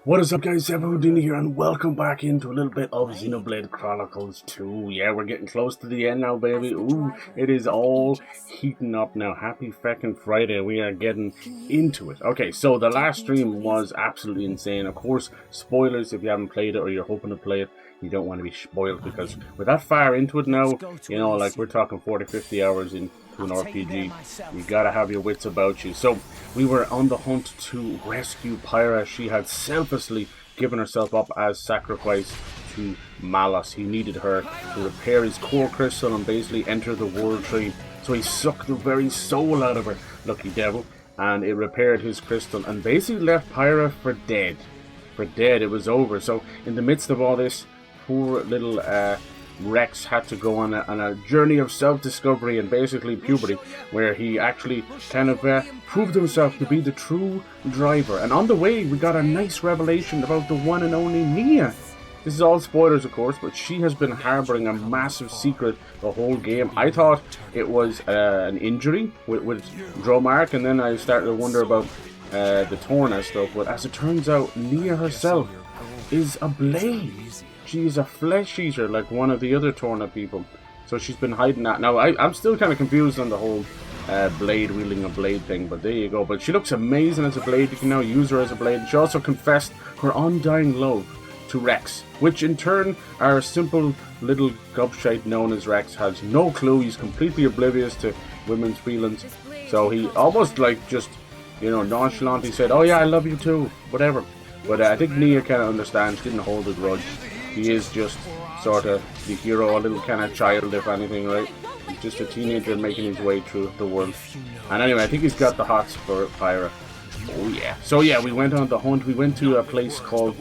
What is up, guys? CyberHoudini here, and welcome back into a little bit of Xenoblade Chronicles 2. Yeah, we're getting close to the end now, baby. Ooh, it is all heating up now. Happy feckin' Friday. We are getting into it. Okay, so the last stream was absolutely insane. Of course, spoilers if you haven't played it or you're hoping to play it. You don't want to be spoiled because we're that far into it now. You know, like we're talking 40, 50 hours into an RPG. You gotta have your wits about you. So, we were on the hunt to rescue Pyra. She had selflessly given herself up as sacrifice to Malus. He needed her to repair his core crystal and basically enter the world tree. So he sucked the very soul out of her, lucky devil, and it repaired his crystal and basically left Pyra for dead. For dead, it was over. So in the midst of all this, poor little Rex had to go on a journey of self-discovery and basically puberty, where he actually kind of proved himself to be the true driver. And on the way, we got a nice revelation about the one and only Nia. This is all spoilers, of course, but she has been harboring a massive secret the whole game. I thought it was an injury with Dromark, and then I started to wonder about the Torna stuff. But as it turns out, Nia herself is a blade. She's a flesh eater like one of the other Torna people. So she's been hiding that. Now, I'm still kind of confused on the whole blade, wielding a blade thing, but there you go. But she looks amazing as a blade. You can now use her as a blade. She also confessed her undying love to Rex, which in turn, our simple little gobshite known as Rex has no clue. He's completely oblivious to women's feelings. So he almost like just, you know, nonchalantly said, "Oh yeah, I love you too," whatever. But I think Nia kind of understands, didn't hold a grudge. He is just sort of the hero, a little kind of child, if anything, right? He's just a teenager making his way through the world. And anyway, I think he's got the hots for Pyra. Oh yeah. So yeah, we went on the hunt. We went to a place called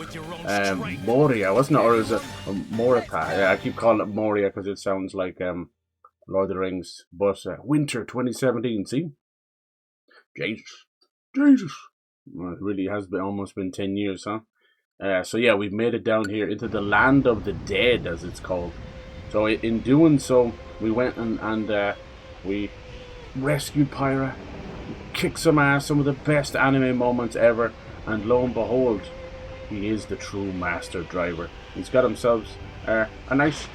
Moria, wasn't it? Or is it Morytha? Yeah, I keep calling it Moria because it sounds like Lord of the Rings. But winter 2017, see? Jesus. Well, it really has been almost been 10 years, huh? So yeah, we've made it down here into the Land of the Dead, as it's called. So in doing so, we went and we rescued Pyra, kicked some ass, some of the best anime moments ever, and lo and behold, he is the true master driver. He's got himself a nice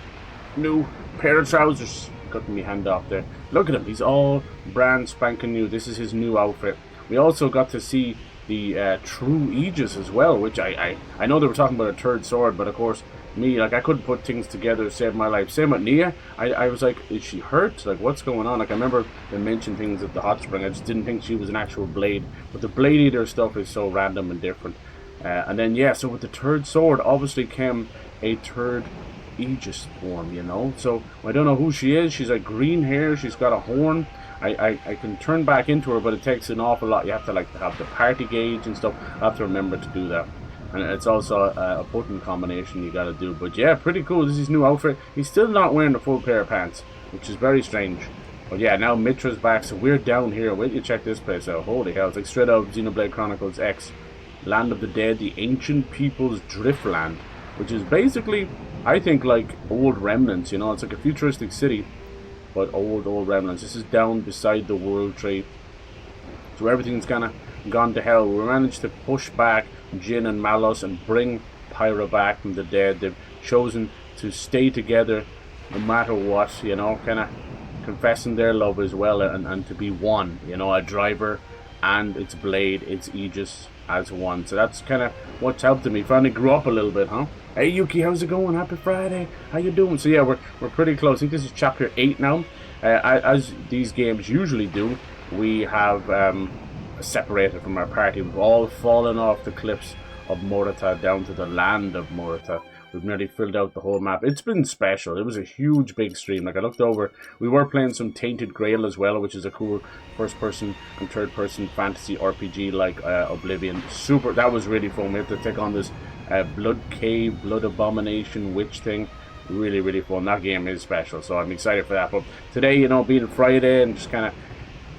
new pair of trousers. Cutting my hand off there. Look at him, he's all brand spanking new. This is his new outfit. We also got to see the true Aegis as well, which I know they were talking about a third sword, but of course, me, like, I couldn't put things together to save my life. Same with Nia. I was like, is she hurt? Like, what's going on? Like, I remember they mentioned things at the hot spring. I just didn't think she was an actual blade. But the blade eater stuff is so random and different. And then, yeah, so with the third sword, obviously came a third Aegis form, you know? So, I don't know who she is. She's like green hair. She's got a horn. I can turn back into her, but it takes an awful lot. You have to like have the party gauge and stuff. I have to remember to do that. And it's also a button combination you gotta do. But yeah, pretty cool. This is his new outfit. He's still not wearing a full pair of pants, which is very strange. But yeah, now Mitra's back, so we're down here. Wait till you check this place out. Holy hell, it's like straight out of Xenoblade Chronicles X. Land of the Dead, the Ancient People's Driftland. Which is basically, I think, like old remnants, you know? It's like a futuristic city, but old remnants. This is down beside the world tree. So everything's kind of gone to hell. We managed to push back Jin and Malus and bring Pyra back from the dead. They've chosen to stay together no matter what, you know, kind of confessing their love as well, and to be one, you know, a driver and its blade, its Aegis as one. So that's kind of what's helped me. Finally grew up a little bit, huh? Hey Yuki, how's it going? Happy Friday. How you doing? So yeah, we're pretty close. I think this is chapter 8 now. As these games usually do, we have separated from our party. We've all fallen off the cliffs of Morytha down to the Land of Morytha. We've nearly filled out the whole map. It's been special. It was a huge big stream. Like, I looked over, we were playing some Tainted Grail as well, which is a cool first person and third person fantasy RPG like Oblivion. Super, that was really fun. We have to take on this Blood Cave, Blood Abomination, Witch thing. Really, really fun. That game is special, so I'm excited for that. But today, you know, being Friday and just kind of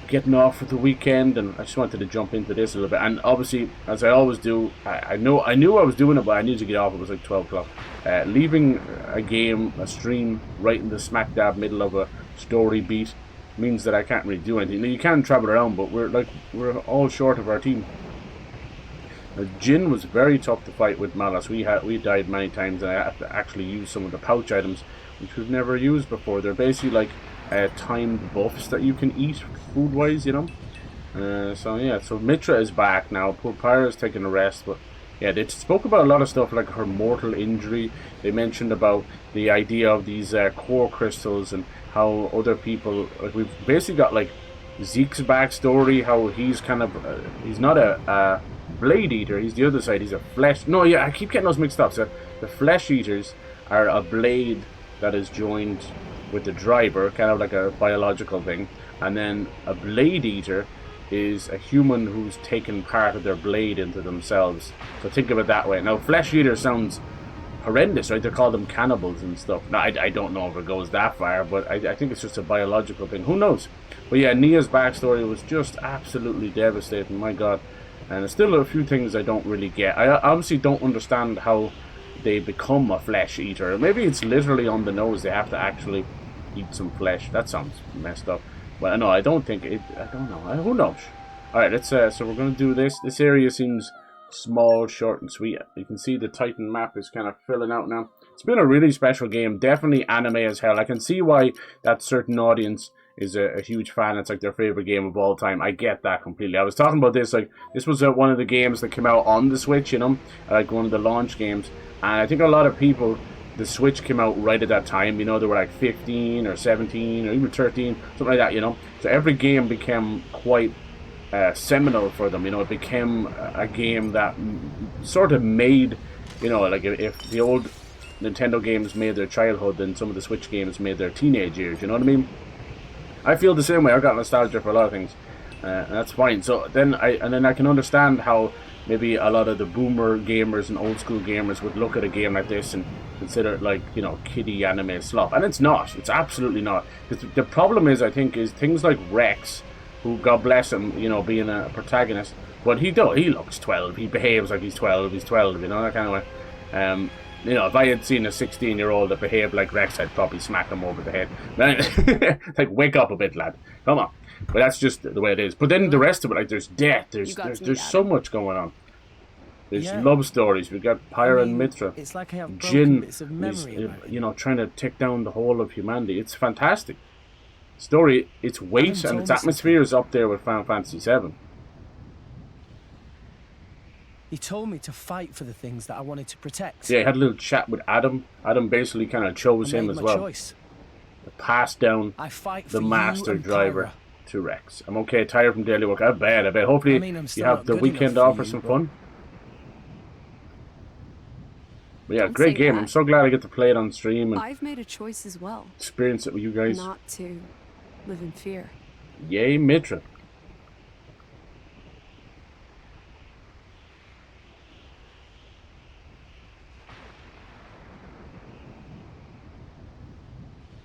getting off for the weekend, and I just wanted to jump into this a little bit. And obviously, as I always do, I knew I was doing it, but I needed to get off. It was like 12 o'clock. Leaving a game, a stream, right in the smack dab middle of a story beat means that I can't really do anything. Now, you can travel around, but we're all short of our team. Jin was very tough to fight with Malus. We died many times, and I had to actually use some of the pouch items, which we've never used before. They're basically like timed buffs that you can eat food-wise, you know. So yeah, so Mitra is back now. Poor Pyra's taking a rest, but yeah, they spoke about a lot of stuff like her mortal injury. They mentioned about the idea of these core crystals and how other people, like we've basically got like Zeke's backstory, how he's kind of he's not a blade eater, he's the other side, he's a flesh, no, yeah, I keep getting those mixed up. So the flesh eaters are a blade that is joined with the driver, kind of like a biological thing, and then a blade eater is a human who's taken part of their blade into themselves. So think of it that way. Now flesh eater sounds horrendous, right? They call them cannibals and stuff. Now I don't know if it goes that far, but I think it's just a biological thing, who knows. But yeah, Nia's backstory was just absolutely devastating, my god. And there's still a few things I don't really get. I obviously don't understand how they become a flesh eater. Maybe it's literally on the nose. They have to actually eat some flesh. That sounds messed up. But no, I don't think it. I don't know. Who knows? All right, let's. So we're gonna do this. This area seems small, short, and sweet. You can see the Titan map is kind of filling out now. It's been a really special game. Definitely anime as hell. I can see why that certain audience is a huge fan. It's like their favorite game of all time. I get that completely. I was talking about this, like, this was one of the games that came out on the Switch, you know, like one of the launch games. And I think a lot of people, the Switch came out right at that time, you know, they were like 15 or 17 or even 13, something like that, you know. So every game became quite seminal for them, you know. It became a game that sort of made, you know, like if the old Nintendo games made their childhood, then some of the Switch games made their teenage years, you know what I mean? I feel the same way. I've got nostalgia for a lot of things, and that's fine. So then I can understand how maybe a lot of the boomer gamers and old school gamers would look at a game like this and consider it like, you know, kiddie anime slop, and it's not. It's absolutely not. The problem is, I think, is things like Rex, who, God bless him, you know, being a protagonist, but he looks 12. He behaves like he's 12. He's 12, you know, that kind of way. You know, if I had seen a 16-year-old that behaved like Rex, I'd probably smack him over the head. Like, wake up a bit, lad. Come on. But that's just the way it is. But then the rest of it, like, there's death. There's so much going on. There's love stories. We've got Pyra and Mitra. It's like I have Jin bits of memory is, you know, trying to take down the whole of humanity. It's fantastic. Story, its weight and its atmosphere is up there with Final Fantasy VII. He told me to fight for the things that I wanted to protect. Yeah, he had a little chat with Adam. Adam basically kind of chose him as well. Choice. Passed down the master driver to Rex. I'm okay, tired from daily work. I bet. Hopefully you have the weekend off for some fun. But yeah, great game. I'm so glad I get to play it on stream. And I've made a choice as well. Experience it with you guys. Not to live in fear. Yay, Mitra.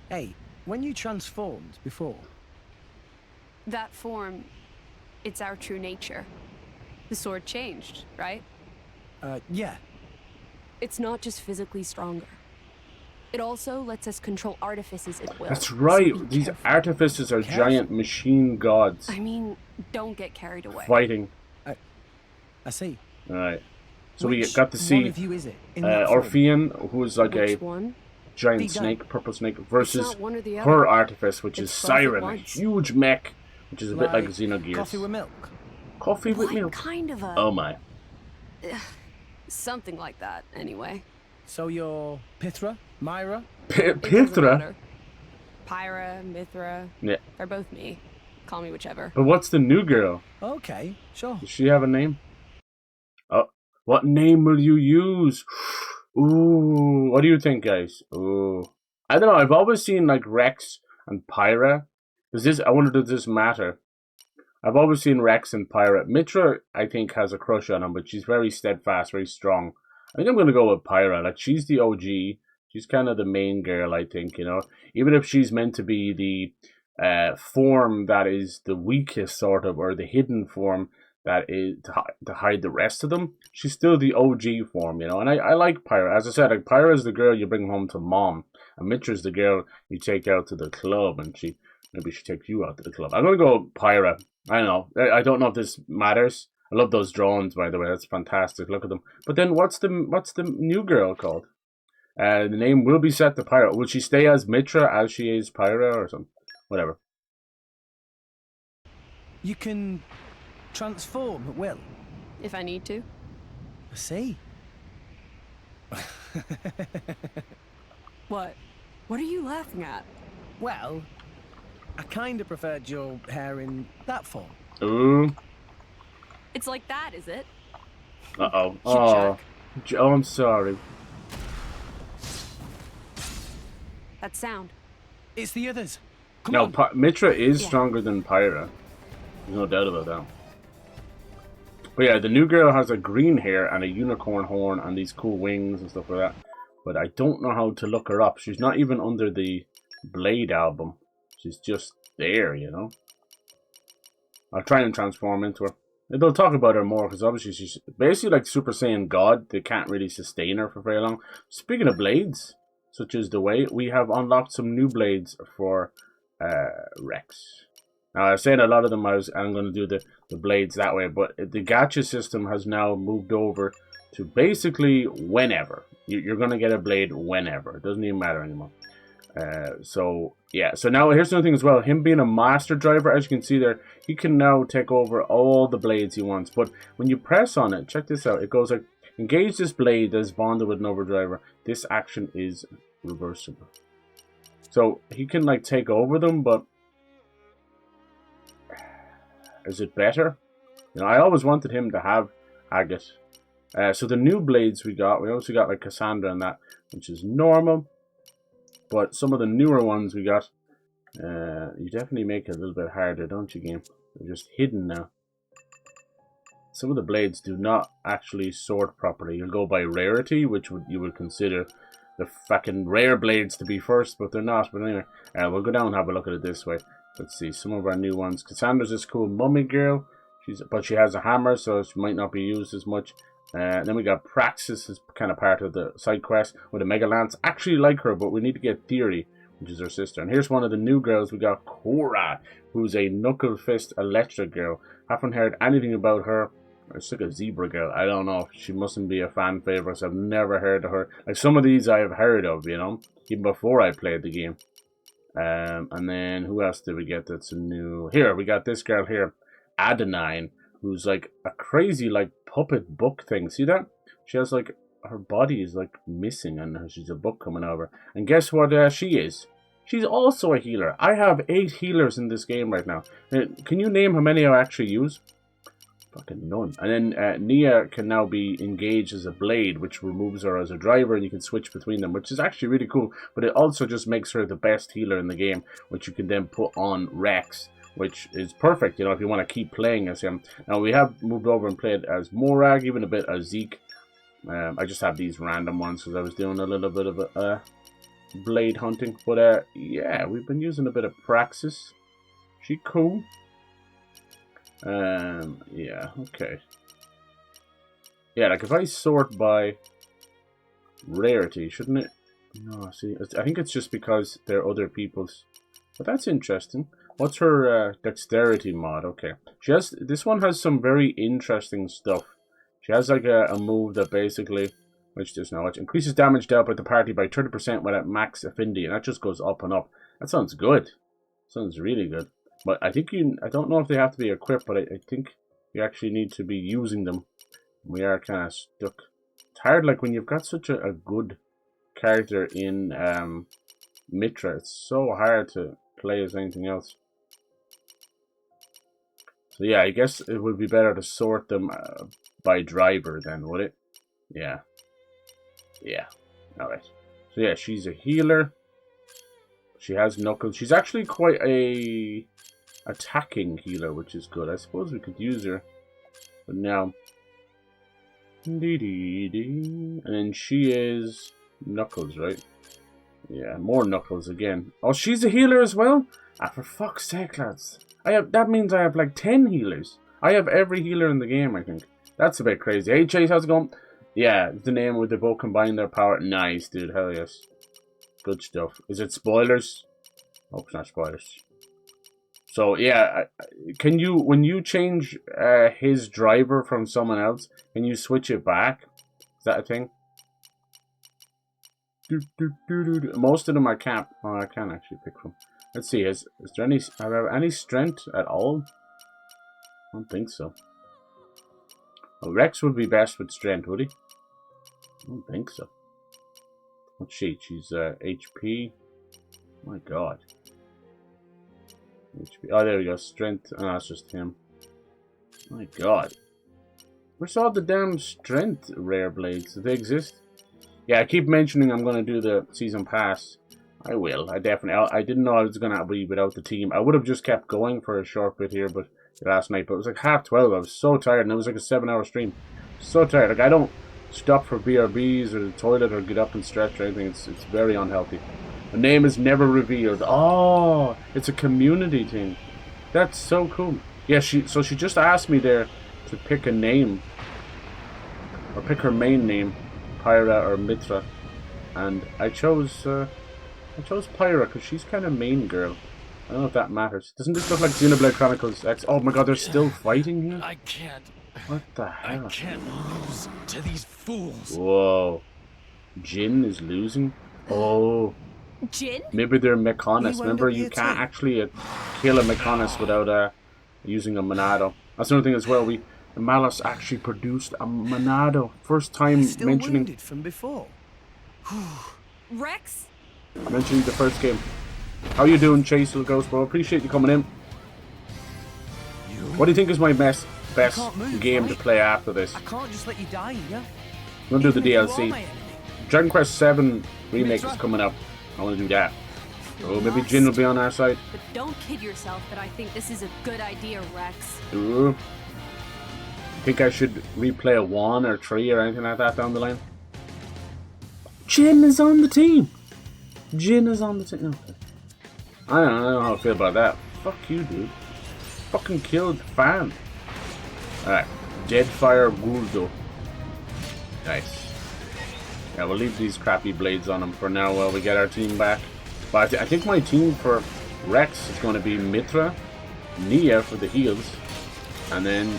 Hey, when you transformed before... That form, it's our true nature. The sword changed, right? Yeah. It's not just physically stronger. It also lets us control artifices at will. That's right. So these careful. artifices are giant machine gods. I mean, don't get carried away. Fighting. I see. Alright. So we got to see one of you is it, in that form? Orphean, who is like Which a one? giant snake, purple snake, versus one or the her other. artifice, which is It's both at Siren, a once. huge mech, which is a bit like Xenogears. Coffee with milk? Coffee with What milk? kind of a... Oh my. Something like that, anyway. So you're Pythra? Myra? It doesn't Pythra? matter. Pyra, Mithra, Yeah. they're both me. Call me whichever. But what's the new girl? Okay, sure. Does she have a name? Oh, what name will you use? Ooh, what do you think, guys? Ooh. I don't know, I've always seen like Rex and Pyra. I wonder, does this matter? I've always seen Rex and Pyra. Mitra, I think, has a crush on him, but she's very steadfast, very strong. I think I'm going to go with Pyra. Like, she's the OG. She's kind of the main girl, I think, you know. Even if she's meant to be the form that is the weakest, sort of, or the hidden form that is to hide the rest of them, she's still the OG form, you know. And I like Pyra. As I said, like, Pyra is the girl you bring home to mom. And Mitra's the girl you take out to the club, and maybe she takes you out to the club. I'm going to go Pyra. I don't know. I don't know if this matters. I love those drawings, by the way. That's fantastic. Look at them. But then, what's the new girl called? The name will be set to Pyra. Will she stay as Mitra as she is Pyra or something? Whatever. You can transform at will. If I need to. I see. What? What are you laughing at? Well, I kind of preferred your hair in that form. Ooh. It's like that, is it? Uh-oh. You Oh. jerk. Oh, I'm sorry. That sound. It's the others. Come No, on. Mitra is Yeah. stronger than Pyra. There's no doubt about that. But yeah, the new girl has a green hair and a unicorn horn and these cool wings and stuff like that. But I don't know how to look her up. She's not even under the Blade album. She's just there, you know. I'll try and transform into her. They'll talk about her more because obviously she's basically like Super Saiyan God. They can't really sustain her for very long. Speaking of blades, such as the way we have unlocked some new blades for Rex. Now I was saying a lot of them I'm going to do the blades that way, but the gacha system has now moved over to basically whenever. You're going to get a blade whenever. It doesn't even matter anymore. So yeah, so now here's another thing as well. Him being a master driver, as you can see there, he can now take over all the blades he wants. But when you press on it, check this out. It goes like, engage this blade that is bonded with an overdriver. This action is reversible. So he can like take over them, but is it better? You know, I always wanted him to have Agate. So the new blades we also got like Cassandra and that, which is normal. But some of the newer ones we got, you definitely make it a little bit harder, don't you, game? They're just hidden now. Some of the blades do not actually sort properly. You'll go by rarity, which you would consider the fucking rare blades to be first, but they're not. But anyway, we'll go down and have a look at it this way. Let's see, some of our new ones. Cassandra's this cool mummy girl. But she has a hammer, so she might not be used as much. Then we got Praxis as kind of part of the side quest with a Mega Lance. Actually like her, but we need to get Theory, which is her sister. And here's one of the new girls. We got Cora, who's a Knuckle Fist Electra girl. Haven't heard anything about her. It's like a zebra girl. I don't know. She mustn't be a fan favorite. I've never heard of her. Like some of these I have heard of, you know, even before I played the game. And then who else did we get that's new? Here, we got this girl here, Adenine, who's like a crazy like puppet book thing. See that? She has like, her body is like missing and she's a book coming over. And guess what she is? She's also a healer. I have 8 healers in this game right now. Can you name how many I actually use? Fucking none. And then Nia can now be engaged as a blade, which removes her as a driver, and you can switch between them, which is actually really cool. But it also just makes her the best healer in the game, which you can then put on Rex, which is perfect, you know, if you want to keep playing as him. Now, we have moved over and played as Morag, even a bit as Zeke. I just have these random ones because I was doing a little bit of blade hunting. But, yeah, we've been using a bit of Praxis. She cool. Yeah, okay. Yeah, like if I sort by rarity, shouldn't it? No, see, I think it's just because they're other people's. But that's interesting. What's her dexterity mod? Okay. This one has some very interesting stuff. She has like a move that basically, which there's no, which increases damage dealt by the party by 30% when at max affinity, and that just goes up and up. That sounds good. Sounds really good. But I think I don't know if they have to be equipped, but I think you actually need to be using them. We are kind of stuck. It's hard, like, when you've got such a good character in Mitra, it's so hard to play as anything else. So yeah, I guess it would be better to sort them by driver then, would it? Yeah. Yeah. Alright. So yeah, she's a healer. She has Knuckles. She's actually quite a attacking healer, which is good. I suppose we could use her. But now. And then she is Knuckles, right? Yeah, more Knuckles again. Oh, she's a healer as well? Ah, for fuck's sake, lads. That means I have like 10 healers. I have every healer in the game, I think. That's a bit crazy. Hey, Chase, how's it going? Yeah, the name where they both combine their power. Nice, dude. Hell yes. Good stuff. Is it spoilers? Hope it's not spoilers. So yeah, can you, when you change his driver from someone else, can you switch it back? Is that a thing? Most of them I can't. Oh, I can actually pick from. Let's see. Is there any strength at all? I don't think so. Well, Rex would be best with strength, would he? I don't think so. What's she? She's HP. Oh my God. HP. Oh, there we go. Strength. Oh, that's just him. Oh my God. Where's all the damn strength rare blades? Do they exist? Yeah, I keep mentioning I'm going to do the season pass. I will. I definitely. I didn't know I was going to be without the team. I would have just kept going for a short bit here, but last night. But it was like 12:30. I was so tired, and it was like a 7-hour stream. So tired. Like, I don't stop for BRBs or the toilet or get up and stretch or anything. It's very unhealthy. The name is never revealed. Oh, it's a community thing. That's so cool. Yeah, she just asked me there to pick a name, or pick her main name, Pyra or Mithra, and I chose Pyra because she's kind of main girl. I don't know if that matters. Doesn't this look like Xenoblade Chronicles X? Oh my God, they're still fighting here. I can't. What the hell? I can't lose to these fools. Whoa, Jin is losing. Oh. Jin? Maybe they're Mechonis. He wound Remember, up you here can't too. actually kill a Mechonis without using a Monado. That's another thing as well. Malus actually produced a Monado. First time Still mentioning wounded from before. Rex? mentioning the first game. How you doing, Chase, little ghost bro? Appreciate you coming in. What do you think is my best can't move, game right? to play after this? I can't just let you die, yeah? I'm gonna do the Even if you are DLC. my enemy. Dragon Quest 7 remake Mithra? is coming up. I want to do that. Oh, maybe Jin will be on our side. But don't kid yourself that I think this is a good idea, Rex. Ooh. Think I should replay a 1 or 3 or anything like that down the line? Jin is on the team! Jin is on the team. Okay. I don't know how I feel about that. Fuck you, dude. Fucking killed fan. Alright. Deadfire Guldo. Nice. Yeah, we'll leave these crappy blades on him for now while we get our team back. But I think my team for Rex is going to be Mithra, Nia for the heals, and then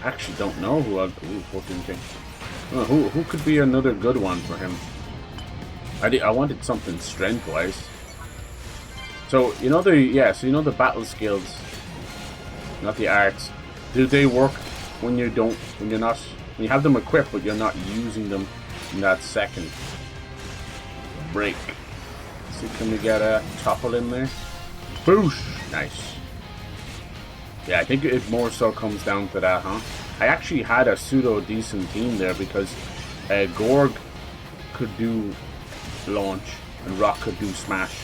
actually don't know who I'll. Ooh, 14K. Oh, who could be another good one for him? I wanted something strength wise. So you know the battle skills, not the arts. Do they work when you you have them equipped but you're not using them in that second? Break. See, can we get a topple in there? Boosh! Nice. Yeah, I think it more so comes down to that, huh? I actually had a pseudo decent team there because Gorg could do launch and Rock could do smash.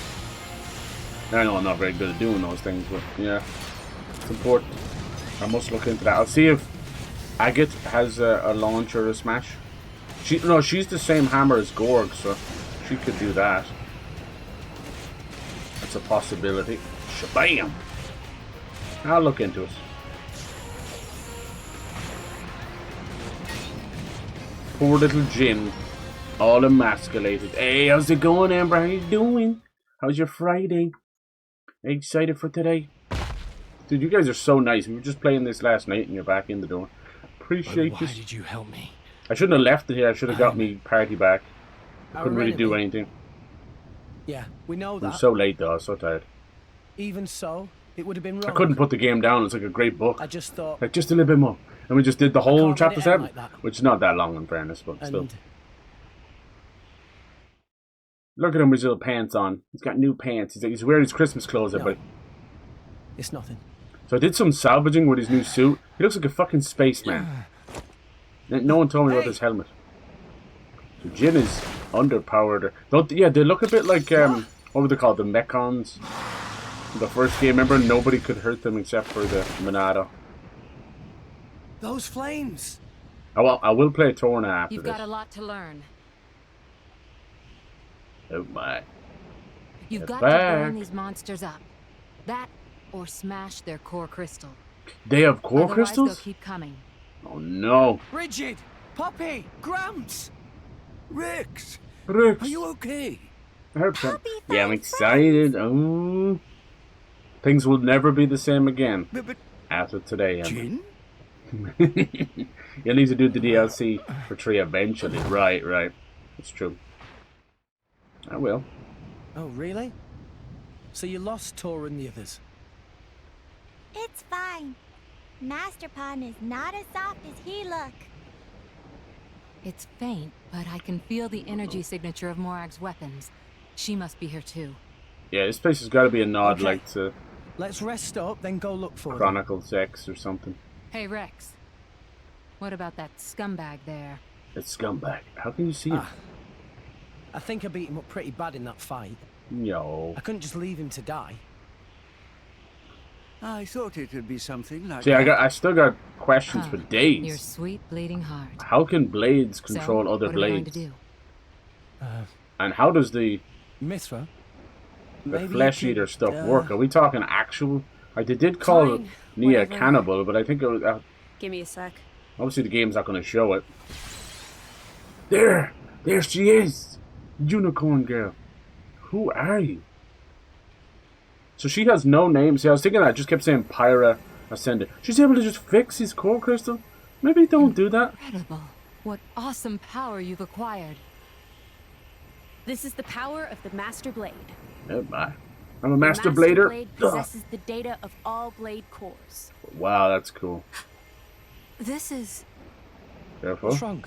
I know I'm not very good at doing those things, but yeah, it's important. I must look into that. I'll see if Agate has a launch or a smash. She's the same hammer as Gorg, so she could do that. That's a possibility. Shabam! I'll look into it. Poor little Jin, all emasculated. Hey, how's it going, Amber? How you doing? How's your Friday? Excited for today? Dude, you guys are so nice. We were just playing this last night and you're back in the door. Appreciate Why this. did you help me? I shouldn't have left it here. I should have got me party back. I couldn't really do anything. Yeah, we know It that. was so late though, I was so tired. Even so, it would have been wrong. I couldn't put the game down. It's like a great book. I just thought. Like, just a little bit more. And we just did the whole can't let chapter it end 7. like that. Which is not that long in fairness, but still. And Look at him with his little pants on. He's got new pants. He's wearing his Christmas clothes, everybody. it's nothing. So I did some salvaging with his new suit. He looks like a fucking spaceman. No one told me about this helmet. So Jin is underpowered. They look a bit like, what would they call it? The Mechons. The first game, remember, nobody could hurt them except for the Monado. Those flames! I will play Torna after You've this. got a lot to learn. Oh my. You've Get got back. to burn these monsters up. That, or smash their core crystal. They have core Otherwise, crystals? they'll keep coming. Oh no. Rigid! Poppy! Gramps! Rex! Rex. Are you okay? I heard some. Yeah, I'm excited. Oh. Things will never be the same again But after today. Jin? You'll need to do the DLC for 3 eventually. Right. It's true. I will. Oh, really? So you lost Tor and the others? It's fine. Master Pawn is not as soft as he look. It's faint, but I can feel the energy signature of Morag's weapons. She must be here too. Yeah, this place has got to be a nod, Okay. like to Let's rest up, then go look for them. Chronicles X or something. Hey, Rex. What about that scumbag there? It's scumbag. How can you see him? I think I beat him up pretty bad in that fight. No. I couldn't just leave him to die. I thought it would be something like See, that. I still got questions for Your days. sweet bleeding heart. How can blades control So, other what are we going to blades? do? And how does the Mithra? flesh eater stuff work? Are we talking actual? Like, they did call Fine, Nia a whatever. cannibal, but I think it was, Give me a sec. obviously the game's not going to show it. There she is, unicorn girl. Who are you? So she has no name. See, I was thinking I just kept saying Pyra Ascended. She's able to just fix his core crystal. Maybe don't do that. Incredible. What awesome power you've acquired. This is the power of the Master Blade. Oh, bye. I'm a master The blader. Blade Ugh. possesses the data of all blade cores. Wow, that's cool. This is... Careful. What's wrong?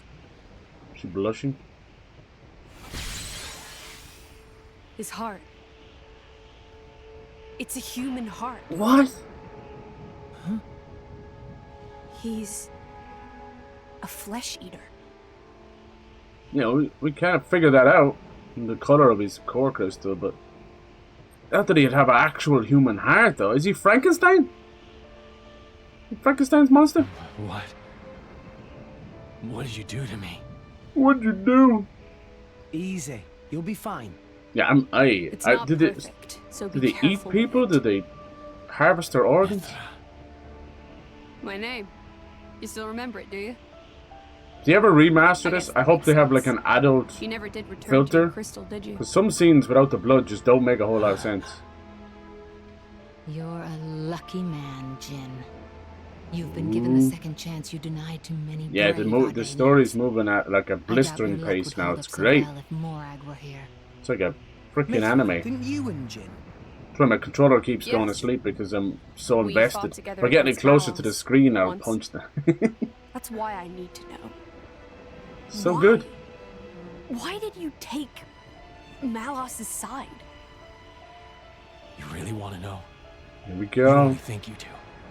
She blushing. his heart. It's a human heart. What? He's a flesh eater. You know, we can't figure that out from the color of his core crystal, but not that he'd have an actual human heart, though. Is he Frankenstein? Frankenstein's monster? What? What did you do to me? What'd you do? Easy. You'll be fine. Yeah, It's not did perfect, so be they eat careful with people? it. Did they harvest their organs? My name. You still remember it, do you? Do you ever remaster I this? guess I that hope makes they have like sense. an adult. You never did return to Filter? your crystal, did you? Because some scenes without the blood just don't make a whole lot of sense. You're a lucky man, Jin. You've been given the second chance you denied to many. Yeah, brave the story's Armenians. moving at like a I doubt blistering your luck pace would now. hold It's up so great. well if Morag were here. It's like a freaking Mithra, anime. Didn't you and Jin? That's why my controller keeps going to Yes. sleep because I'm so We fought invested. together If I get any against closer to the owls screen, I'll once. punch them. That's why I need to know. So Why? good. Why did you take Malos's side? You really want to know? Here we You go. only think you do.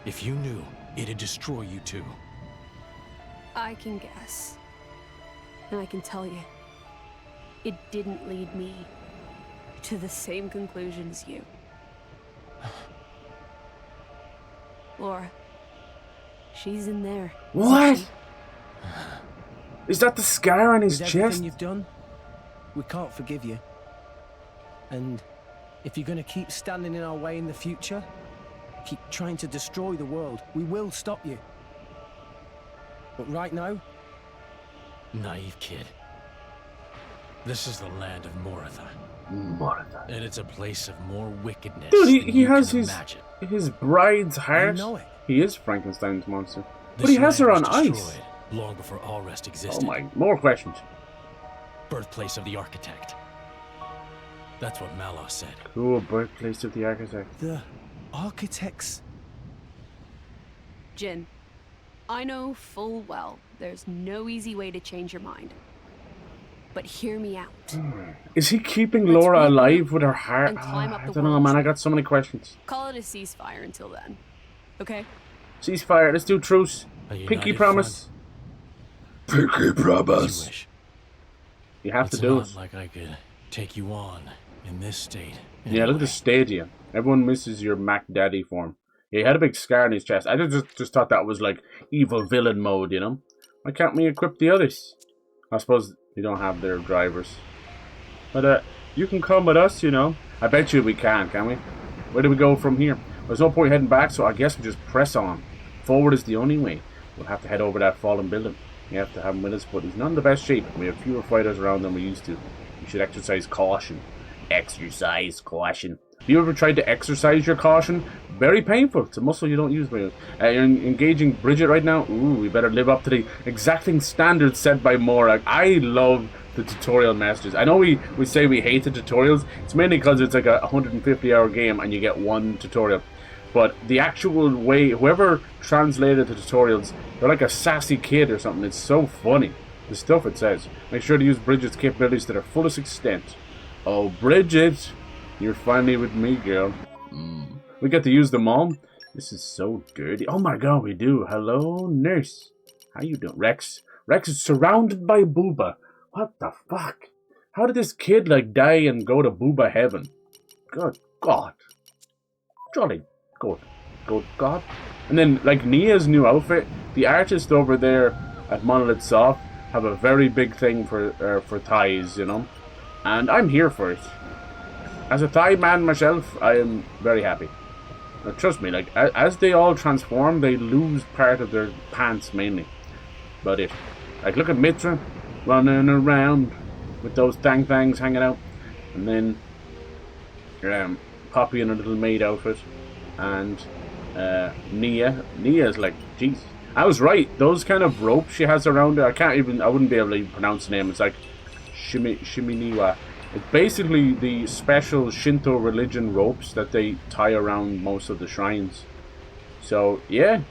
If you knew, it'd destroy you too. I can guess. And I can tell you, it didn't lead me to the same conclusion as you. Laura, she's in there. isn't What? she? Is that the scar on his With chest? everything you've done, we can't forgive you. And if you're going to keep standing in our way in the future, keep trying to destroy the world, we will stop you. But right now, Naive kid. This is the land of Morytha, Morytha. and it's a place of more wickedness Dude, than he you has can his imagine. bride's heart. know it. He is Frankenstein's monster. But This he has her land on was ice. destroyed long before all rest Oh existed. my, more questions. Birthplace of the architect. That's what Malos said. Cool, birthplace of the architect. the architects. Jin, I know full well there's no easy way to change your mind. But hear me out. Is he keeping Let's Laura regroup alive with her heart? and climb up I the don't know, world man. I tree. got so many questions. Call it a ceasefire until then. Okay? Ceasefire. Let's do truce. A united Pinky promise. Pinky As you promise. wish. You have It's to do not it. like I could take you on in this state. Yeah, look at the anyway. stadia. Everyone misses your Mac Daddy form. Yeah, he had a big scar on his chest. I just thought that was like evil villain mode, you know? Why can't we equip the others? I suppose they don't have their drivers. But you can come with us, you know. I bet you we can we? Where do we go from here? There's no point heading back, so I guess we just press on. Forward is the only way. We'll have to head over that fallen building. We have to have him with us, but he's not in the best shape. We have fewer fighters around than we used to. We should exercise caution. Exercise caution. you ever tried to exercise your caution? Very painful. It's a muscle you don't use very much. You're engaging Bridget right now? Ooh, we better live up to the exacting standards set by Mora. I love the tutorial masters. I know we say we hate the tutorials. It's mainly because it's like a 150-hour game and you get one tutorial. But the actual way, whoever translated the tutorials, they're like a sassy kid or something. It's so funny. The stuff it says. Make sure to use Bridget's capabilities to their fullest extent. Oh, Bridget, you're finally with me, girl. We get to use them all. This is so dirty. Oh my god, we do. Hello, nurse. How you doing? Rex. Rex is surrounded by booba. What the fuck? How did this kid, like, die and go to booba heaven? Good god. Jolly good. Good god. And then, like, Nia's new outfit, the artist over there at Monolith Soft have a very big thing for thighs, you know? And I'm here for it. As a thigh man myself, I am very happy. Now, trust me, like, as they all transform, they lose part of their pants, mainly. About it. Like, look at Mitra running around with those thang-thangs hanging out. And then, POPPI in a little maid outfit. And, Nia. Nia's like, Jesus. I was right. Those kind of ropes she has around her, I wouldn't be able to pronounce the name. It's like, Shiminiwa. It's basically the special Shinto religion ropes that they tie around most of the shrines. So, yeah.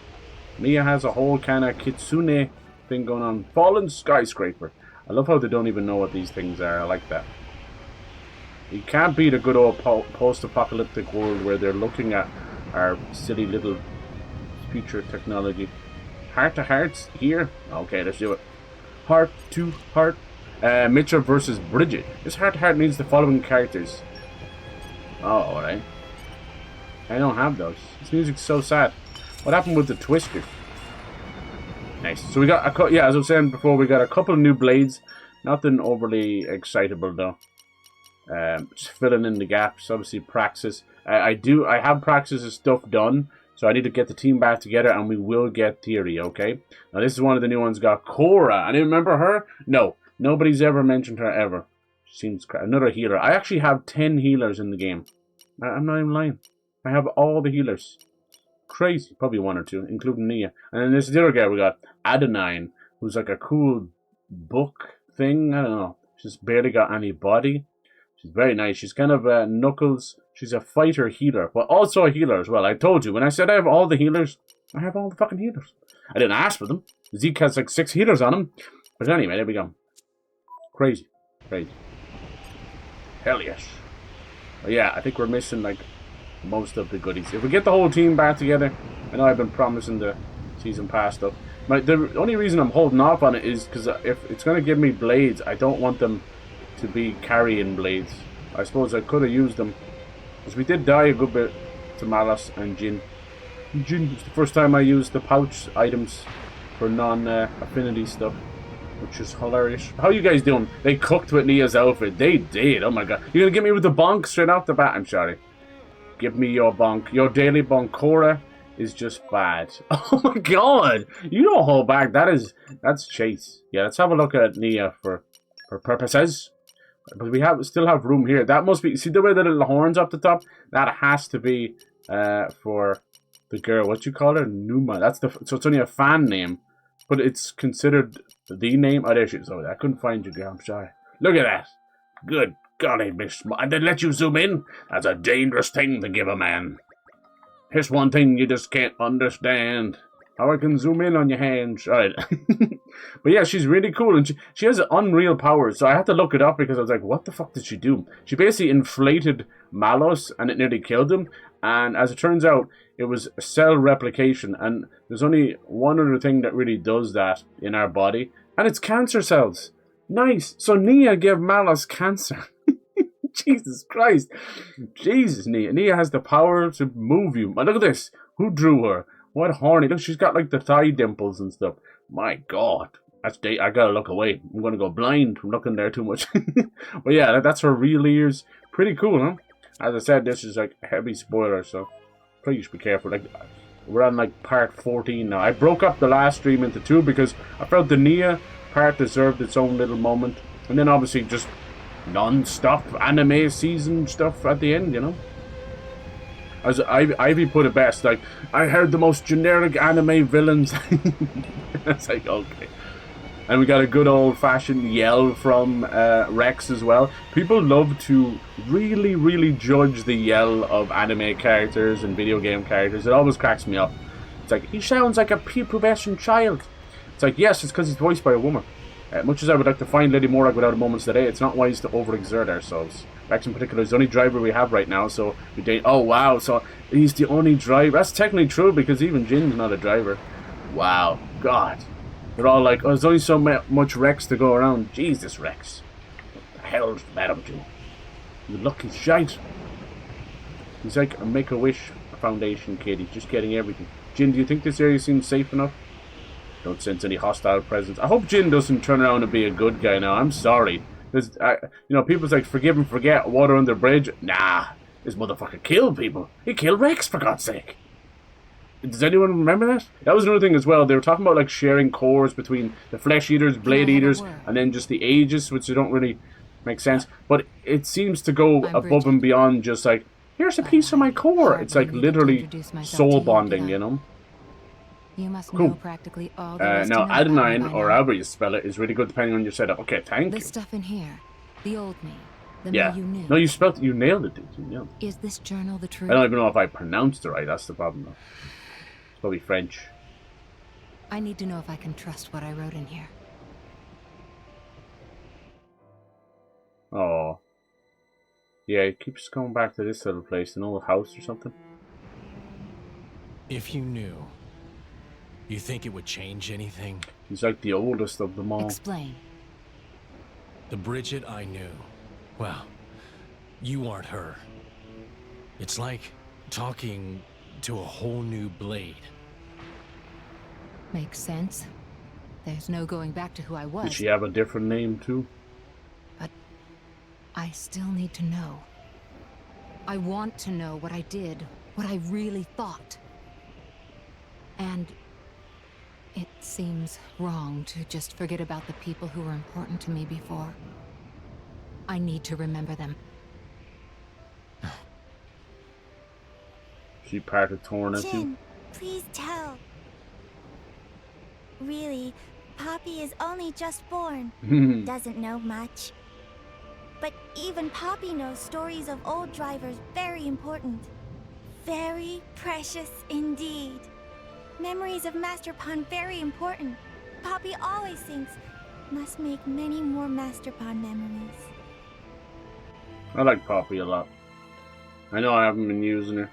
Nia has a whole kind of kitsune thing going on. Fallen skyscraper. I love how they don't even know what these things are. I like that. You can't beat a good old post-apocalyptic world where they're looking at our silly little future technology. Heart to hearts here? Okay, let's do it. Heart to heart. Mitra versus Bridget. This heart to heart needs the following characters. Oh, alright. I don't have those. This music's so sad. What happened with the twister? Nice. So we got as I was saying before, we got a couple of new blades. Nothing overly excitable though. Just filling in the gaps. Obviously, Praxis. I have Praxis' stuff done, so I need to get the team back together, and we will get Theory. Okay. Now this is one of the new ones. Got Cora. I didn't remember her. No. Nobody's ever mentioned her ever. Seems another healer. I actually have 10 healers in the game. I'm not even lying. I have all the healers. Crazy. Probably one or two, including Nia. And then there's the other guy we got, Adenine, who's like a cool book thing. I don't know. She's barely got any body. She's very nice. She's kind of Knuckles. She's a fighter healer, but also a healer as well. I told you, when I said I have all the healers, I have all the fucking healers. I didn't ask for them. Zeke has like 6 healers on him. But anyway, there we go. Crazy. Crazy. Hell yes. But yeah, I think we're missing like most of the goodies. If we get the whole team back together, I know I've been promising the season pass stuff. But the only reason I'm holding off on it is because if it's going to give me blades, I don't want them to be carrying blades. I suppose I could have used them. Because we did die a good bit to Malos and Jin. Jin was the first time I used the pouch items for non-affinity stuff. Which is hilarious. How you guys doing? They cooked with Nia's outfit. They did. Oh my god. You're gonna get me with the bonk straight off the bat? I'm sorry. Give me your bonk. Your daily bonk. Cora is just bad. Oh my god. You don't hold back. That's Chase. Yeah, let's have a look at Nia for purposes. But we still have room here. That must be. See the way the little horns up the top? That has to be for the girl. What you call her? Numa. So it's only a fan name. But it's considered the name. Oh, there she is. Oh, I couldn't find you, girl. I'm sorry. Look at that. Good golly, Miss. And they let you zoom in? That's a dangerous thing to give a man. Here's one thing you just can't understand. How I can zoom in on your hands. All right. But yeah, she's really cool. And she has unreal powers. So I had to look it up because I was like, what the fuck did she do? She basically inflated Malos and it nearly killed him. And as it turns out, it was cell replication. And there's only one other thing that really does that in our body. And it's cancer cells. Nice. So Nia gave Malos cancer. Jesus Christ. Jesus, Nia. Nia has the power to move you. Look at this. Who drew her? What horny. Look, she's got like the thigh dimples and stuff. My God. I gotta look away. I'm gonna go blind from looking there too much. But yeah, that's her real ears. Pretty cool, huh? As I said, this is like a heavy spoiler, so please be careful. Like, we're on like part 14 now. I broke up the last stream into 2 because I felt the Nia part deserved its own little moment. And then obviously just non-stop anime season stuff at the end, you know? As Ivy put it best, like, I heard the most generic anime villains. It's like, okay. And we got a good old-fashioned yell from Rex as well. People love to really, really judge the yell of anime characters and video game characters. It always cracks me up. It's like, he sounds like a prepubescent child. It's like, yes, it's because he's voiced by a woman. Much as I would like to find Lady Morag without a moment's delay, it's not wise to overexert ourselves. Rex in particular is the only driver we have right now, so we date. Oh, wow, so he's the only driver. That's technically true, because even Jin's not a driver. Wow, God. They're all like, oh, there's only so much Rex to go around. Jesus, Rex. What the hell's the matter with you? You lucky shite. He's like a Make-A-Wish Foundation kid. He's just getting everything. Jin, do you think this area seems safe enough? Don't sense any hostile presence. I hope Jin doesn't turn around and be a good guy now. I'm sorry. There's, people's like, forgive and forget, water under the bridge. Nah, this motherfucker killed people. He killed Rex, for God's sake. Does anyone remember that? That was another thing as well. They were talking about like sharing cores between the flesh eaters, blade eaters, and then just the ages, which don't really make sense. But it seems to go above and beyond just like, here's a piece of my core. It's like literally soul bonding, you know? You must know practically all there is to now, know adenine, or however you spell it, is really good depending on your setup. Okay, thank you. The stuff in here, the old me, the yeah. me you knew. No, you nailed it, dude. You nailed it. Is this journal the truth? I don't even know if I pronounced it right. That's the problem, though. It's probably French. I need to know if I can trust what I wrote in here. Oh. Yeah, it keeps going back to this little place, an old house or something. If you knew, you think it would change anything? He's like the oldest of them all. Explain. The Bridget I knew, well, you aren't her. It's like talking to a whole new Blade. Makes sense. There's no going back to who I was. Did she have a different name too? But I still need to know. I want to know what I did, what I really thought. And it seems wrong to just forget about the people who were important to me before. I need to remember them. She parted torn at Jin, you. please tell. Really, Poppy is only just born. Doesn't know much. But even Poppy knows stories of old drivers very important. Very precious indeed. Memories of Master Pond very important. Poppy always thinks, must make many more Master Pond memories. I like Poppy a lot. I know I haven't been using her.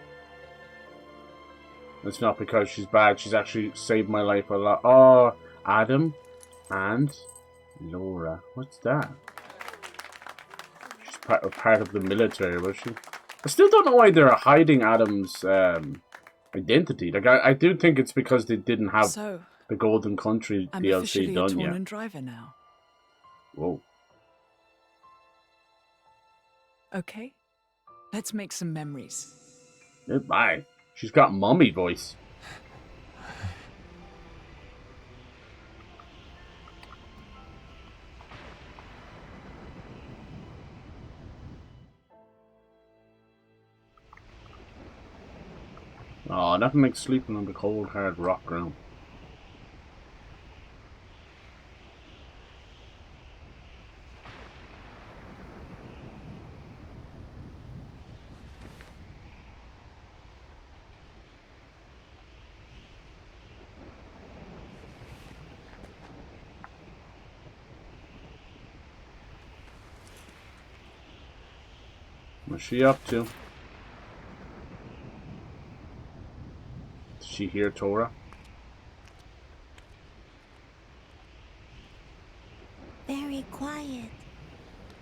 It's not because she's bad, she's actually saved my life a lot. Oh, Adam and Lora. What's that? She's part of the military, was she? I still don't know why they're hiding Adam's identity. Like, I do think it's because they didn't have the Golden Country I'm DLC officially done a yet. tournament driver now. Whoa. Okay, let's make some memories. Goodbye. She's got mummy voice. Oh, nothing like sleeping on the cold, hard rock ground. What's she up to? Did she hear Tora? Very quiet.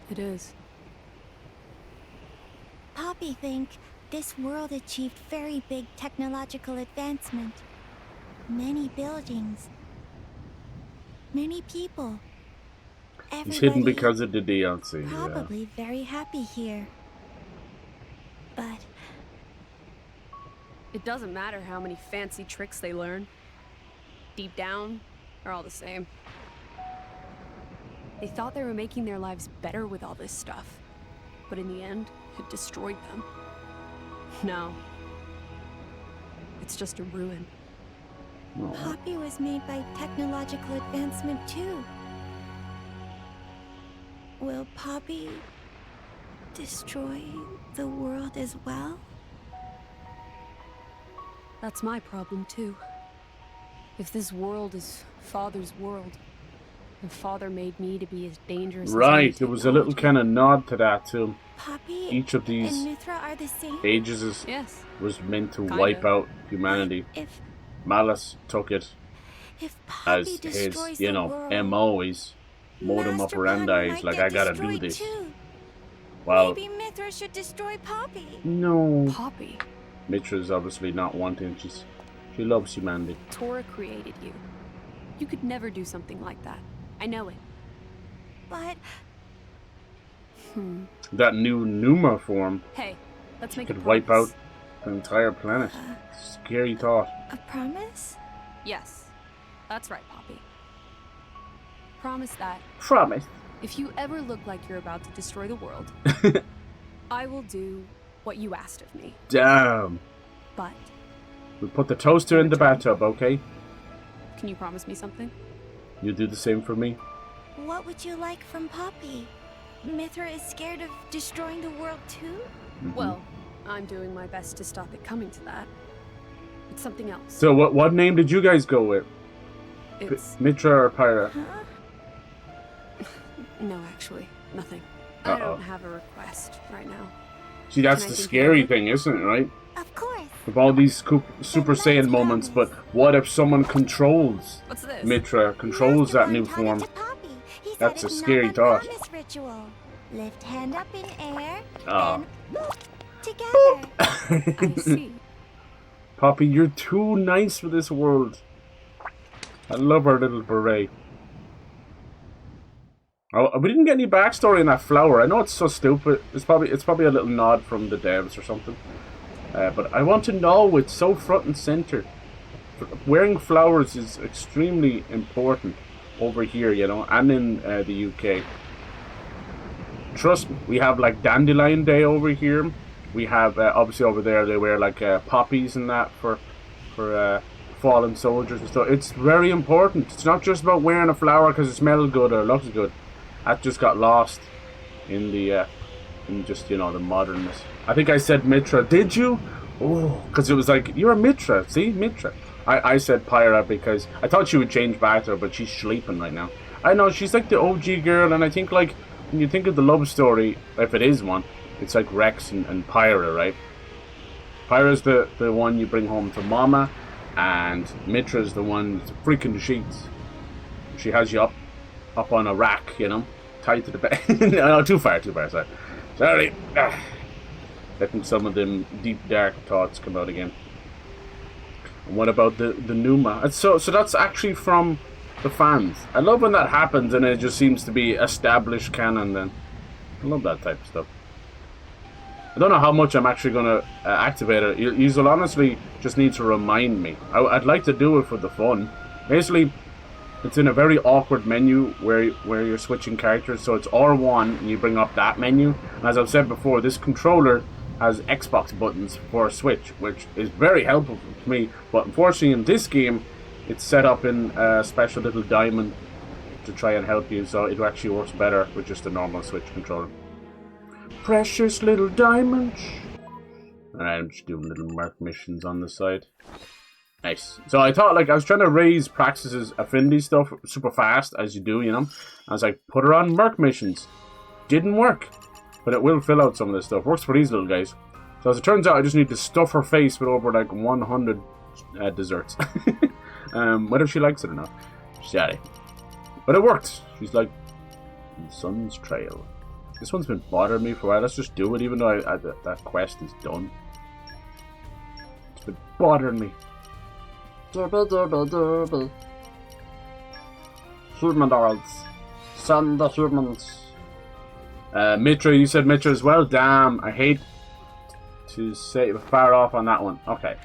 It is. Poppy think this world achieved very big technological advancement. Many buildings. Many people. It's hidden Everybody because of the DLC. probably very happy here. But It doesn't matter how many fancy tricks they learn. Deep down, they're all the same. They thought they were making their lives better with all this stuff. But in the end, it destroyed them. No, It's just a ruin. Oh. Poppy was made by technological advancement too. Will Poppy destroy the world as well? That's my problem too. If this world is Father's world, and Father made me to be as dangerous as Right, there was a little kind of nod to that too. Poppy Each of and these Mythra are the same? ages Yes. was meant to Kinda. wipe out humanity. If Malice took it Poppy as destroys his, the world, MO is modum Master operandi. Paimon He's might like, get I gotta do destroyed this. too. Well, Maybe Mythra should destroy Poppy. no. Poppy. Mitra's obviously not wanting. She loves humanity. Tora created you. You could never do something like that. I know it. But That new Numa form Hey, let's make a could wipe promise. out the entire planet. Scary thought. a promise? Yes, that's right, Poppy. Promise that Promise. if you ever look like you're about to destroy the world, I will do what you asked of me. Damn. But We put the toaster in the bathtub, okay? can you promise me something? You do the same for me. What would you like from Poppy? Mythra is scared of destroying the world too? Well, I'm doing my best to stop it coming to that. It's something else. So what name did you guys go with? It's Mitra or Pyra? Huh? no, actually, nothing. Uh-oh. I don't have a request right now. See, that's Can I the think scary about it? thing, isn't it, right? Of course. With all these Super Saiyan moments, but what if someone controls What's this? Mitra, controls Master that Paimon new taught it form? to Poppy. He said That's a it's scary not thought. promise ritual. Lift hand up in air, Oh. then boop, together. I see. Poppy, you're too nice for this world. I love our little beret. Oh, we didn't get any backstory on that flower. I know it's so stupid. It's probably a little nod from the devs or something. But I want to know. It's so front and center. Wearing flowers is extremely important over here, and in the UK. Trust me, we have like Dandelion Day over here. We have obviously over there they wear like poppies and that for fallen soldiers and stuff. It's very important. It's not just about wearing a flower because it smells good or looks good. That just got lost in the in just the modernness. I think I said Mitra. Did you? Oh, because it was like you're a Mitra. See, Mitra. I said Pyra because I thought she would change back to her, but she's sleeping right now. I know she's like the OG girl, and I think like when you think of the love story, if it is one, it's like Rex and Pyra, right? Pyra's the one you bring home to Mama, and Mitra's the one that's freaking the sheets. She has you up on a rack, tied to the bed. No, too far, sorry. Letting some of them deep dark thoughts come out again. And what about the Numa? So that's actually from the fans. I love when that happens and it just seems to be established canon then. I love that type of stuff. I don't know how much I'm actually going to activate it. You'll honestly just need to remind me. I'd like to do it for the fun. Basically, it's in a very awkward menu where you're switching characters. So it's R1 and you bring up that menu. And as I've said before, this controller has Xbox buttons for a Switch, which is very helpful for me. But unfortunately in this game, it's set up in a special little diamond to try and help you. So it actually works better with just a normal Switch controller. Precious little diamond. Alright, I'm just doing little mark missions on the side. Nice. So I thought, I was trying to raise Praxis's affinity stuff super fast, as you do, I was like, put her on merc missions. Didn't work. But it will fill out some of this stuff. Works for these little guys. So as it turns out, I just need to stuff her face with over 100 desserts. Whether she likes it or not. Sorry. But it worked. She's like, Sun's Trail. This one's been bothering me for a while. Let's just do it, even though that quest is done. It's been bothering me. Humanoids. Send the humans. Mitra, you said Mitra as well? Damn, I hate to say far off on that one. Okay.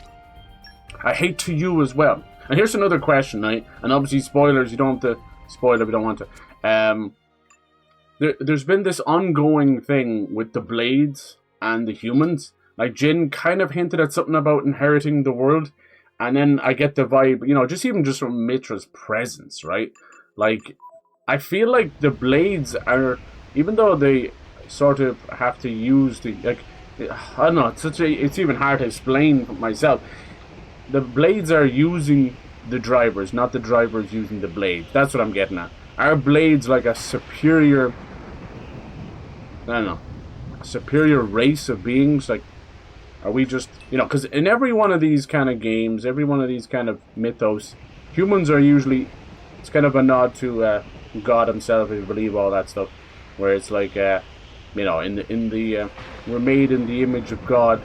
I hate to you as well. And here's another question, right? And obviously spoilers, you don't have to spoil if you don't want to. There's been this ongoing thing with the Blades and the humans. Like, Jin kind of hinted at something about inheriting the world. And then I get the vibe, you know, just from Mitra's presence, right? Like, I feel like the blades are, even though they sort of have to use the, like, I don't know, it's even hard to explain for myself. The blades are using the drivers, not the drivers using the blades. That's what I'm getting at. Are blades like a superior, I don't know, superior race of beings? Like, are we just, you know, because in every one of these kind of games, every one of these kind of mythos, humans are usually, it's kind of a nod to God himself, if you believe all that stuff, where it's like, you know, we're made in the image of God,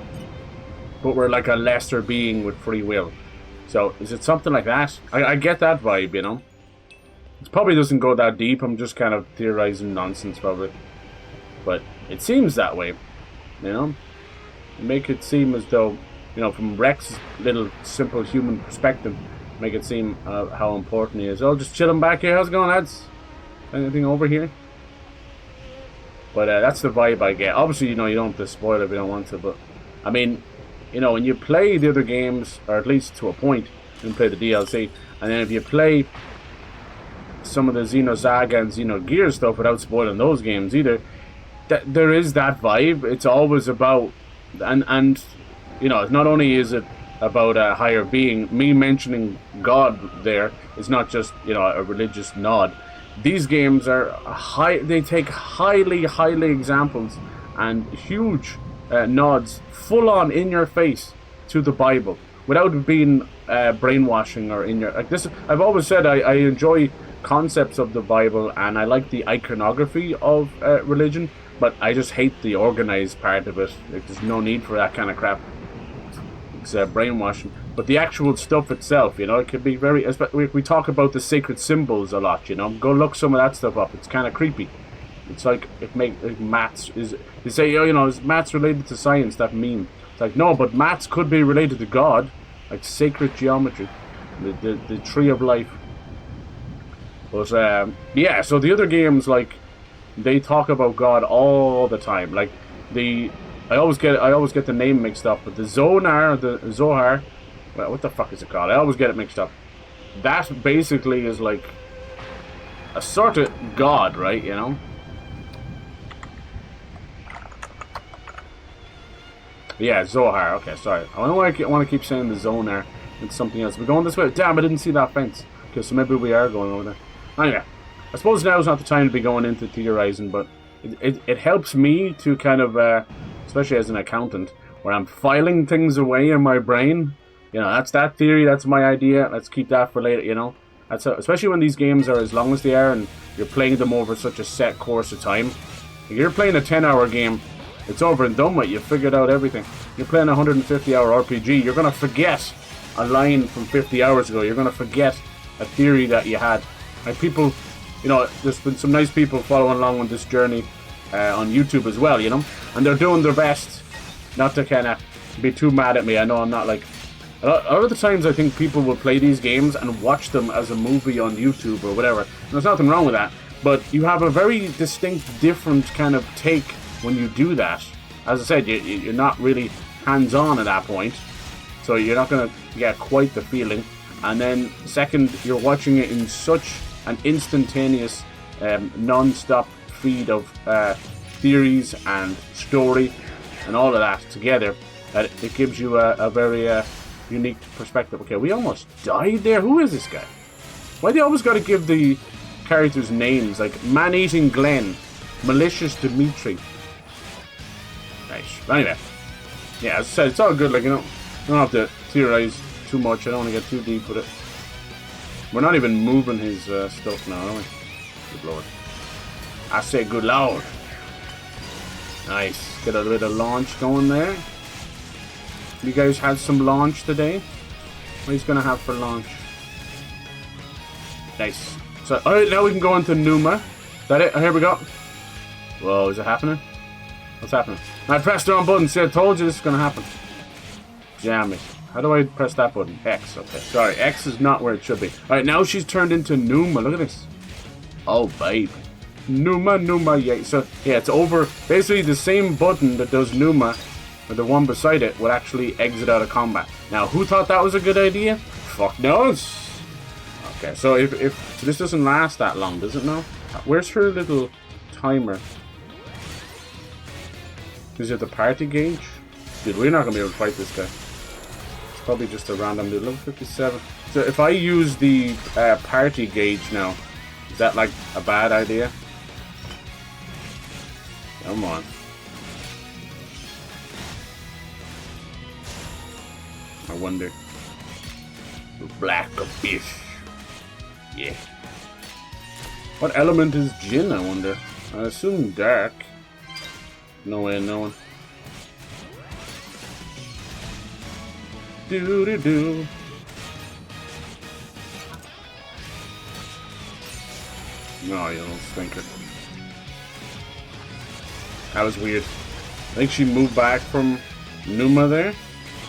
but we're like a lesser being with free will. So is it something like that? I get that vibe, you know. It probably doesn't go that deep. I'm just kind of theorizing nonsense, probably, but it seems that way, you know. Make it seem as though, you know, from Rex's little simple human perspective, make it seem how important he is. Oh, just chilling back here. How's it going, lads? Anything over here? But that's the vibe I get. Obviously, you know, you don't have to spoil it if you don't want to, but I mean, you know, when you play the other games, or at least to a point, you can play the DLC, and then if you play some of the Xenosaga and Xenogears stuff without spoiling those games either, there is that vibe. It's always about, and you know, not only is it about a higher being, me mentioning God there is not just, you know, a religious nod. These games are they take highly examples and huge nods, full on in your face, to the Bible, without being brainwashing or in your, like this. I've always said I enjoy concepts of the Bible and I like the iconography of religion, but I just hate the organized part of it. Like, there's no need for that kind of crap. It's brainwashing. But the actual stuff itself, you know, it can be very... We talk about the sacred symbols a lot, you know. Go look some of that stuff up. It's kind of creepy. It's like, maths is... They say, oh, you know, is maths related to science, that meme? It's like, no, but maths could be related to God. Like sacred geometry. The tree of life. But, yeah, so the other games, like, they talk about God all the time. Like, I always get the name mixed up, but the Zohar, well, what the fuck is it called? I always get it mixed up. That basically is like a sort of God, right? You know? Yeah, Zohar. Okay, sorry. I don't want to keep saying the Zonar. It's something else. We're going this way. Damn, I didn't see that fence. Okay, so maybe we are going over there. Anyway, I suppose now is not the time to be going into theorizing, but it helps me to kind of, especially as an accountant, where I'm filing things away in my brain. You know, that's that theory, that's my idea, let's keep that for later, you know. That's especially when these games are as long as they are and you're playing them over such a set course of time. If you're playing a 10-hour game, it's over and done with. You've figured out everything. You're playing a 150-hour RPG, you're going to forget a line from 50 hours ago. You're going to forget a theory that you had. Like, people, you know, there's been some nice people following along on this journey on YouTube as well, you know. And they're doing their best not to kind of be too mad at me. I know I'm not like... A lot of the times I think people will play these games and watch them as a movie on YouTube or whatever. And there's nothing wrong with that. But you have a very distinct, different kind of take when you do that. As I said, you're not really hands-on at that point. So you're not going to get quite the feeling. And then second, you're watching it in such an instantaneous, non-stop feed of theories and story and all of that together. That it gives you a very... unique perspective. Okay, we almost died there. Who is this guy? Why do you always got to give the characters names? Like Man-Eating Glenn, Malicious Dimitri. Nice. But anyway, yeah, as I said, it's all good. Like, you know, you don't have to theorize too much. I don't want to get too deep with it. We're not even moving his stuff now, are we? Good lord. I say good lord. Nice. Get a bit of launch going there. You guys had some launch today? What are you going to have for launch? Nice. So, alright, now we can go into Numa. Is that it? Oh, here we go. Whoa, is it happening? What's happening? I pressed the wrong button. See, I told you this is going to happen. Damn it. How do I press that button? X, okay. Sorry, X is not where it should be. Alright, now she's turned into Numa. Look at this. Oh, babe. Numa, yeah. So, yeah, it's over. Basically, the same button that does Numa. or the one beside it, would actually exit out of combat. Now, who thought that was a good idea? Fuck knows. Okay, so so this doesn't last that long, does it now? Where's her little timer? Is it the party gauge? Dude, we're not gonna be able to fight this guy. It's probably just a random dude. Level 57. So if I use the party gauge now, is that like a bad idea? Come on. I wonder. Black abyss. Yeah. What element is Jin, I wonder? I assume dark. No way of knowing. Do. No, you don't stinker. That was weird. I think she moved back from Numa there.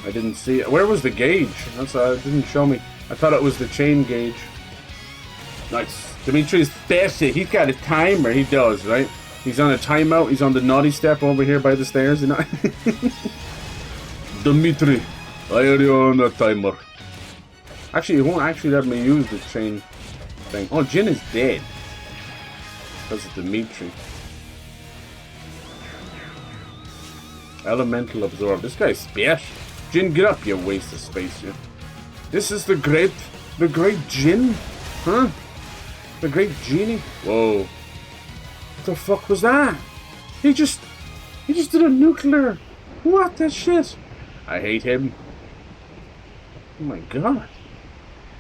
I didn't see it. Where was the gauge? That's it didn't show me. I thought it was the chain gauge. Nice. Dimitri's bestie. He's got a timer. He does, right? He's on a timeout. He's on the naughty step over here by the stairs, you know? Dimitri, I are on a timer. Actually, it won't actually let me use the chain thing. Oh, Jin is dead. Because of Dimitri. Elemental absorb. This guy's space. Jin, get up, you waste of space, you. This is the great Jin? Huh? The great genie? Whoa. What the fuck was that? He just did a nuclear. What the shit? I hate him. Oh my god.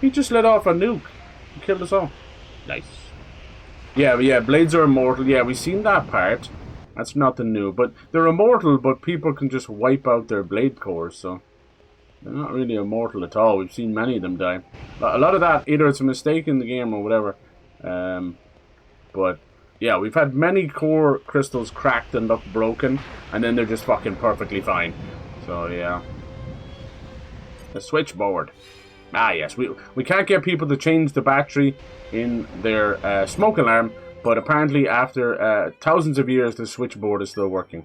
He just let off a nuke. He killed us all. Nice. Yeah, blades are immortal. Yeah, we've seen that part. That's nothing new. But they're immortal, but people can just wipe out their blade cores, so they're not really immortal at all. We've seen many of them die. A lot of that, either it's a mistake in the game or whatever. But yeah, we've had many core crystals cracked and look broken, and then they're just fucking perfectly fine. So yeah. The switchboard. Ah yes, we can't get people to change the battery in their smoke alarm, but apparently after thousands of years the switchboard is still working.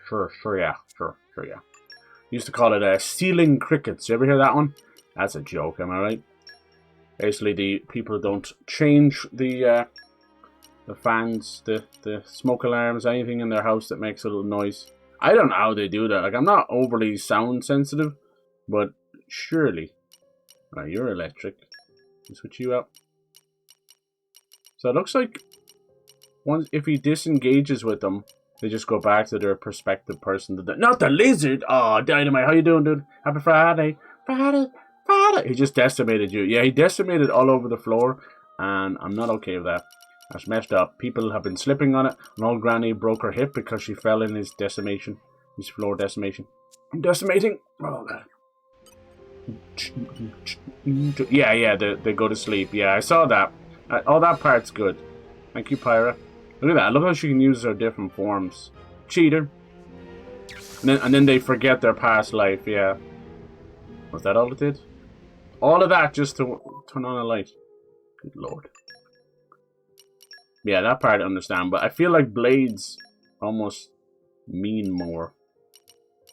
Sure yeah. Used to call it stealing crickets. You ever hear that one? That's a joke, am I right? Basically, the people don't change the fans, the smoke alarms, anything in their house that makes a little noise. I don't know how they do that. Like, I'm not overly sound sensitive, but surely. Right, you're electric. Let's switch you up. So it looks like if he disengages with them, they just go back to their prospective person. Not the lizard! Oh, Dynamite, how you doing, dude? Happy Friday. Friday. He just decimated you. Yeah, he decimated all over the floor, and I'm not okay with that. That's messed up. People have been slipping on it. An old granny broke her hip because she fell in his decimation. His floor decimation. I'm decimating. Oh, God. Yeah, they go to sleep. Yeah, I saw that. All that part's good. Thank you, Pyra. Look at that. I love how she can use her different forms. Cheater. And then they forget their past life, yeah. Was that all it did? All of that just to turn on a light. Good lord. Yeah, that part I understand, but I feel like blades almost mean more.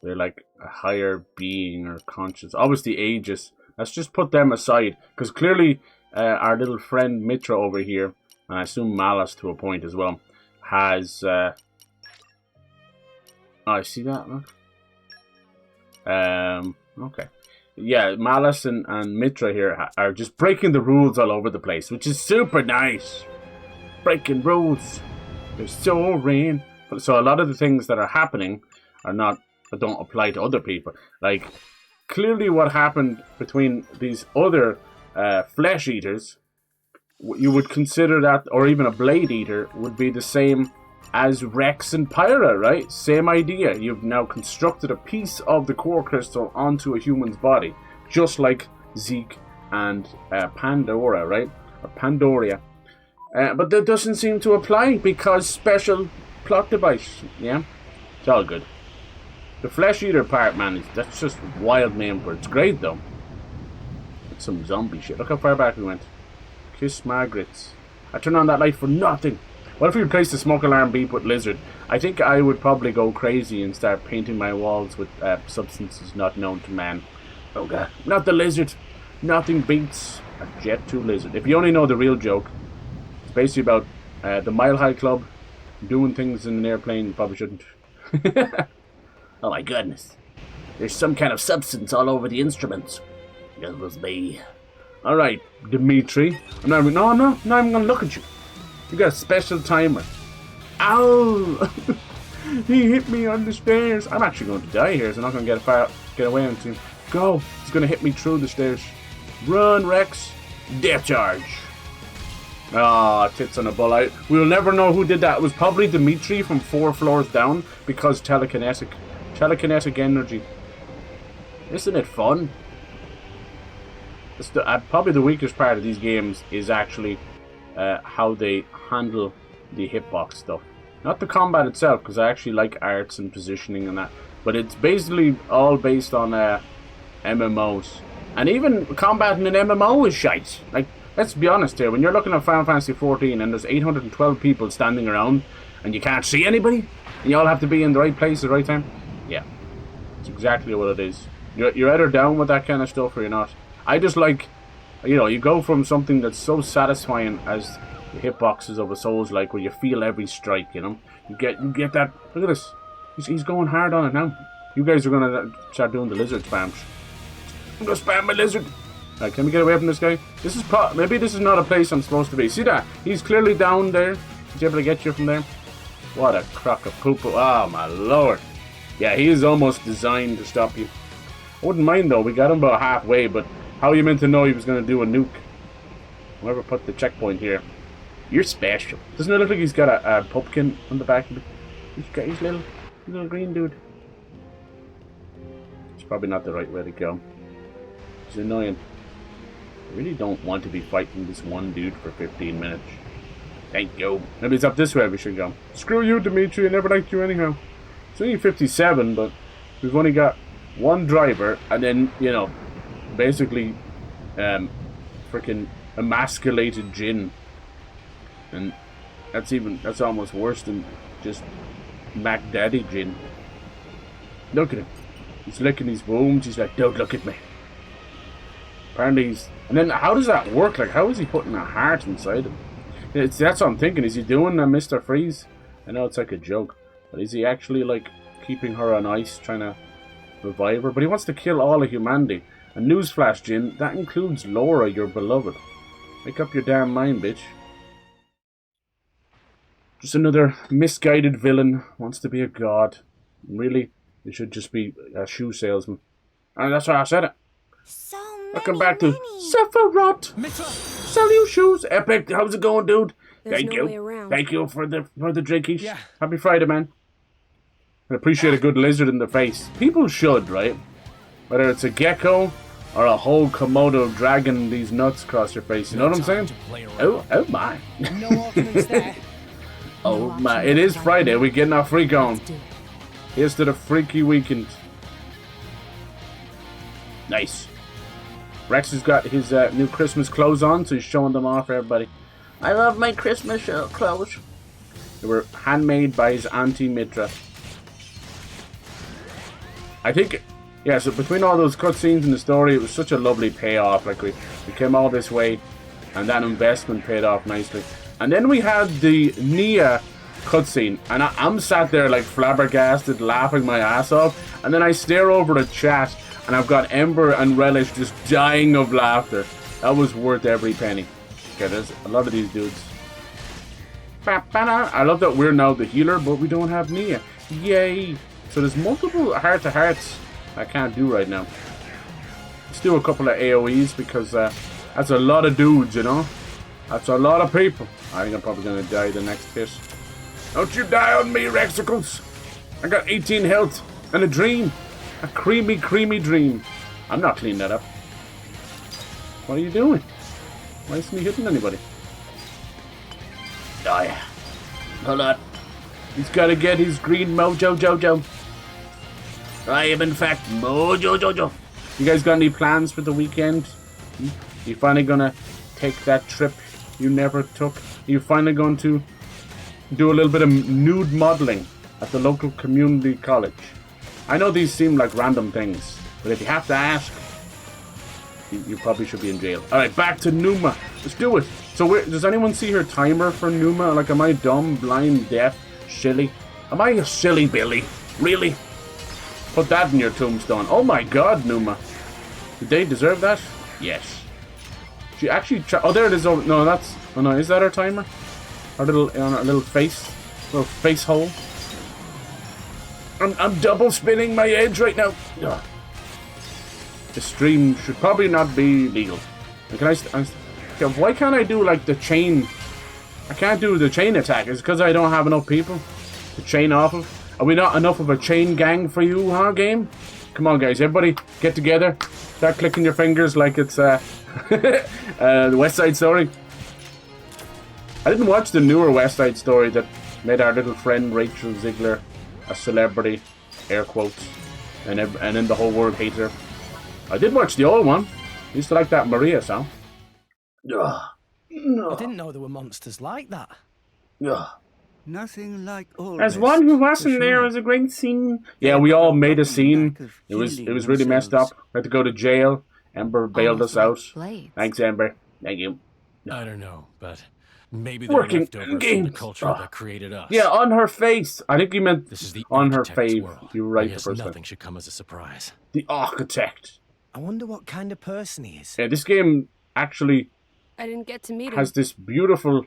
They're like a higher being or conscious. Obviously ages. Let's just put them aside. Because clearly our little friend Mitra over here, and I assume Malice to a point as well, has... Oh, I see that, look. Okay. Yeah, Malice and Mitra here are just breaking the rules all over the place, which is super nice. Breaking rules. They're so rain. So a lot of the things that are happening are not... don't apply to other people. Like, clearly what happened between these other flesh eaters, you would consider that, or even a blade eater, would be the same as Rex and Pyra, right? Same idea. You've now constructed a piece of the core crystal onto a human's body, just like Zeke and Pandora, right? Or Pandoria. But that doesn't seem to apply because special plot device, yeah? It's all good. The flesh eater part, man, that's just wild name for it. It's great though. It's some zombie shit. Look how far back we went. Kiss Margaret's. I turned on that light for nothing. What if we replace the smoke alarm beep with lizard? I think I would probably go crazy and start painting my walls with substances not known to man. Oh god, not the lizard. Nothing beats a Jet 2 lizard. If you only know the real joke, it's basically about the Mile High Club doing things in an airplane you probably shouldn't. Oh my goodness. There's some kind of substance all over the instruments. It was me. Alright, Dimitri. No, I'm not even gonna look at you. You got a special timer. Ow! He hit me on the stairs. I'm actually going to die here, so I'm not going to get away until him. Go! He's going to hit me through the stairs. Run, Rex! Death charge! Ah, tits on a bull. We'll never know who did that. It was probably Dimitri from 4 floors down because telekinetic energy. Isn't it fun? It's probably the weakest part of these games is actually how they handle the hitbox stuff. Not the combat itself, because I actually like arts and positioning and that. But it's basically all based on MMOs. And even combat in an MMO is shite. Like, let's be honest here. When you're looking at Final Fantasy XIV and there's 812 people standing around and you can't see anybody, and you all have to be in the right place at the right time. Yeah, it's exactly what it is. You're either down with that kind of stuff or you're not. I just like, you know, you go from something that's so satisfying as the hitboxes of a Souls-like, where you feel every strike, you know. You get that. Look at this. He's going hard on it now. You guys are gonna start doing the lizard spams. I'm gonna spam my lizard. Right, can we get away from this guy? This is maybe this is not a place I'm supposed to be. See that? He's clearly down there. He's able to get you from there. What a crock of poop! Oh my lord. Yeah, he is almost designed to stop you. I wouldn't mind though. We got him about halfway, but how are you meant to know he was gonna do a nuke? Whoever put the checkpoint here. You're special. Doesn't it look like he's got a pumpkin on the back of it? He's got his little green dude. It's probably not the right way to go. It's annoying. I really don't want to be fighting this one dude for 15 minutes. Thank you. Maybe it's up this way we should go. Screw you, Dimitri. I never liked you anyhow. It's only 57, but we've only got one driver, and then, you know, basically, freaking emasculated Jin. And that's almost worse than just Mac Daddy Jin. Look at him. He's licking his wounds. He's like, don't look at me. Apparently he's... And then how does that work? Like, how is he putting a heart inside him? That's what I'm thinking. Is he doing a Mr. Freeze? I know it's like a joke. But is he actually, like, keeping her on ice, trying to revive her? But he wants to kill all of humanity. And newsflash, Jin, that includes Lora, your beloved. Make up your damn mind, bitch. Just another misguided villain. Wants to be a god. Really? He should just be a shoe salesman. And that's why I said it. So Welcome back to Sephiroth. Sell you shoes. Epic. How's it going, dude? There's Thank no you. way around. Thank you for the drinkies. Yeah. Happy Friday, man. I appreciate a good lizard in the face. People should, right? Whether it's a gecko or a whole Komodo dragging these nuts across your face. You know what I'm saying? Oh my. No arguments there. Oh my. It is Friday. We're getting our freak on. Here's to the freaky weekend. Nice. Rex has got his new Christmas clothes on, so he's showing them off for everybody. I love my Christmas clothes. They were handmade by his auntie Mitra. I think, yeah, so between all those cutscenes in the story, it was such a lovely payoff. Like, we came all this way, and that investment paid off nicely. And then we had the Nia cutscene, and I'm sat there like flabbergasted, laughing my ass off, and then I stare over the chat, and I've got Ember and Relish just dying of laughter. That was worth every penny. Okay, there's a lot of these dudes. I love that we're now the healer, but we don't have Nia. Yay! So there's multiple heart-to-hearts I can't do right now. Let's do a couple of AoEs, because that's a lot of dudes, you know? That's a lot of people. I think I'm probably going to die the next hit. Don't you die on me, Rexicles! I got 18 health and a dream. A creamy, creamy dream. I'm not cleaning that up. What are you doing? Why isn't he hitting anybody? Oh yeah. Hold on. He's got to get his green mojo jojo. I am in fact mojo jojo. You guys got any plans for the weekend? You finally gonna take that trip you never took? You finally going to do a little bit of nude modeling at the local community college. I know these seem like random things, but if you have to ask, you probably should be in jail. Alright, back to Numa. Let's do it. So does anyone see her timer for Numa? Like, am I dumb, blind, deaf, silly? Am I a silly Billy? Really? Put that in your tombstone. Oh my god, Numa. Did they deserve that? Yes. She actually... oh, there it is. Oh, no, that's... oh, no. Is that her timer? Her little face? Little face hole? I'm double spinning my edge right now. Ugh. The stream should probably not be legal. And can why can't I do, like, the chain... I can't do the chain attack. Is it because I don't have enough people to chain off of? Are we not enough of a chain gang for you, huh, game? Come on, guys. Everybody get together. Start clicking your fingers like it's the West Side Story. I didn't watch the newer West Side Story that made our little friend Rachel Ziegler a celebrity, air quotes, and then the whole world hated her. I did watch the old one. I used to like that Maria song. I didn't know there were monsters like that. Nothing like all. As one who wasn't there was a great scene. Yeah, we all made a scene. It was really messed up. We had to go to jail. Ember bailed us out. Thanks, Ember. Thank you. I don't know, but maybe they're leftovers from the culture that created us. Yeah, on her face. I think you meant this is the on her architect's face. world. You were right I the guess first nothing time. should come as a surprise. The architect. I wonder what kind of person he is. Yeah, this game actually I didn't get to meet him. has this beautiful,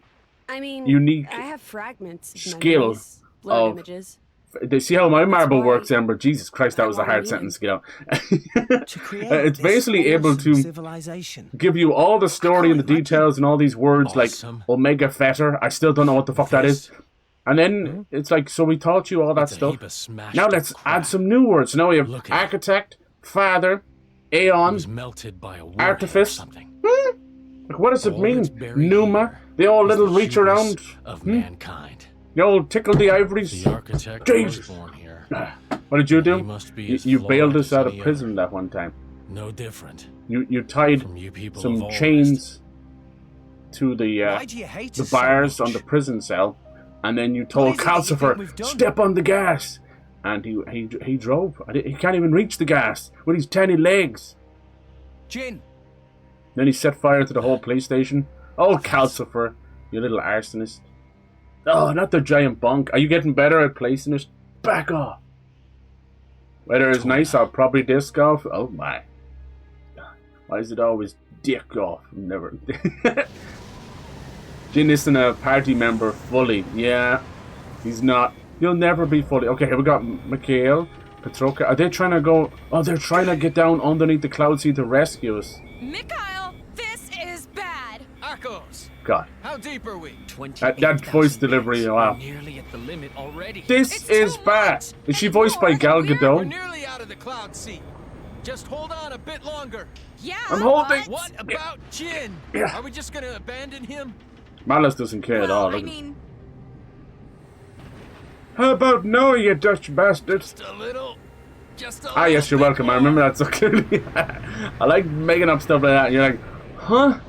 I mean, unique I have fragments of skill memories, blurred of- images. They see how my marble why works, Ember. Jesus Christ, that was a wanna hard meet sentence to To get out. create It's this basically able awesome to civilization. give you all the story and the imagine. details and all these words Awesome. like Omega Fetter. I still don't know what the fuck that is. And then it's like, so we taught you all that It's a stuff. heap of smashed Now up let's crap. add some new words. So now we have Look at it. architect, father, It aeon. was melted by a warhead or Artifice. something. Like, what does it All mean? that's buried Numa. here They all is little the reach hubris around. of mankind. They all tickle the ivories. The architect Jesus. was born here. What did you He do? must be You, as you flawed bailed us as out of any prison other. that one time. No different You tied from you people of some all chains to the Why do you hate the us so bars much? on the prison cell, and then you told is it that you think Calcifer, we've done? step on the gas, and he drove. He can't even reach the gas with his tiny legs. Jin, Then he set fire to the whole police station. Oh, Calcifer, you little arsonist. Oh, not the giant bunk. Are you getting better at placing it? Back off. Weather is nice, I'll probably disc golf. Oh my. Why is it always dick off? Never. Jin isn't a party member fully. Yeah, he's not. He'll never be fully. Okay, here we got Mikhail, Petroka. Are they trying to go? Oh, they're trying to get down underneath the cloud sea to rescue us. Mikhail, this is bad. Arcos, God. how deep are we? That voice delivery, wow. Nearly at the limit already. This It's is too bad. much. Is she And voiced by more, Gal we're- We're Gadot? nearly out of the cloud sea. Just hold on a bit longer. Yeah. I'm holding- but- What about Jin? Yeah. Are we just gonna abandon him? Malice doesn't care at all. Well, I does he? mean, How about no, you Dutch bastard? Just a little. Just a Ah, yes, you're little bit welcome. I more. remember that so clearly. I like making up stuff like that. And you're like, huh?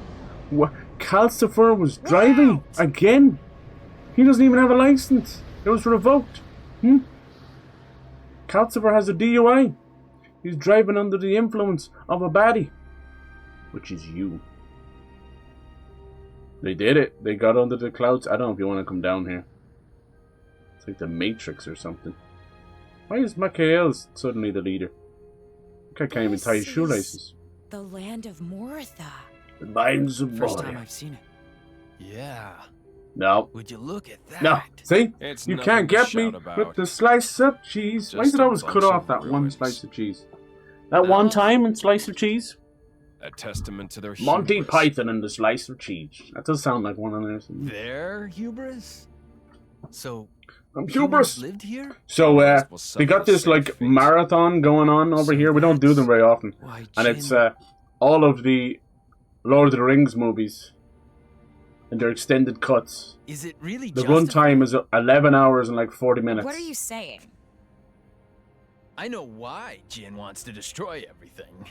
What? Calcifer was driving again? He doesn't even have a license. It was revoked. Calcifer has a DUI. He's driving under the influence of a baddie, which is you. They did it. They got under the clouds. I don't know if you want to come down here. It's like the Matrix or something. Why is Mikhail suddenly the leader? I can't even tie his This shoelaces. is the land of Morytha. The Lands of First time Morytha. I've seen it. Yeah. No. Would you look at that? No. See? It's You nothing can't to get me shout about. with the slice of cheese. Why Just is it a always cut bunch off of that one ruins. slice of cheese? That one time in slice of cheese? A testament to their Monty hubris. Python and the slice of cheese. That does sound like one of theirs. Their hubris? So, I'm humans hubris. lived here? So, Will they suffer got the this, same like, fate. marathon going on over here. We don't do them very often. Why, And it's, Jin- all of the Lord of the Rings movies. And their extended cuts. Is it really The justified? runtime is 11 hours and, like, 40 minutes. What are you saying? I know why Jin wants to destroy everything.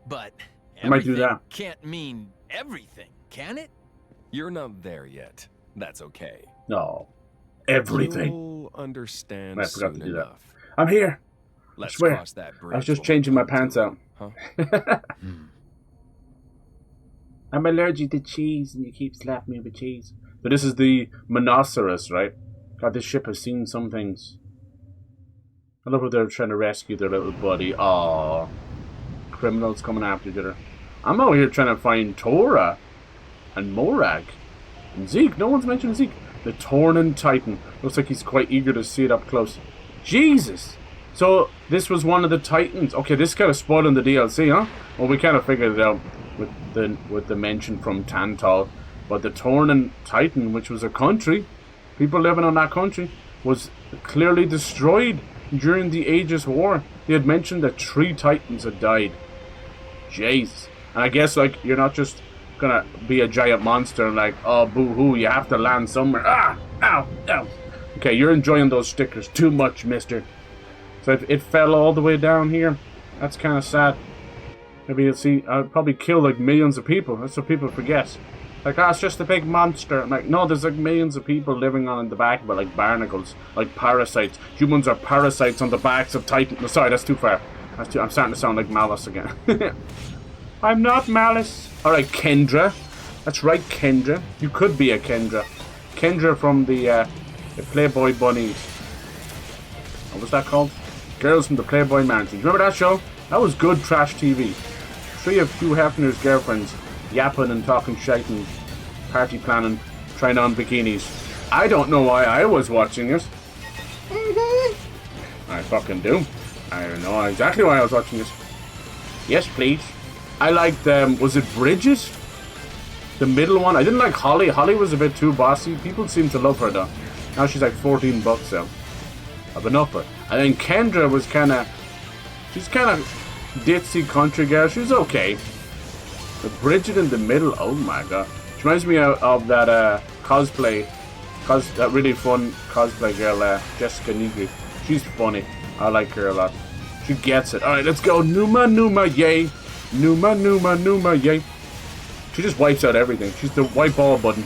But I might do everything that. can't mean everything, can it? You're not there yet. That's okay. No. Everything. You'll understand I forgot to soon do that. enough. I'm here. Let's I swear. cross that bridge. I was just when we changing my come to pants it, out. Huh? I'm allergic to cheese, and you keep slapping me with cheese. So this is the Monoceros, right? God, this ship has seen some things. I love how they're trying to rescue their little buddy. Aww. Criminals coming after each other. I'm out here trying to find Tora and Morag and Zeke. No one's mentioned Zeke. The Tornin Titan. Looks like he's quite eager to see it up close. Jesus! So this was one of the Titans. Okay, this kind of spoiling the DLC, huh? Well, we kind of figured it out with the mention from Tantal. But the Tornin Titan, which was a country, people living on that country, was clearly destroyed during the Aegis War. They had mentioned that 3 Titans had died. Jesus. And I guess, like, you're not just gonna be a giant monster and like, oh, boo-hoo, you have to land somewhere. Ah! Ow! Ow! Okay, you're enjoying those stickers too much, mister. So it fell all the way down here. That's kind of sad. Maybe you'll see, I'll probably kill like millions of people. That's what people forget. Like, it's just a big monster. I'm like, no, there's like millions of people living on in the back of it, like barnacles, like parasites. Humans are parasites on the backs of Titan. No, sorry, that's too far. I'm starting to sound like Malice again. I'm not Malice. Alright, Kendra. That's right, Kendra. You could be a Kendra. Kendra from the Playboy Bunnies. What was that called? Girls from the Playboy Mansion. Remember that show? That was good trash TV. 3 of Hugh Hefner's girlfriends yapping and talking shite and party planning, trying on bikinis. I don't know why I was watching it. I fucking do. I don't know exactly why I was watching this. Yes, please. I liked, was it Bridget? The middle one? I didn't like Holly. Holly was a bit too bossy. People seem to love her, though. Now she's like $14 out. I've been up her. And then Kendra was kind of... She's kind of ditzy country girl. She was okay. But Bridget in the middle, oh my god. She reminds me of that cosplay. That really fun cosplay girl, Jessica Negri. She's funny. I like her a lot. She gets it. Alright, let's go. Numa, Numa, yay. Numa, Numa, Numa, yay. She just wipes out everything. She's the wipe all button.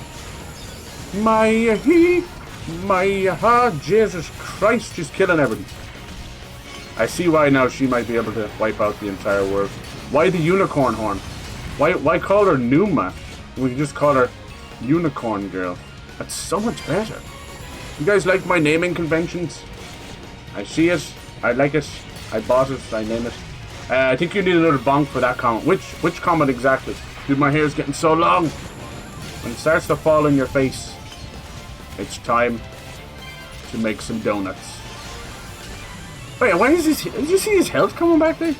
My Jesus Christ, she's killing everything. I see why now she might be able to wipe out the entire world. Why the unicorn horn? Why call her Numa? We can just call her Unicorn Girl. That's so much better. You guys like my naming conventions? I see it. I like it. I bought it. I name it. I think you need another bonk for that comment. Which comment exactly? Dude, my hair's getting so long. When it starts to fall in your face, it's time to make some donuts. Wait, why is this? Did you see his health coming back there?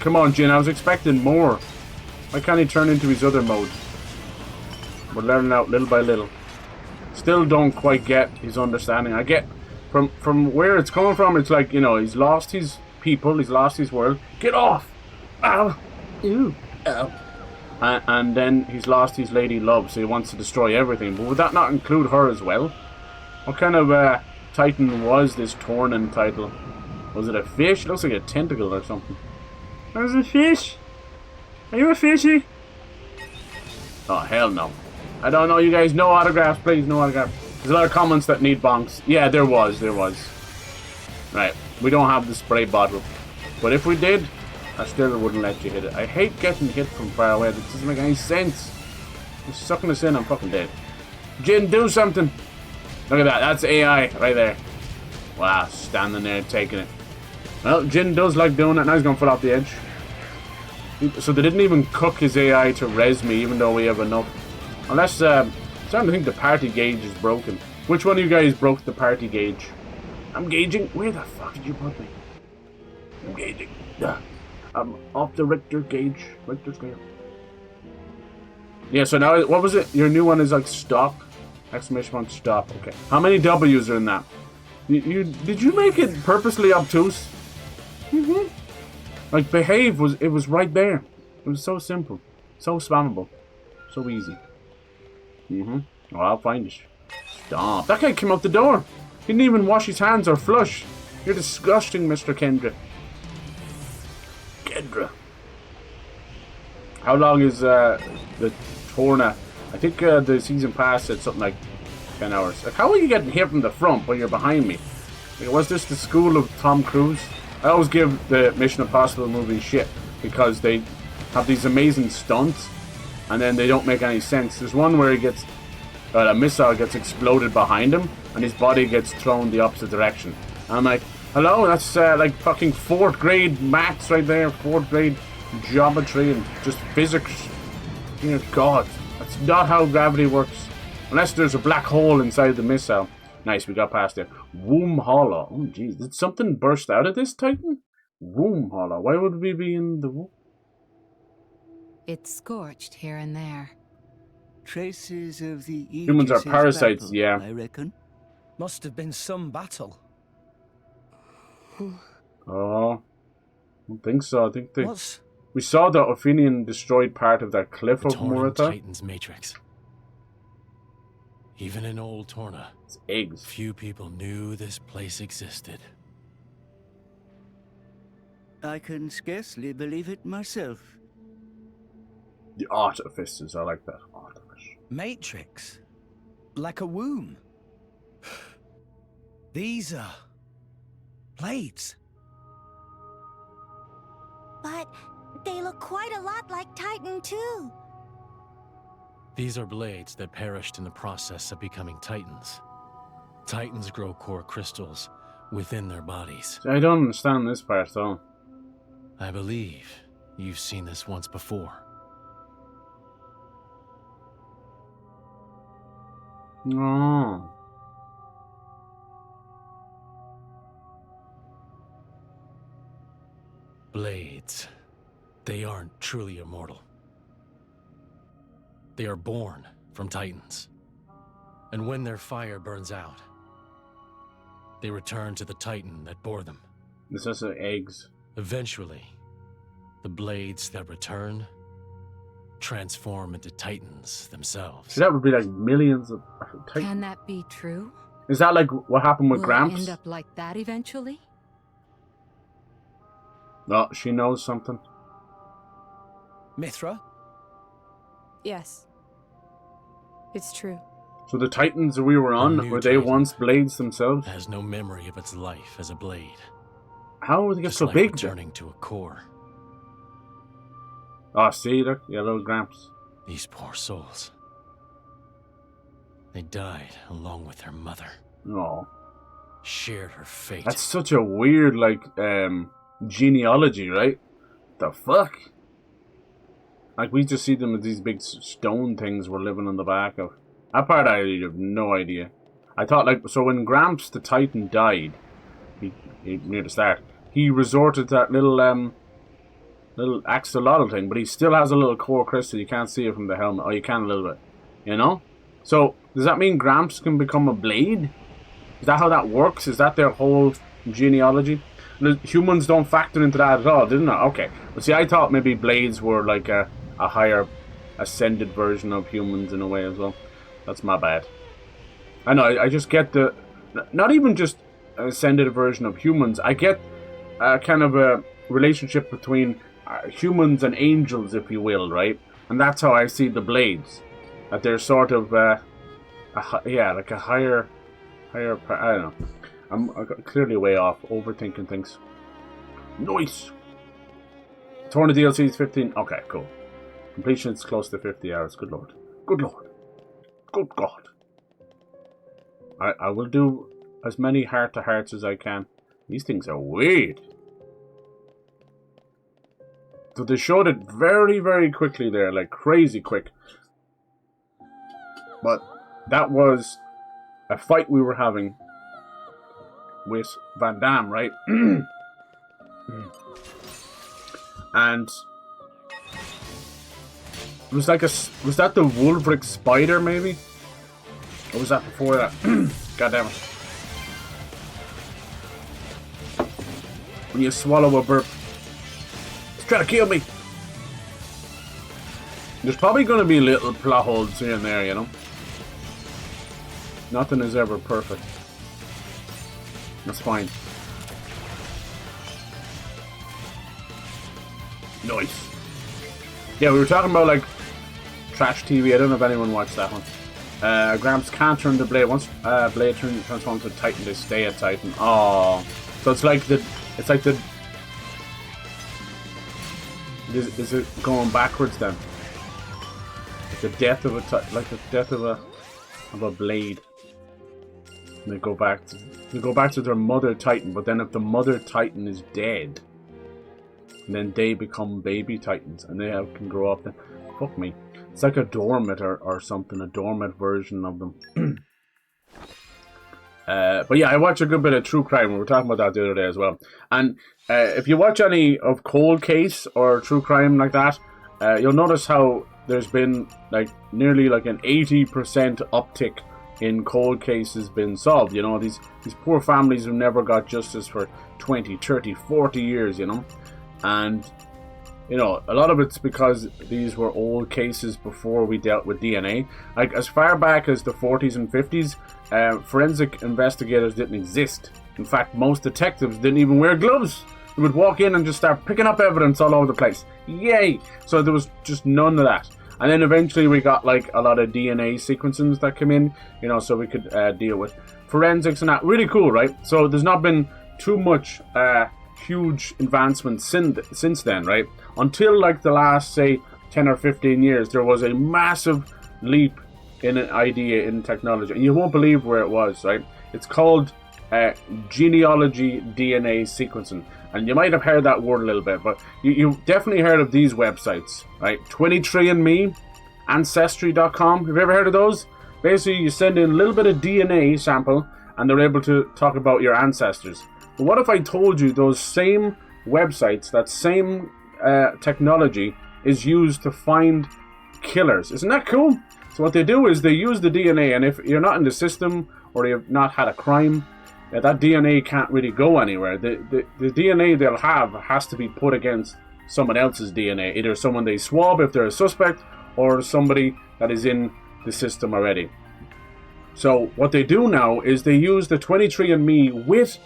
Come on, Jin, I was expecting more. Why can't he turn into his other mode? We're learning out little by little. Still don't quite get his understanding. I get from where it's coming from, it's like, you know, he's lost his people, he's lost his world. Get off! Ow! Ew! Ow! And then he's lost his lady love, so he wants to destroy everything. But would that not include her as well? What kind of Titan was this Tornin title? Was it a fish? It looks like a tentacle or something. There's a fish? Are you a fishy? Oh, hell no. I don't know, you guys. No autographs, please. No autographs. There's a lot of comments that need bonks. Yeah, there was. Right. We don't have the spray bottle. But if we did, I still wouldn't let you hit it. I hate getting hit from far away. That doesn't make any sense. You're sucking us in, I'm fucking dead. Jin, do something. Look at that. That's AI right there. Wow, standing there taking it. Well, Jin does like doing it. Now he's going to fall off the edge. So they didn't even cook his AI to res me, even though we have enough. Unless, I'm starting to think the party gauge is broken. Which one of you guys broke the party gauge? I'm gauging. Where the fuck did you put me? I'm gauging. I'm off the Richter gauge. Richter scale. Yeah, so now, what was it? Your new one is like stop. Exclamation point stop. Okay. How many W's are in that? Did you make it purposely obtuse? Mm-hmm. Like behave was right there. It was so simple. So spammable. So easy. Mm-hmm. Oh, I'll find it. Stop. That guy came out the door. He didn't even wash his hands or flush. You're disgusting, Mr. Kendra. Kendra. How long is the Torna I think the season pass said something like 10 hours. Like, how are you getting hit from the front when you're behind me? Like, was this the school of Tom Cruise? I always give the Mission Impossible movies shit because they have these amazing stunts and then they don't make any sense. There's one where he gets a missile gets exploded behind him and his body gets thrown the opposite direction. And I'm like, hello, that's like fucking 4th grade maths right there, 4th grade geometry and just physics. Dear God, that's not how gravity works. Unless there's a black hole inside the missile. Nice, we got past it. Womb Hollow. Oh, jeez. Did something burst out of this Titan? Womb Hollow. Why would we be in the womb? It's scorched here and there. Traces of the Humans are parasites, battle, yeah. I reckon. Must have been some battle. Oh. I don't think so. I think they... What's... We saw the Ophidian destroyed part of that cliff of Torn Morytha. Titan's matrix. Even in old Torna, it's eggs. Few people knew this place existed. I can scarcely believe it myself. The artificers, I like that. Artifice. Matrix? Like a womb? These are... blades. But they look quite a lot like Titan too. These are blades that perished in the process of becoming Titans. Titans grow core crystals within their bodies. I don't understand this part though. I believe you've seen this once before. No. Blades. They aren't truly immortal. They are born from Titans. And when their fire burns out, they return to the Titan that bore them. This is eggs. Eventually, the blades that return transform into Titans themselves. So that would be like millions of Titans. Can that be true? Is that like what happened with Will Gramps? it end up like that eventually? No, she knows something. Mithra? Yes. It's true. So the Titans we were on, were they Titan once blades themselves? Has no memory of its life as a blade. How would they get Just so like big? returning to a core. Oh, see, look, yellow Gramps. These poor souls. They died along with their mother. Oh. Shared her fate. That's such a weird, like, genealogy, right? The fuck? Like, we just see them as these big stone things we're living on the back of. That part I have no idea. I thought, like, so when Gramps the Titan died, he near the start, he resorted to that little axolotl thing, but he still has a little core crystal. You can't see it from the helmet. Oh, you can a little bit. You know? So, does that mean Gramps can become a blade? Is that how that works? Is that their whole genealogy? The humans don't factor into that at all, didn't they? Okay. But see, I thought maybe blades were like a higher ascended version of humans in a way as well. That's my bad. I know, I just get the... Not even just an ascended version of humans. I get kind of a relationship between humans and angels, if you will, right? And that's how I see the blades. That they're sort of, like a higher, I don't know. I'm clearly way off, overthinking things. Nice! Torna DLC is 15. Okay, cool. Completion is close to 50 hours. Good lord. Good lord. Good god. I will do as many heart-to-hearts as I can. These things are weird. So they showed it very, very quickly there, like crazy quick. But that was a fight we were having with Van Damme, right? And it was like was that the Wolfric spider maybe? Or was that before that? God damn it. When you swallow a burp. It's trying to kill me. There's probably going to be little plot holes here and there, you know? Nothing is ever perfect. That's fine. Nice. Yeah, we were talking about like Trash TV. I don't know if anyone watched that one. Gramps can't turn the blade. Once blade transforms to Titan, they stay a Titan. Oh, so it's like the. Is it going backwards then? Like the death of a blade. And they go back to their mother Titan, but then if the mother Titan is dead, then they become baby Titans and they can grow up. Fuck me. It's like a dormant or something, a dormant version of them. But yeah, I watch a good bit of true crime. We were talking about that the other day as well. And if you watch any of Cold Case or true crime like that, you'll notice how there's been like nearly like an 80% uptick in cold cases been solved. You know, these poor families who never got justice for 20, 30, 40 years, you know. And, you know, a lot of it's because these were old cases before we dealt with DNA. Like, as far back as the 40s and 50s, forensic investigators didn't exist. In fact, most detectives didn't even wear gloves. They would walk in and just start picking up evidence all over the place. Yay! So there was just none of that. And then eventually we got like a lot of DNA sequencings that came in, you know, so we could deal with forensics and that. Really cool, right? So there's not been too much huge advancement since then, right? Until like the last, say, 10 or 15 years, there was a massive leap in an idea in technology. And you won't believe where it was, right? It's called genealogy DNA sequencing. And you might have heard that word a little bit, but you definitely heard of these websites, right? 23andMe, Ancestry.com. Have you ever heard of those? Basically, you send in a little bit of DNA sample, and they're able to talk about your ancestors. But what if I told you those same websites, that same technology, is used to find killers? Isn't that cool? So what they do is they use the DNA, and if you're not in the system or you've not had a crime, that DNA can't really go anywhere. The DNA they'll have has to be put against someone else's DNA. Either someone they swab if they're a suspect, or somebody that is in the system already. So what they do now is they use the 23andMe with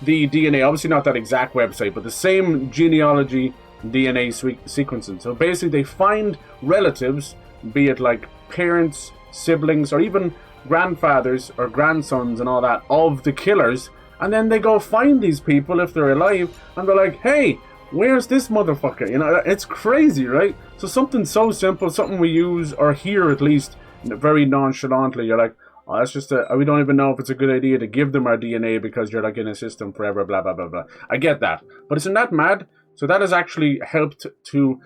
the DNA, obviously not that exact website, but the same genealogy DNA sequencing. So basically they find relatives, be it like parents, siblings, or even grandfathers or grandsons and all that of the killers, and then they go find these people if they're alive, and they're like, hey, where's this motherfucker? You know, it's crazy, right? So something so simple, something we use, or hear at least, very nonchalantly, you're like, oh, that's just we don't even know if it's a good idea to give them our DNA because you're like in a system forever, blah, blah, blah, blah. I get that. But isn't that mad? So that has actually helped to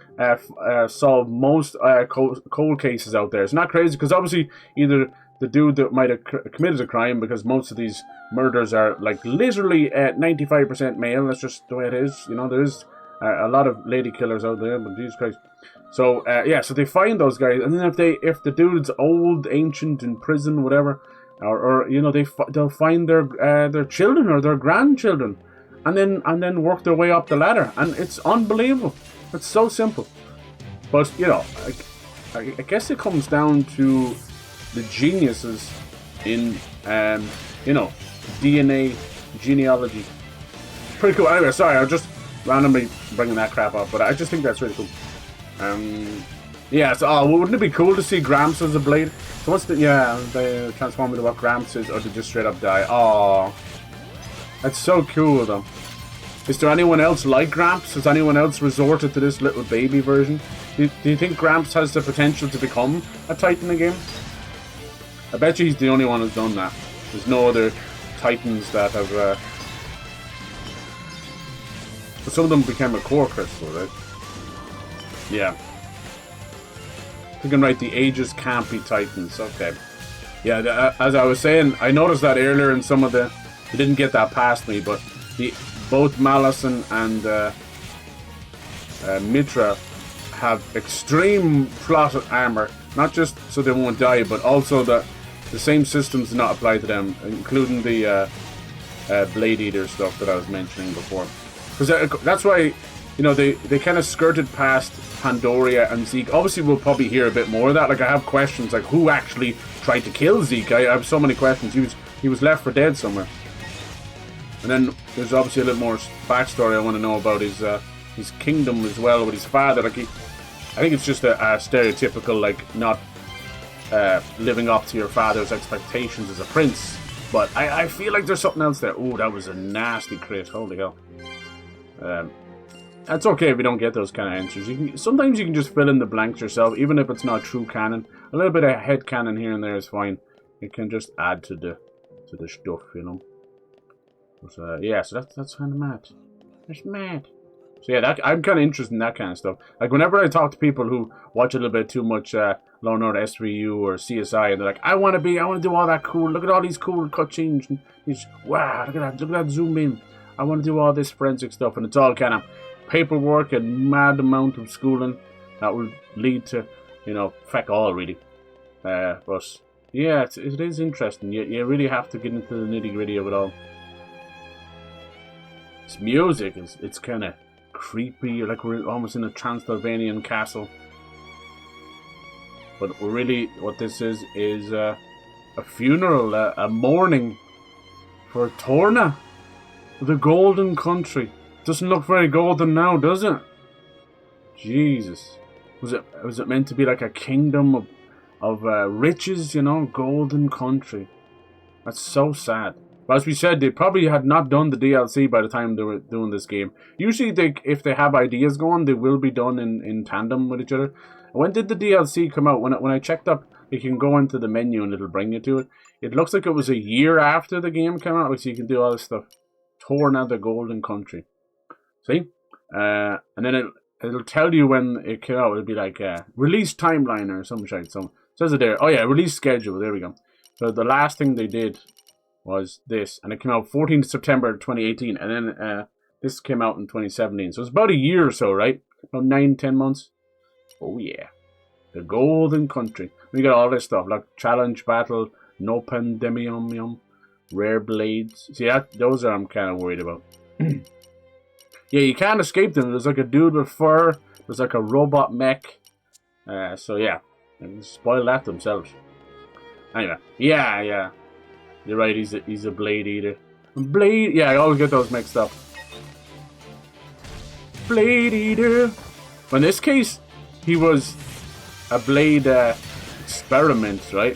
solve most cold cases out there. It's not crazy, because obviously either the dude that might have committed a crime, because most of these murders are like literally 95% male. That's just the way it is. You know, there's a lot of lady killers out there, but Jesus Christ. So yeah, so they find those guys, and then if the dude's old, ancient, in prison, whatever, or you know, they'll find their children or their grandchildren, and then work their way up the ladder, and it's unbelievable. It's so simple, but you know, I guess it comes down to the geniuses in you know, DNA genealogy. Pretty cool. Anyway, sorry, I was just randomly bringing that crap up, but I just think that's really cool. Yeah, so wouldn't it be cool to see Gramps as a blade? So what's they transform into what Gramps is, or they just straight up die? Oh, that's so cool though. Is there anyone else like Gramps? Has anyone else resorted to this little baby version? Do you think Gramps has the potential to become a Titan again? I bet you he's the only one who's done that. There's no other Titans that have... But some of them became a core crystal, right? Yeah. Thinking right, the Ages can't be Titans. Okay. Yeah, as I was saying, I noticed that earlier in some of the... They didn't get that past me, but both Malison and Mitra have extreme plotted armor. Not just so they won't die, but also that the same systems do not apply to them, including the Blade Eater stuff that I was mentioning before. Because that's why, you know, they kind of skirted past Pandoria and Zeke. Obviously, we'll probably hear a bit more of that. Like, I have questions like, who actually tried to kill Zeke? I have so many questions. He was left for dead somewhere. And then there's obviously a little more backstory I want to know about his kingdom as well, with his father. Like, I think it's just a stereotypical, like, not living up to your father's expectations as a prince. But I feel like there's something else there. Oh, that was a nasty crit. Holy hell. That's okay if you don't get those kind of answers. Sometimes you can just fill in the blanks yourself, even if it's not true canon. A little bit of head canon here and there is fine. It can just add to the stuff, you know. But, yeah, so that's kind of mad. That's mad. So yeah, I'm kind of interested in that kind of stuff. Like, whenever I talk to people who watch a little bit too much Law & Order SVU or CSI, and they're like, I want to do all that cool, look at all these cool cutscenes, and wow, look at that zoom in. I want to do all this forensic stuff, and it's all kind of paperwork and mad amount of schooling that will lead to, you know, feck all, really. But, yeah, it is interesting. You really have to get into the nitty-gritty of it all. This music, it's kind of creepy, like we're almost in a Transylvanian castle. But really, what this is a funeral, a mourning for Torna, the Golden Country. Doesn't look very golden now, does it? Jesus, was it meant to be like a kingdom of riches? You know, Golden Country. That's so sad. But as we said, they probably had not done the DLC by the time they were doing this game. Usually, if they have ideas going, they will be done in tandem with each other. When did the DLC come out? When I checked up, you can go into the menu and it'll bring you to it. It looks like it was a year after the game came out, so you can do all this stuff. Torna, the Golden Country. See? And then it'll tell you when it came out. It'll be like release timeline or some shit. So it says it there. Oh yeah, release schedule. There we go. So the last thing they did was this, and it came out 14th September 2018, and then this came out in 2017. So it's about a year or so, right? About 9-10 months. Oh yeah, the Golden Country. We got all this stuff like challenge battle, no pandemium, rare blades. See, those are I'm kind of worried about. Yeah, you can't escape them. There's like a dude with fur. There's like a robot mech. So yeah, they can spoil that themselves. Anyway, yeah. You're right, he's a blade eater. Blade, yeah, I always get those mixed up. Blade eater. In this case, he was a blade experiment, right?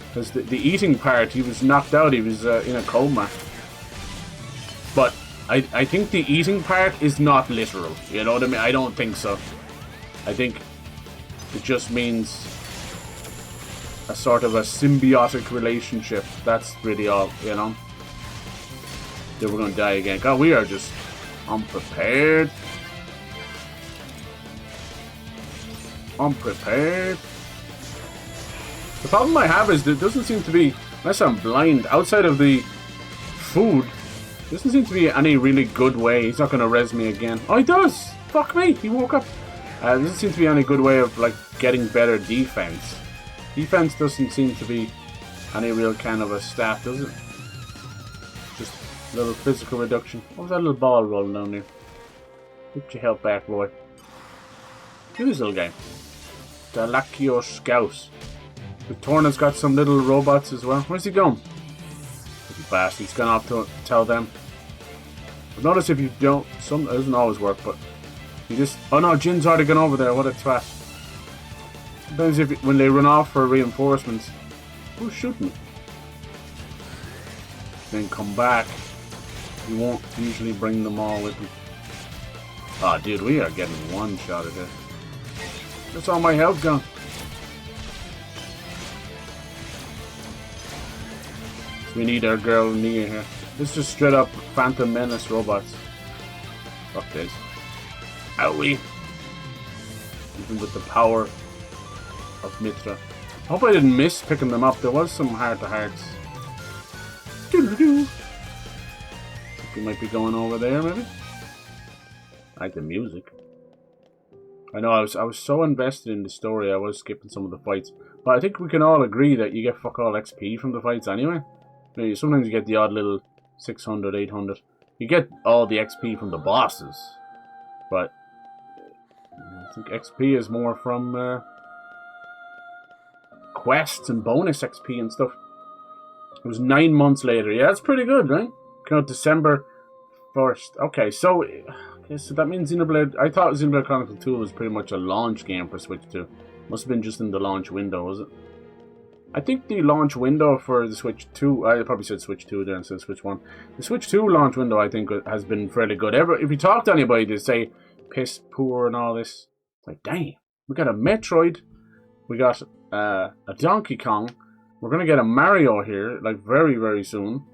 Because the eating part, he was knocked out. He was in a coma. But I think the eating part is not literal. You know what I mean? I don't think so. I think it just means a sort of a symbiotic relationship. That's really all, you know. Then we're gonna die again. God, we are just unprepared. Unprepared. The problem I have is there doesn't seem to be, unless I'm blind, outside of the food, there doesn't seem to be any really good way. He's not gonna res me again. Oh, he does! Fuck me! He woke up. There doesn't seem to be any good way of, like, getting better defense. Defense doesn't seem to be any real kind of a stat, does it? Just a little physical reduction. What was that little ball rolling down there? Get your health back, boy. Look at this little guy. Dalakio Scout. The Torna's got some little robots as well. Where's he going? Little bastard. He's gone off to tell them. But notice if you don't, it doesn't always work, but you just. Oh no, Jin's already gone over there. What a twat. Sometimes when they run off for reinforcements, who's shooting? Then come back. You won't usually bring them all with you. Ah, dude, we are getting one shot at this. That's all my health gone. We need our girl Nia here. This is just straight up Phantom Menace robots. Fuck this. Owie. Even with the power of Mithra. I hope I didn't miss picking them up. There was some heart-to-hearts. Think we might be going over there, maybe? I like the music. I know I was so invested in the story I was skipping some of the fights. But I think we can all agree that you get fuck all XP from the fights anyway. Maybe sometimes you get the odd little 600, 800. You get all the XP from the bosses. But I think XP is more from quests and bonus XP and stuff. It was 9 months later. Yeah, that's pretty good, right? Came out December 1st. Okay, so Okay, so that means Xenoblade... I thought Xenoblade Chronicles 2 was pretty much a launch game for Switch 2. Must have been just in the launch window, was it? I think the launch window for the Switch 2... I probably said Switch 2 there instead of Switch 1. The Switch 2 launch window, I think, has been fairly good. If you talk to anybody, they say piss poor and all this. It's like, dang. We got a Metroid. We got a Donkey Kong. We're going to get a Mario here, like, very, very soon.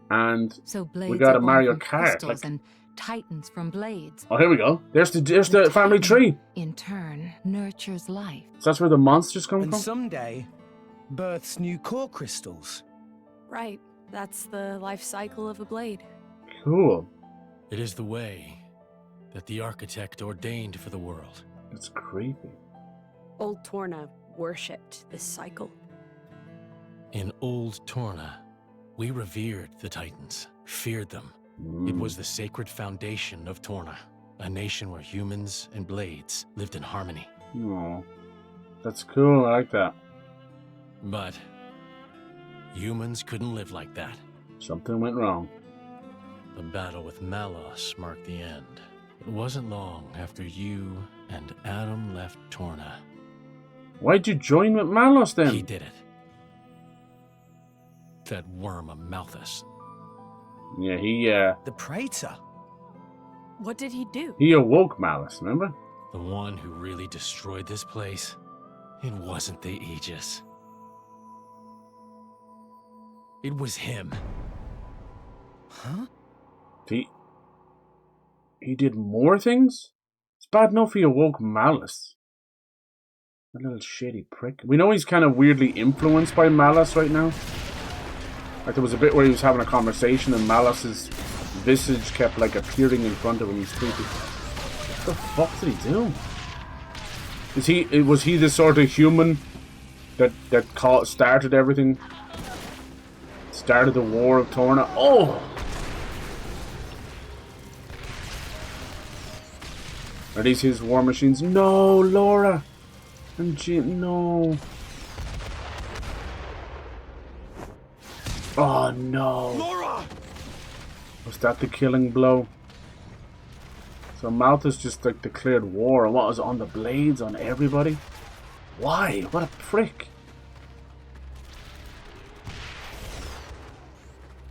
And so we got a Mario Kart. Like, and titans from blades. Oh, here we go. There's the family tree. In turn, nurtures life. So that's where the monsters come and from? Someday, births new core crystals. Right. That's the life cycle of a blade. Cool. It is the way that the architect ordained for the world. It's creepy. Old Torna worshipped this cycle. In Old Torna, we revered the Titans, feared them. It was the sacred foundation of Torna, a nation where humans and blades lived in harmony. Oh, that's cool. I like that. But humans couldn't live like that. Something went wrong. The battle with Malos marked the end. It wasn't long after you and Adam left Torna. Why'd you join with Malos then? He did it. That worm of Malthus. Yeah, he The Praetor. What did he do? he awoke Malice, remember? The one who really destroyed this place. It wasn't the Aegis. It was him. Huh? He did more things? It's bad enough he awoke Malice. A little shady prick. We know he's kind of weirdly influenced by Malice right now. Like there was a bit where he was having a conversation and Malice's visage kept like appearing in front of him. He's creepy. What the fuck did he do? Was he the sort of human that started everything? Started the war of Torna? Oh! Are these his war machines? No, Lora! And Jin, no. Oh no. Lora! Was that the killing blow? So Malthus just like declared war and what was on the blades on everybody? Why? What a prick.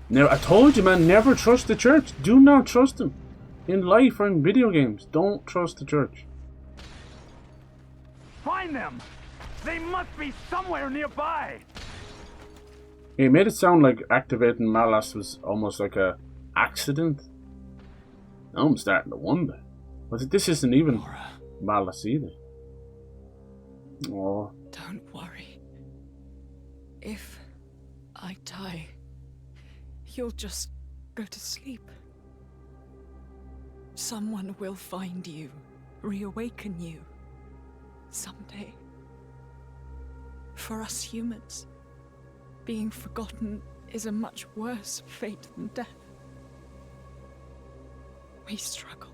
Now I told you, man, never trust the church. Do not trust them. In life or in video games. Don't trust the church. Find them! They must be somewhere nearby! He made it sound like activating Malas was almost like a accident. Now I'm starting to wonder. But this isn't even Malas either. Oh. Don't worry. If I die, you'll just go to sleep. Someone will find you, reawaken you. Someday. For us humans, being forgotten is a much worse fate than death. We struggle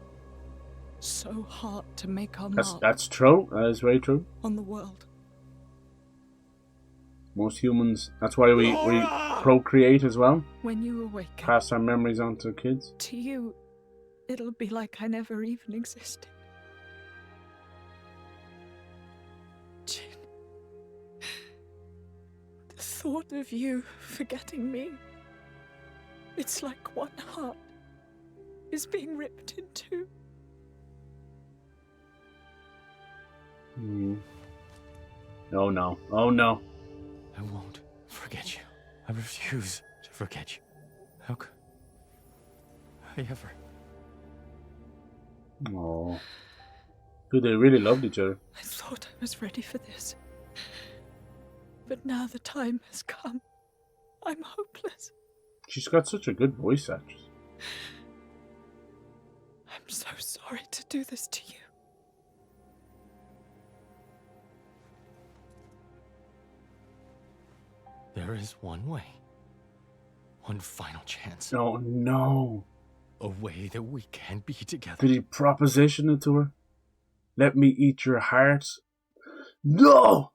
so hard to make our mark. That's true. That is very true. On the world. Most humans. That's why we procreate as well. When you awaken, pass our memories on to kids. To you, it'll be like I never even existed. Jin, the thought of you forgetting me, it's like one heart is being ripped in two. Oh no. Oh no. I won't forget you. I refuse to forget you. How could I ever? Oh. Dude, they really loved each other. I thought I was ready for this. But now the time has come. I'm hopeless. She's got such a good voice actress. I'm so sorry to do this to you. There is one way. One final chance. Oh no. A way that we can be together. Did he proposition it to her? Let me eat your heart? No!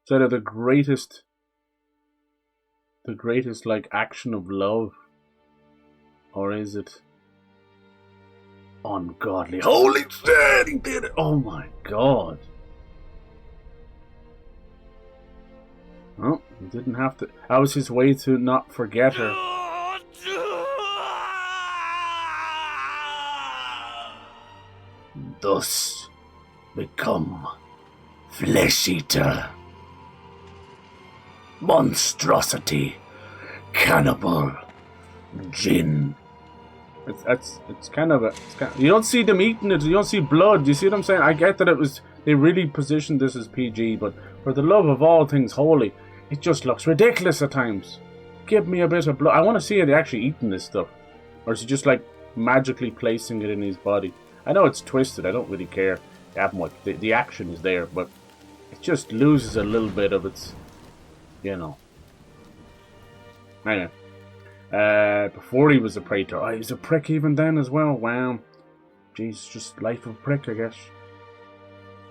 Is that the greatest like action of love? Or is it ungodly. Holy shit, he did it! Oh my god. Oh, he didn't have to. That was his way to not forget her. Thus become flesh eater, monstrosity, cannibal, Jin. It's kind of you don't see them eating it. You don't see blood. You see what I'm saying? I get that it was, they really positioned this as PG, but for the love of all things holy, it just looks ridiculous at times. Give me a bit of blood. I want to see it actually eating this stuff, or is it just like magically placing it in his body? I know it's twisted. I don't really care that much. The action is there, but it just loses a little bit of its, you know. Anyway. Before he was a praetor. Oh, he was a prick even then as well. Wow. Jeez, just life of prick, I guess.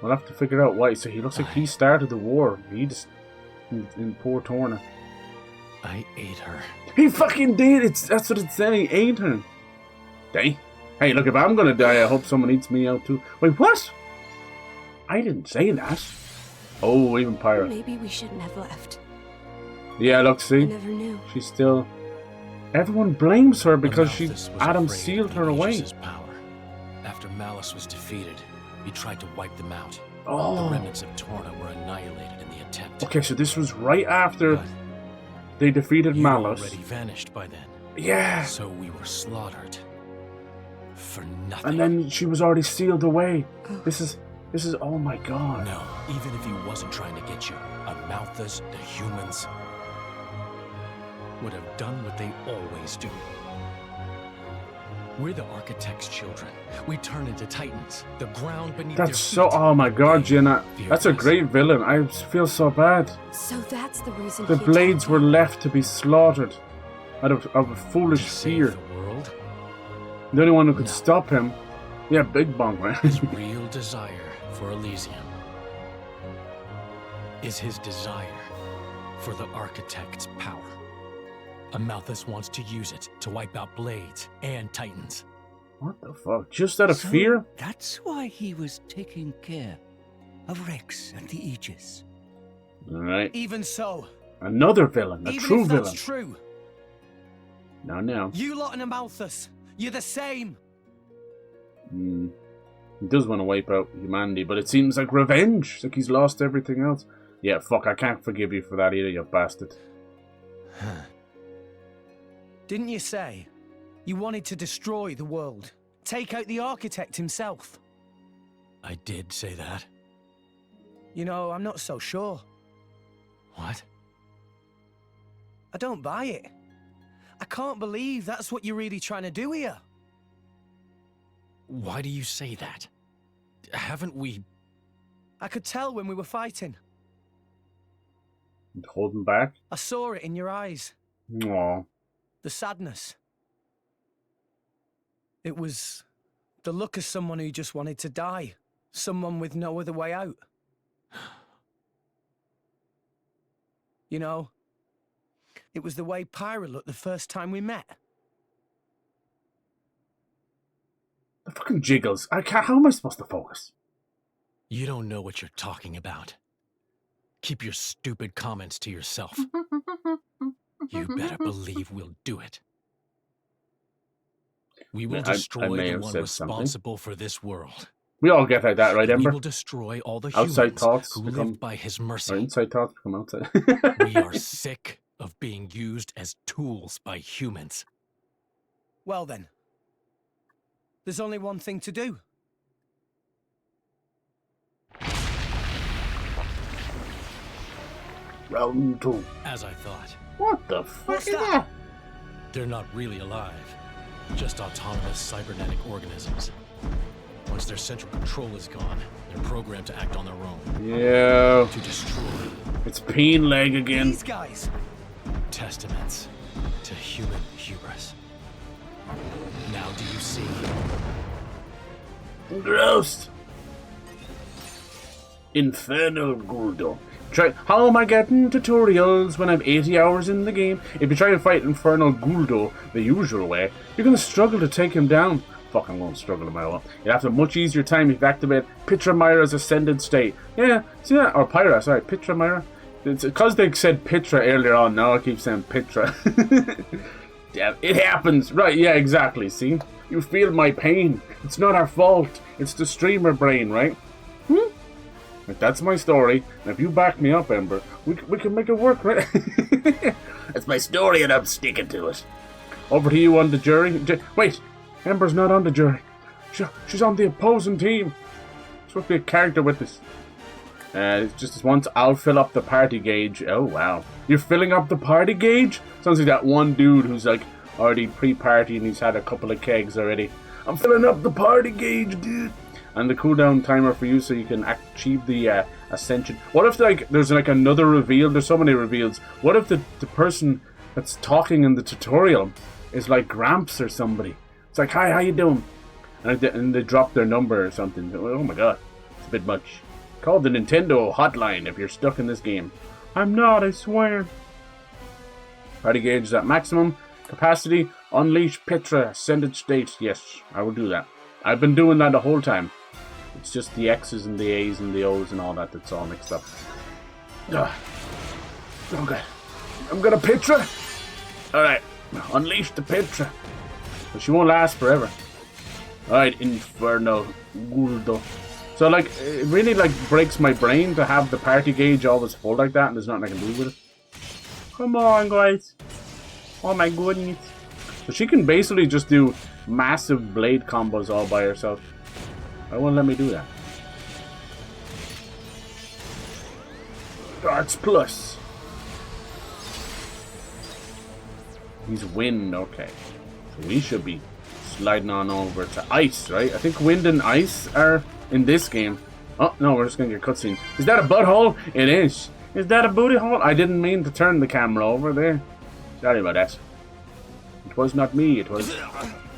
We'll have to figure out why. So he looks like he started the war. He just in poor Torna. I ate her. He fucking did. That's what it's saying. He ate her. Dang. Hey, look, if I'm gonna die, I hope someone eats me out too. Wait, what? I didn't say that. Oh, even Pyra. Maybe we shouldn't have left. Yeah, look, see? I never knew. She's still... Everyone blames her because Adam sealed her away. Power. After Malice was defeated, he tried to wipe them out. Oh. The remnants of Torna were annihilated in the attempt. Okay, so this was right after they defeated Malice. Already vanished by then. Yeah. So we were slaughtered for nothing. And then she was already sealed away. This is oh my god. No, even if he wasn't trying to get you, Amalthus, the humans, would have done what they always do. We're the Architect's children. We turn into Titans. The ground beneath That's their so... feet. Oh my god, Jenna. That's a great villain. I feel so bad. So that's the reason the blades were left to be slaughtered out of a foolish fear. The world? The only one who could stop him... Yeah, Big Bong, right? His real desire for Elysium is his desire for the Architect's power. Amalthus wants to use it to wipe out Blades and Titans. What the fuck? Just out of fear? That's why he was taking care of Rex and the Aegis. Alright. Even so. Another villain. A even true if villain. That's true. No. You lot and Amalthus, you're the same. He does want to wipe out humanity, but it seems like revenge. It's like he's lost everything else. Yeah, fuck, I can't forgive you for that either, you bastard. Didn't you say you wanted to destroy the world? Take out the Architect himself? I did say that. You know, I'm not so sure. What? I don't buy it. I can't believe that's what you're really trying to do here. Why do you say that? Haven't we... I could tell when we were fighting. Holding back? I saw it in your eyes. Aw. The sadness. It was the look of someone who just wanted to die. Someone with no other way out. You know, it was the way Pyra looked the first time we met. The fucking jiggles. I can't. How am I supposed to focus? You don't know what you're talking about. Keep your stupid comments to yourself. You better believe we'll do it. We will destroy the one responsible for this world. We all get like that, right, Ember? We will destroy all the outside humans thoughts who live by his mercy. Or inside thoughts become outside. We are sick of being used as tools by humans. Well then, there's only one thing to do. Round 2. As I thought. What the fuck is that? They're not really alive. Just autonomous cybernetic organisms. Once their central control is gone, they're programmed to act on their own. Yeah. To destroy. It's Peen Leg again. These guys. Testaments to human hubris. Now do you see? Gross. Infernal Guldo. How am I getting tutorials when I'm 80 hours in the game? If you try to fight Infernal Guldo the usual way, you're going to struggle to take him down. fuck, I'm going to struggle no matter what. You'd have to have a much easier time if you activate Pitra Myra's ascended state. Yeah, see that? Or Pyra, sorry, Pitra Myra. It's because they said Pitra earlier on, now I keep saying Pitra. Damn, it happens. Right, yeah, exactly, see? You feel my pain. It's not our fault. It's the streamer brain, right? Like, that's my story. And if you back me up, Ember, we can make it work, right? It's my story and I'm sticking to it. Over to you on the jury. Wait, Ember's not on the jury. She's on the opposing team. She's supposed to be a character with this. Just once, I'll fill up the party gauge. Oh, wow. You're filling up the party gauge? Sounds like that one dude who's like already pre-party and he's had a couple of kegs already. I'm filling up the party gauge, dude. And the cooldown timer for you so you can achieve the ascension. What if like there's like another reveal? There's so many reveals. What if the person that's talking in the tutorial is like Gramps or somebody? It's like, hi, how you doing? And they drop their number or something. Oh my god, it's a bit much. Call the Nintendo hotline if you're stuck in this game. I'm not, I swear. Party gauge is at maximum capacity. Unleash Pitra ascended state. Yes, I will do that. I've been doing that the whole time. It's just the X's and the A's and the O's and all that that's all mixed up. Okay. I'm gonna Pitra. Alright. Unleash the Pitra. But she won't last forever. Alright, Inferno Guldo. So like, it really like breaks my brain to have the party gauge always full like that and there's nothing I can do with it. Come on, guys. Oh my goodness. So she can basically just do massive blade combos all by herself. I won't let me do that. Darts plus. He's wind, okay. So we should be sliding on over to ice, right? I think wind and ice are in this game. Oh, no, we're just gonna get a cutscene. Is that a butthole? It is. Is that a booty hole? I didn't mean to turn the camera over there. Sorry about that. It was not me, it was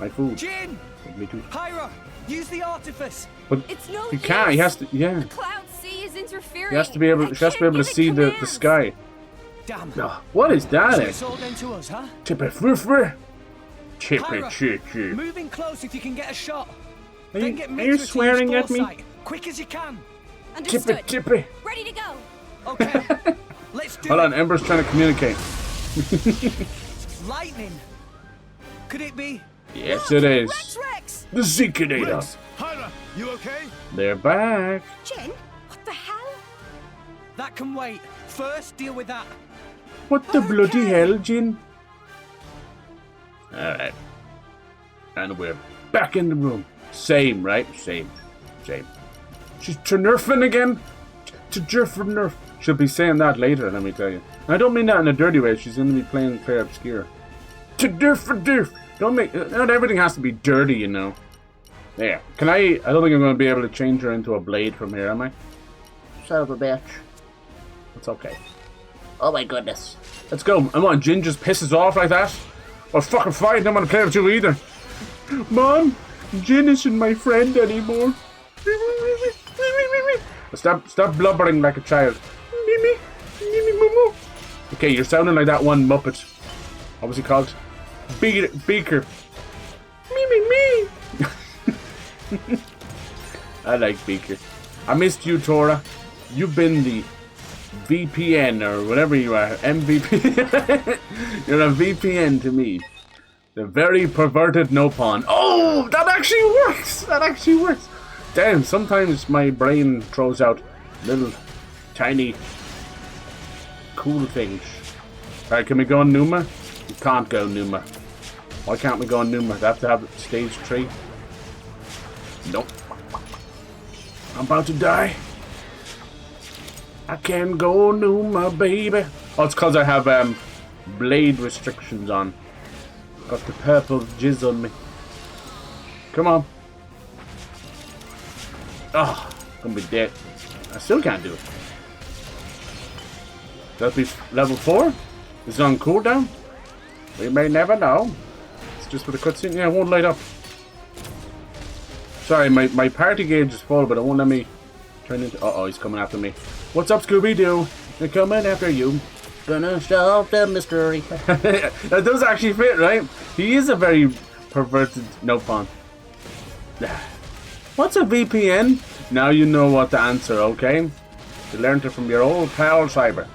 my food. Jin! Me too. Pyra! Use the artifice! But it's no he can't, he has to, yeah. The cloud sea is interfering. He has to be able, she has to be able to see the sky. Damn. Oh, what is that? So it's all down to us, huh? Chippy fruffer. Chippy chippy. Moving close if you can get a shot. Are you swearing at me? Quick as you can. Understood. Chippy. Ready to go. Okay. Let's do Hold on, Ember's trying to communicate. Lightning. Could it be? Yes, it is. Rex. The Zikinator. Rex, Pyra, you okay? They're back. Jin, what the hell? That can wait. First, deal with that. What the bloody hell, Jin? Alright. And we're back in the room. Same, right? Same. She's to nerfing again? To nerf. She'll be saying that later, let me tell you. And I don't mean that in a dirty way. She's going to be playing Claire Obscure. To nerf. Don't make... Not everything has to be dirty, you know. There. Can I don't think I'm going to be able to change her into a blade from here, am I? Son of a bitch. It's okay. Oh my goodness. Let's go. Come on, Jin just pisses off like that. Well, fucking fine. I don't want to play with you either. Mom, Jin isn't my friend anymore. Stop blubbering like a child. Okay, you're sounding like that one Muppet. What was he called? Beaker. Me. I like Beaker. I missed you, Tora. You've been the VPN or whatever you are. MVP. You're a VPN to me. The very perverted Nopon. Oh, that actually works. Damn, sometimes my brain throws out little tiny cool things. Alright, can we go on Numa? We can't go Numa. Why can't we go on Numa? They have to have stage 3. Nope. I'm about to die. I can't go Numa, baby. Oh, it's because I have blade restrictions on. Got the purple jizz on me. Come on. Oh, I'm gonna be dead. I still can't do it. That'll be level 4? Is it on cooldown? We may never know. It's just with a cutscene. Yeah, it won't light up. Sorry, my party gauge is full, but it won't let me turn into... Uh-oh, he's coming after me. What's up, Scooby-Doo? They're coming after you. Gonna solve the mystery. That does actually fit, right? He is a very perverted Nopon. What's a VPN? Now you know what to answer, okay? You learned it from your old pal Cyber.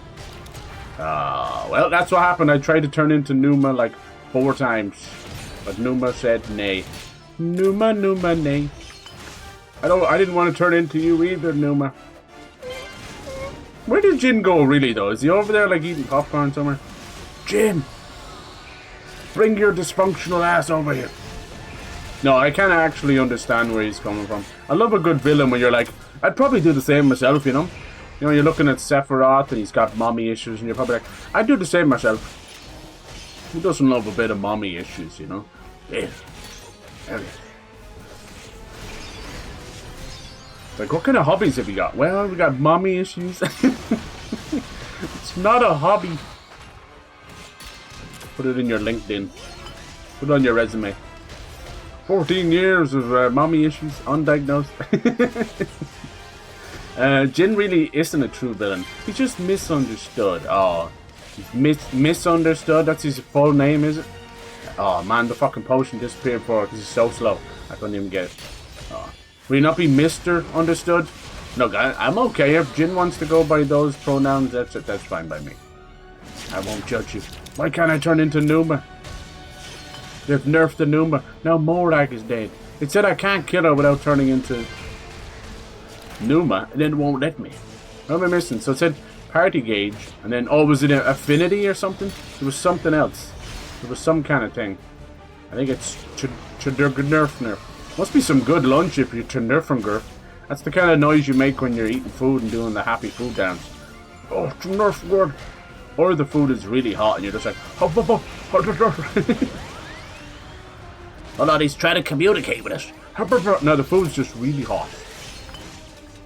Well, that's what happened. I tried to turn into Numa like 4 times. But Numa said nay. Numa, nay. I didn't want to turn into you either, Numa. Where did Jin go, really, though? Is he over there, like, eating popcorn somewhere? Jin! Bring your dysfunctional ass over here. No, I can't actually understand where he's coming from. I love a good villain when you're like, I'd probably do the same myself, you know? You know, you're looking at Sephiroth and he's got mommy issues and you're probably like, I'd do the same myself. Who doesn't love a bit of mommy issues, you know? Yeah. There it is. Like, what kind of hobbies have you got? Well, we got mommy issues. It's not a hobby. Put it in your LinkedIn. Put it on your resume. 14 years of mommy issues, undiagnosed. Jin really isn't a true villain. He's just misunderstood. Oh, misunderstood? That's his full name, is it? Oh man, the fucking potion disappeared for it because he's so slow. I couldn't even get it. Oh. Will you not be Mr. Understood? No, I'm okay. If Jin wants to go by those pronouns, that's fine by me. I won't judge you. Why can't I turn into Numa? They've nerfed the Numa. Now Morak is dead. It said I can't kill her without turning into Numa, and then it won't let me. What am I missing? So it said party gauge, and then, oh, was it an affinity or something? There was something else. There was some kind of thing. I think it's nerf. Must be some good lunch if you're nerf. That's the kind of noise you make when you're eating food and doing the happy food dance. Oh, nerf good. Or the food is really hot and you're just like, hold on, he's trying to communicate with us. No, the food's just really hot.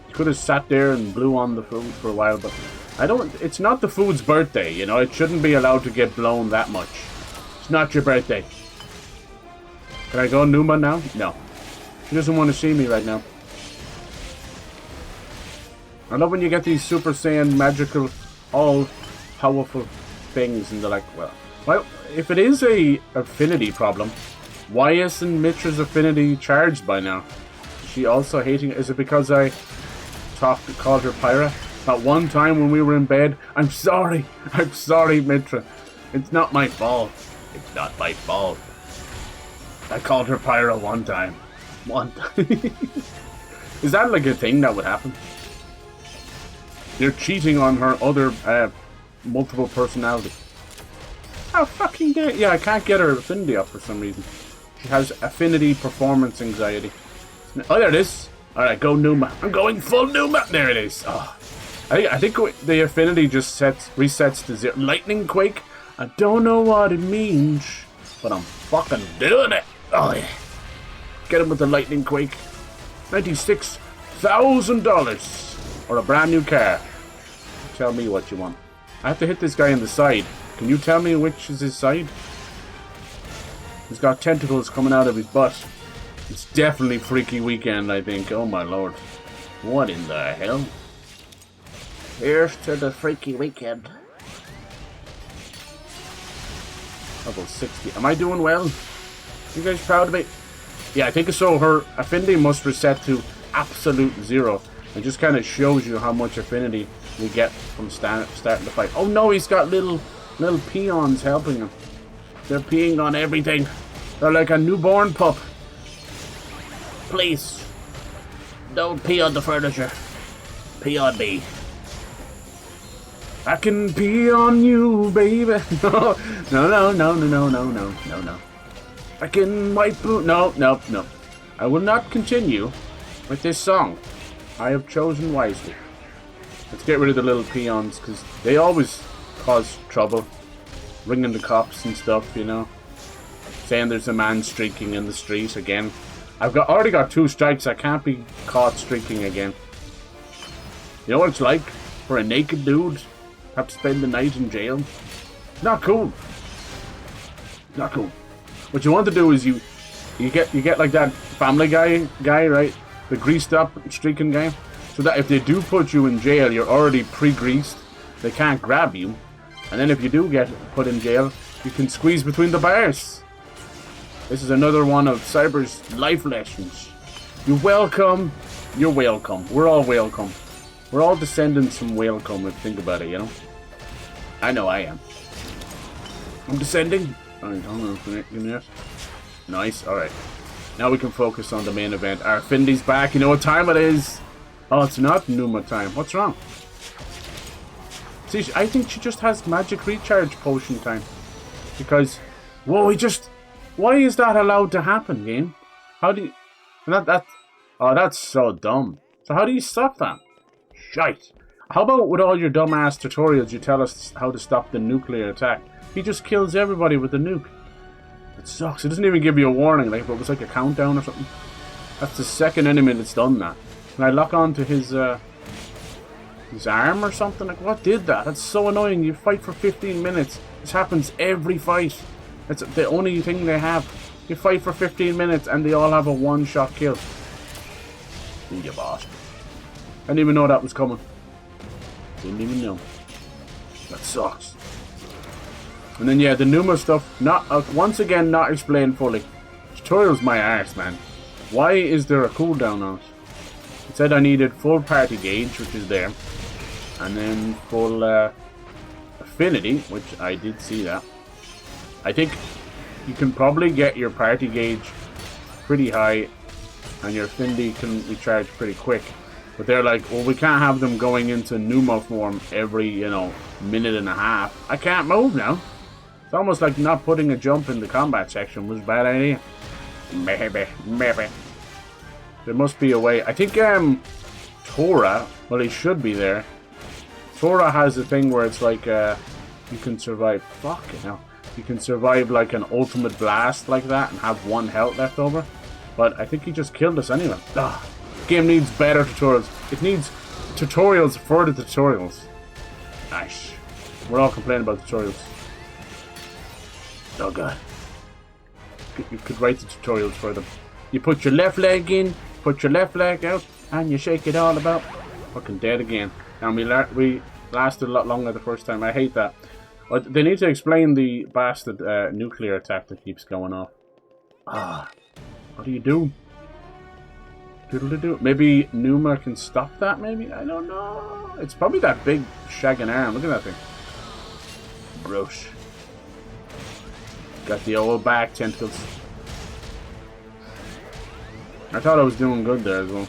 You could have sat there and blew on the food for a while, but it's not the food's birthday, you know, it shouldn't be allowed to get blown that much. It's not your birthday. Can I go Numa now? No. She doesn't want to see me right now. I love when you get these Super Saiyan magical, all-powerful things and they're like, well, if it is a affinity problem, why isn't Mitra's affinity charged by now? Is she also hating it? Is it because I called her Pyra? That one time when we were in bed? I'm sorry, Mitra. It's not my fault. It's not my fault. I called her Pyra one time. Is that like a thing that would happen? You're cheating on her other multiple personality. How fucking dare? Yeah, I can't get her affinity up for some reason. She has affinity performance anxiety. Oh, there it is. Alright, go Numa. I'm going full Numa. There it is. Oh. I think the affinity just resets to 0. Lightning Quake? I don't know what it means, but I'm fucking doing it. Oh yeah. Get him with the Lightning Quake. $96,000 or a brand new car. Tell me what you want. I have to hit this guy in the side. Can you tell me which is his side? He's got tentacles coming out of his butt. It's definitely Freaky Weekend, I think. Oh my lord. What in the hell? Here's to the Freaky Weekend. Level 60. Am I doing well? You guys proud of me? Yeah, I think so. Her affinity must reset to absolute 0. It just kind of shows you how much affinity we get from starting the fight. Oh no, he's got little peons helping him. They're peeing on everything. They're like a newborn pup. Please, don't pee on the furniture. Pee on me. I can pee on you, baby. No. I can wipe you. No. I will not continue with this song. I have chosen wisely. Let's get rid of the little peons, because they always cause trouble. Ringing the cops and stuff, you know. Saying there's a man streaking in the street again. I've already got 2 strikes. I can't be caught streaking again. You know what it's like for a naked dude to have to spend the night in jail? Not cool. Not cool. What you want to do is you get like that Family Guy, right? The greased up streaking guy. So that if they do put you in jail, you're already pre-greased. They can't grab you. And then if you do get put in jail, you can squeeze between the bars. This is another one of Cyber's life lessons. You're welcome. You're welcome. We're all welcome. We're all descendants from welcome, if you think about it, you know? I know I am. I'm descending. Alright, hold on. Give me that. Nice. Alright. Now we can focus on the main event. Our Finley's back. You know what time it is? Oh, it's not Numa time. What's wrong? See, I think she just has magic recharge potion time. Because, whoa, why is that allowed to happen, game? How do you... Oh, that's so dumb. So how do you stop that? Shite. How about with all your dumbass tutorials you tell us how to stop the nuclear attack? He just kills everybody with the nuke. It sucks. It doesn't even give you a warning, like if it was like a countdown or something. That's the second enemy that's done that. Can I lock on to his arm or something? Like, what did that? That's so annoying. You fight for 15 minutes. This happens every fight. That's the only thing they have. You fight for 15 minutes and they all have a one-shot kill. You bastard. I didn't even know that was coming. Didn't even know. That sucks. And then yeah, the Numa stuff, not once again not explained fully. Tutorial's my arse, man. Why is there a cooldown on it? It said I needed full party gauge, which is there, and then full affinity, which I did see that. I think you can probably get your party gauge pretty high, and your affinity can recharge pretty quick. But they're like, well, we can't have them going into Numa form every, you know, minute and a half. I can't move now. It's almost like not putting a jump in the combat section was a bad idea. Maybe. There must be a way. I think Tora, well, he should be there. Tora has a thing where it's like you can survive. Fucking hell. You can survive like an ultimate blast like that and have 1 health left over. But I think he just killed us anyway. Ugh. Game needs better tutorials. It needs tutorials for the tutorials. Nice. We're all complaining about tutorials. Oh god. You could write the tutorials for them. You put your left leg in, put your left leg out, and you shake it all about. Fucking dead again. And we lasted a lot longer the first time. I hate that. But they need to explain the bastard nuclear attack that keeps going off. Ah. What do you do? Doodle-doo-doo. Maybe Numa can stop that, maybe? I don't know. It's probably that big shagging arm. Look at that thing. Gross. Got the old back tentacles. I thought I was doing good there as well.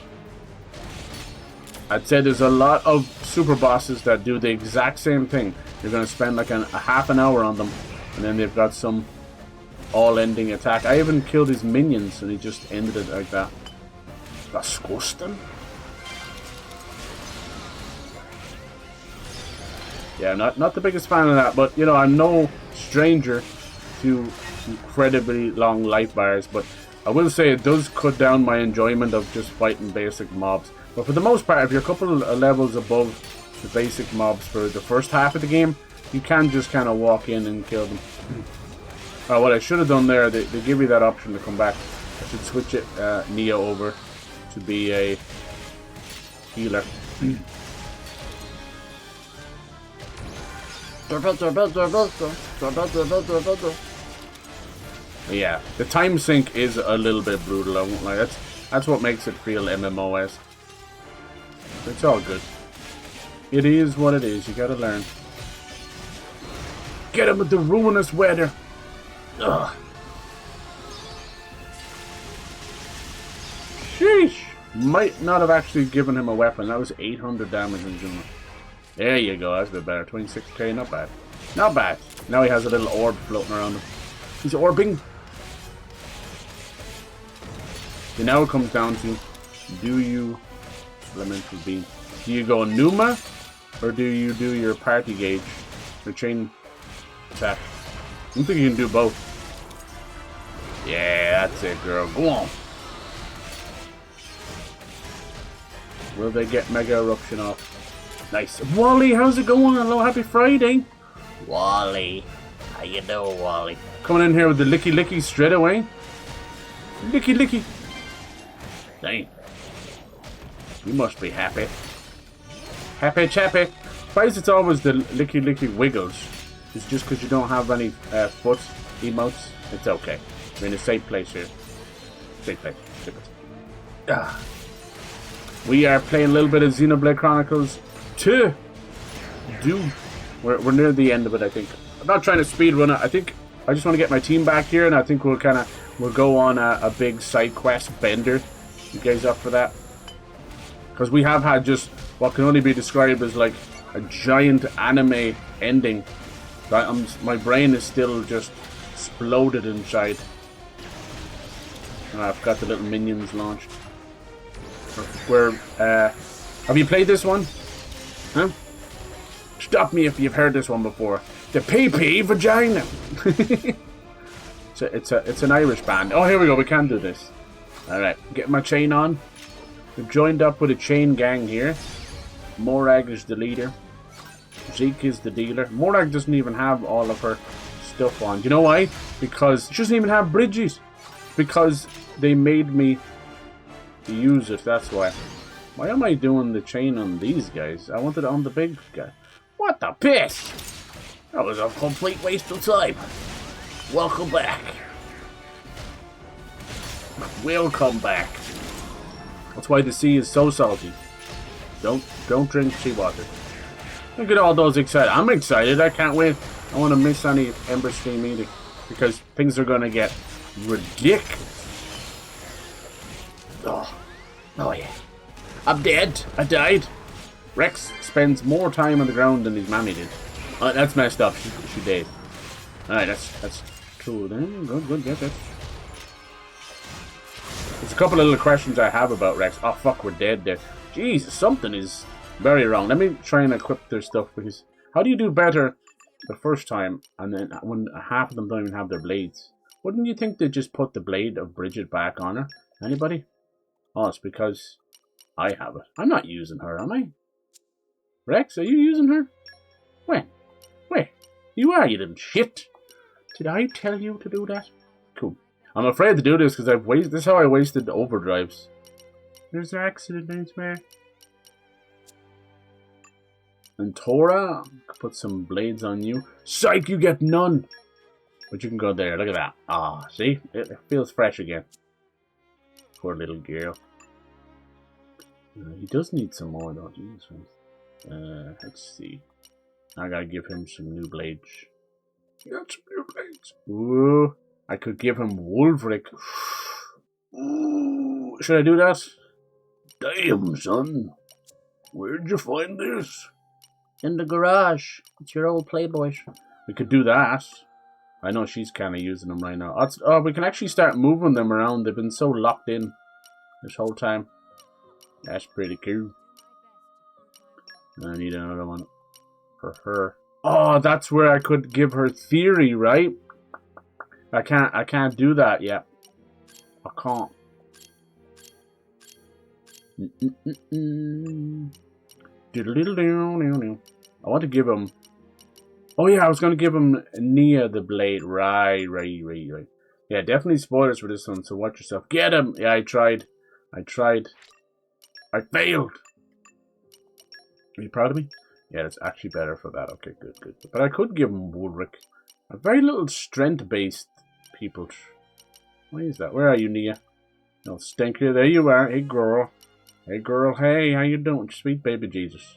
I'd say there's a lot of super bosses that do the exact same thing. You're going to spend like a half an hour on them, and then they've got some all-ending attack. I even killed his minions, and he just ended it like that. Disgusting. Yeah, not the biggest fan of that, but you know, I'm no stranger to incredibly long life bars, but I will say it does cut down my enjoyment of just fighting basic mobs. But for the most part, if you're a couple of levels above the basic mobs for the first half of the game, you can just kind of walk in and kill them. What I should have done there, they give you that option to come back. I should switch it, Neo over to be a healer. Yeah, the time sink is a little bit brutal, I won't lie. That's what makes it feel MMOs. It's all good. It is what it is, you gotta learn. Get him with the ruinous weather! Ugh. Sheesh! Might not have actually given him a weapon. That was 800 damage in general. There you go, that's a bit better. 26k, not bad. Not bad. Now he has a little orb floating around him. He's orbing. So now it comes down to, do you elemental beam? Do you go Numa, or do you do your party gauge, your chain attack? I don't think you can do both. Yeah, that's it, girl. Go on. Will they get Mega Eruption off? Nice. Wally, how's it going? Hello, happy Friday. Wally. How you doing, Wally? Coming in here with the licky licky straight away. Licky licky. Dang. You must be happy. Happy chappy. Why is it always the licky licky wiggles? It's just because you don't have any foot emotes. It's okay. We're in a safe place here. Safe place. We are playing a little bit of Xenoblade Chronicles 2. We're near the end of it, I think. I'm not trying to speed run it. I think I just want to get my team back here, and I think we'll go on a big side quest bender. You guys up for that? Because we have had just what can only be described as like a giant anime ending. My brain is still just exploded inside. Oh, I've got the little minions launched. Have you played this one? Huh? Stop me if you've heard this one before. The PP Vagina. It's an Irish band. Oh, here we go. We can do this. All right, get my chain on. We've joined up with a chain gang here. Morag is the leader. Zeke is the dealer. Morag doesn't even have all of her stuff on. Do you know why? Because she doesn't even have bridges. Because they made me use it. That's why. Why am I doing the chain on these guys? I wanted it on the big guy. What the piss? That was a complete waste of time. Welcome back. We'll come back. That's why the sea is so salty. Don't drink seawater. Look at all those excited. I'm excited. I can't wait. I don't want to miss any Ember Stream meeting because things are going to get ridiculous. Oh yeah. I'm dead. I died. Rex spends more time on the ground than his mammy did. Oh, that's messed up. She did. Alright, that's cool then. Good, get that. There's a couple of little questions I have about Rex. Oh fuck, we're dead there. Jesus, something is very wrong. Let me try and equip their stuff because how do you do better the first time and then when half of them don't even have their blades? Wouldn't you think they'd just put the blade of Bridget back on her? Anybody? Oh, it's because I have it. I'm not using her, am I? Rex, are you using her? When? Where? You are, you little shit. Did I tell you to do that? Cool. I'm afraid to do this because this is how I wasted the overdrives. There's an accident, I swear. And Tora, put some blades on you. Psych, you get none. But you can go there. Look at that. Ah, see? It feels fresh again. Poor little girl. He does need some more though. Jesus Christ. Let's see. I gotta give him some new blades. Got some new blades. Ooh, I could give him Wolfric. Ooh, should I do that? Damn, son. Where'd you find this? In the garage. It's your old Playboy. We could do that. I know she's kind of using them right now. Oh, we can actually start moving them around. They've been so locked in this whole time. That's pretty cool. I need another one for her. Oh, that's where I could give her theory, right? I can't do that yet. I can't. I want to give him. Oh yeah, I was gonna give him Nia the blade. Right. Yeah, definitely spoilers for this one. So watch yourself. Get him. Yeah, I tried. I failed. Are you proud of me? Yeah, it's actually better for that. Okay, good. But I could give him Woolric. A very little strength-based people. Why is that? Where are you, Nia? No, Stinker. There you are. Hey, girl. Hey, how you doing? Sweet baby Jesus.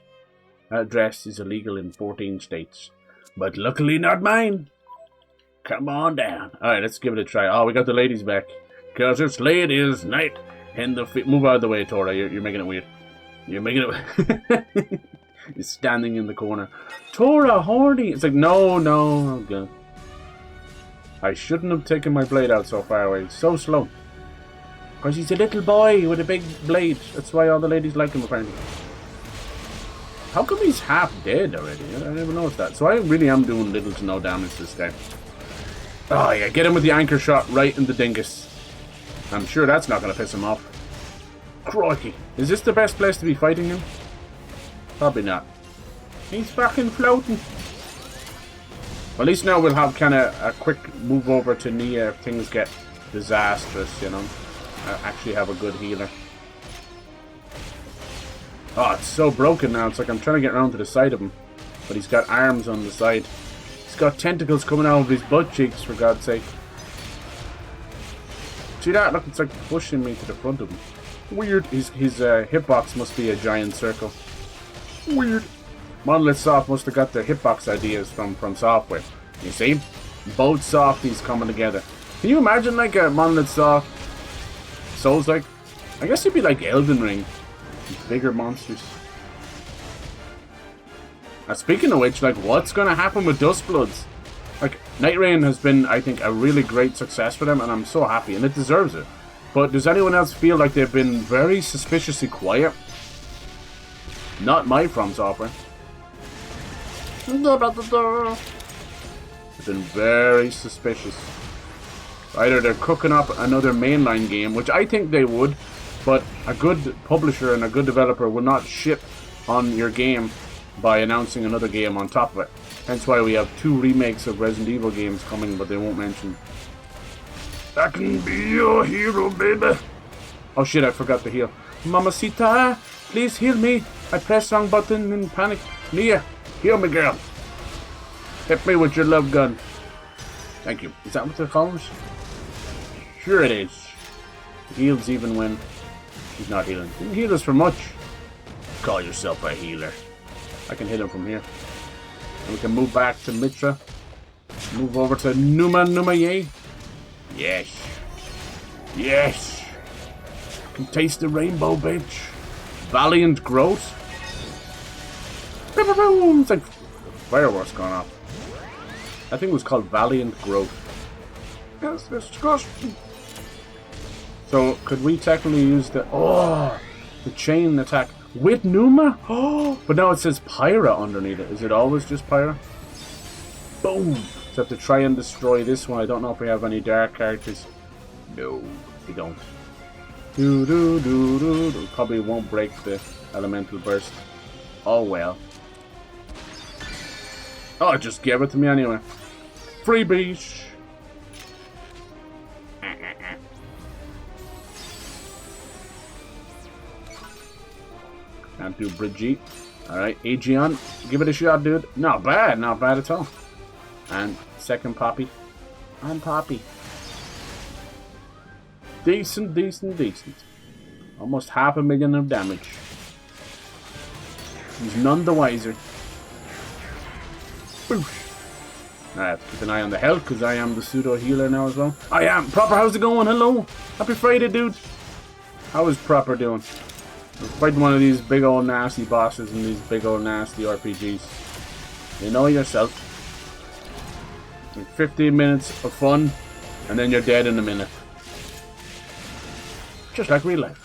That dress is illegal in 14 states. But luckily not mine. Come on down. Alright, let's give it a try. Oh, we got the ladies back. Because it's ladies' night. And move out of the way, Tora. You're making it weird. You're making it... He's standing in the corner. Tora, horny! It's like, no, okay. I shouldn't have taken my blade out so far away. It's so slow. Because he's a little boy with a big blade. That's why all the ladies like him, apparently. How come he's half dead already? I never noticed that. So I really am doing little to no damage to this guy. Oh yeah, get him with the anchor shot right in the dingus. I'm sure that's not going to piss him off. Crikey. Is this the best place to be fighting him? Probably not. He's fucking floating. Well, at least now we'll have kind of a quick move over to Nia if things get disastrous, you know. I actually have a good healer. Oh, it's so broken now. It's like I'm trying to get around to the side of him. But he's got arms on the side. He's got tentacles coming out of his butt cheeks, for God's sake. See that? Look, it's like pushing me to the front of him. Weird. His hitbox must be a giant circle. Weird. Monolith Soft must have got their hitbox ideas from Software. You see? Both softies coming together. Can you imagine like a Monolith Soft Souls like? I guess it'd be like Elden Ring. Bigger monsters. Speaking of which, like, what's gonna happen with Dustbloods? Like, Night Rain has been, I think, a really great success for them, and I'm so happy, and it deserves it. But does anyone else feel like they've been very suspiciously quiet? Not my From Software. They've been very suspicious. Either they're cooking up another mainline game, which I think they would, but a good publisher and a good developer will not shit on your game by announcing another game on top of it. Hence why we have 2 remakes of Resident Evil games coming, but they won't mention. I can be your hero, baby. Oh shit, I forgot to heal. Mamacita, please heal me. I pressed wrong button in panic. Nia, heal me, girl. Hit me with your love gun. Thank you. Is that what they're calling it? Sure it is. Heals even when he's not healing. Didn't heal us for much. Call yourself a healer. I can hit him from here. And we can move back to Mitra. Move over to Numa Ye. Yes. Yes. Can taste the rainbow, bitch. Valiant growth. It's like fireworks going off. I think it was called Valiant Growth. Yes, it's disgusting. So, could we technically use the chain attack with Numa? Oh, but now it says Pyra underneath it. Is it always just Pyra? Boom! So I have to try and destroy this one. I don't know if we have any dark characters. No, we don't. Probably won't break the elemental burst. Oh well. Oh, just give it to me anyway. Freebies! Can't do Brigitte. Alright, Aegeon, give it a shot, dude. Not bad at all. And second Poppy. And Poppy. Decent. Almost 500,000 of damage. He's none the wiser. Boosh. I have to keep an eye on the health because I am the pseudo healer now as well. I am. Proper, how's it going? Hello. Happy Friday, dude. How is Proper doing? We're fighting one of these big old nasty bosses in these big old nasty RPGs. You know yourself. Like 15 minutes of fun, and then you're dead in a minute. Just like real life.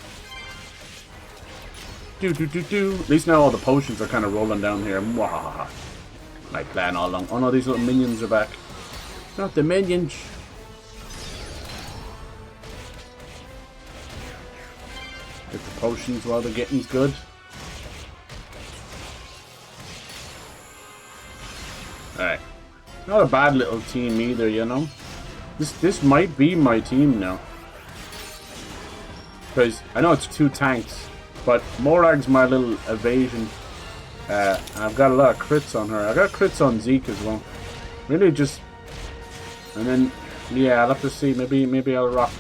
At least now all the potions are kind of rolling down here. Mwahaha. My plan all along. Oh no, these little minions are back. Not the minions. Get the potions while the getting's good. Alright. Not a bad little team either, you know. This might be my team now. Because I know it's 2 tanks, but Morag's my little evasion. And I've got a lot of crits on her. I got crits on Zeke as well. Really just... And then, yeah, I'll have to see. Maybe I'll rock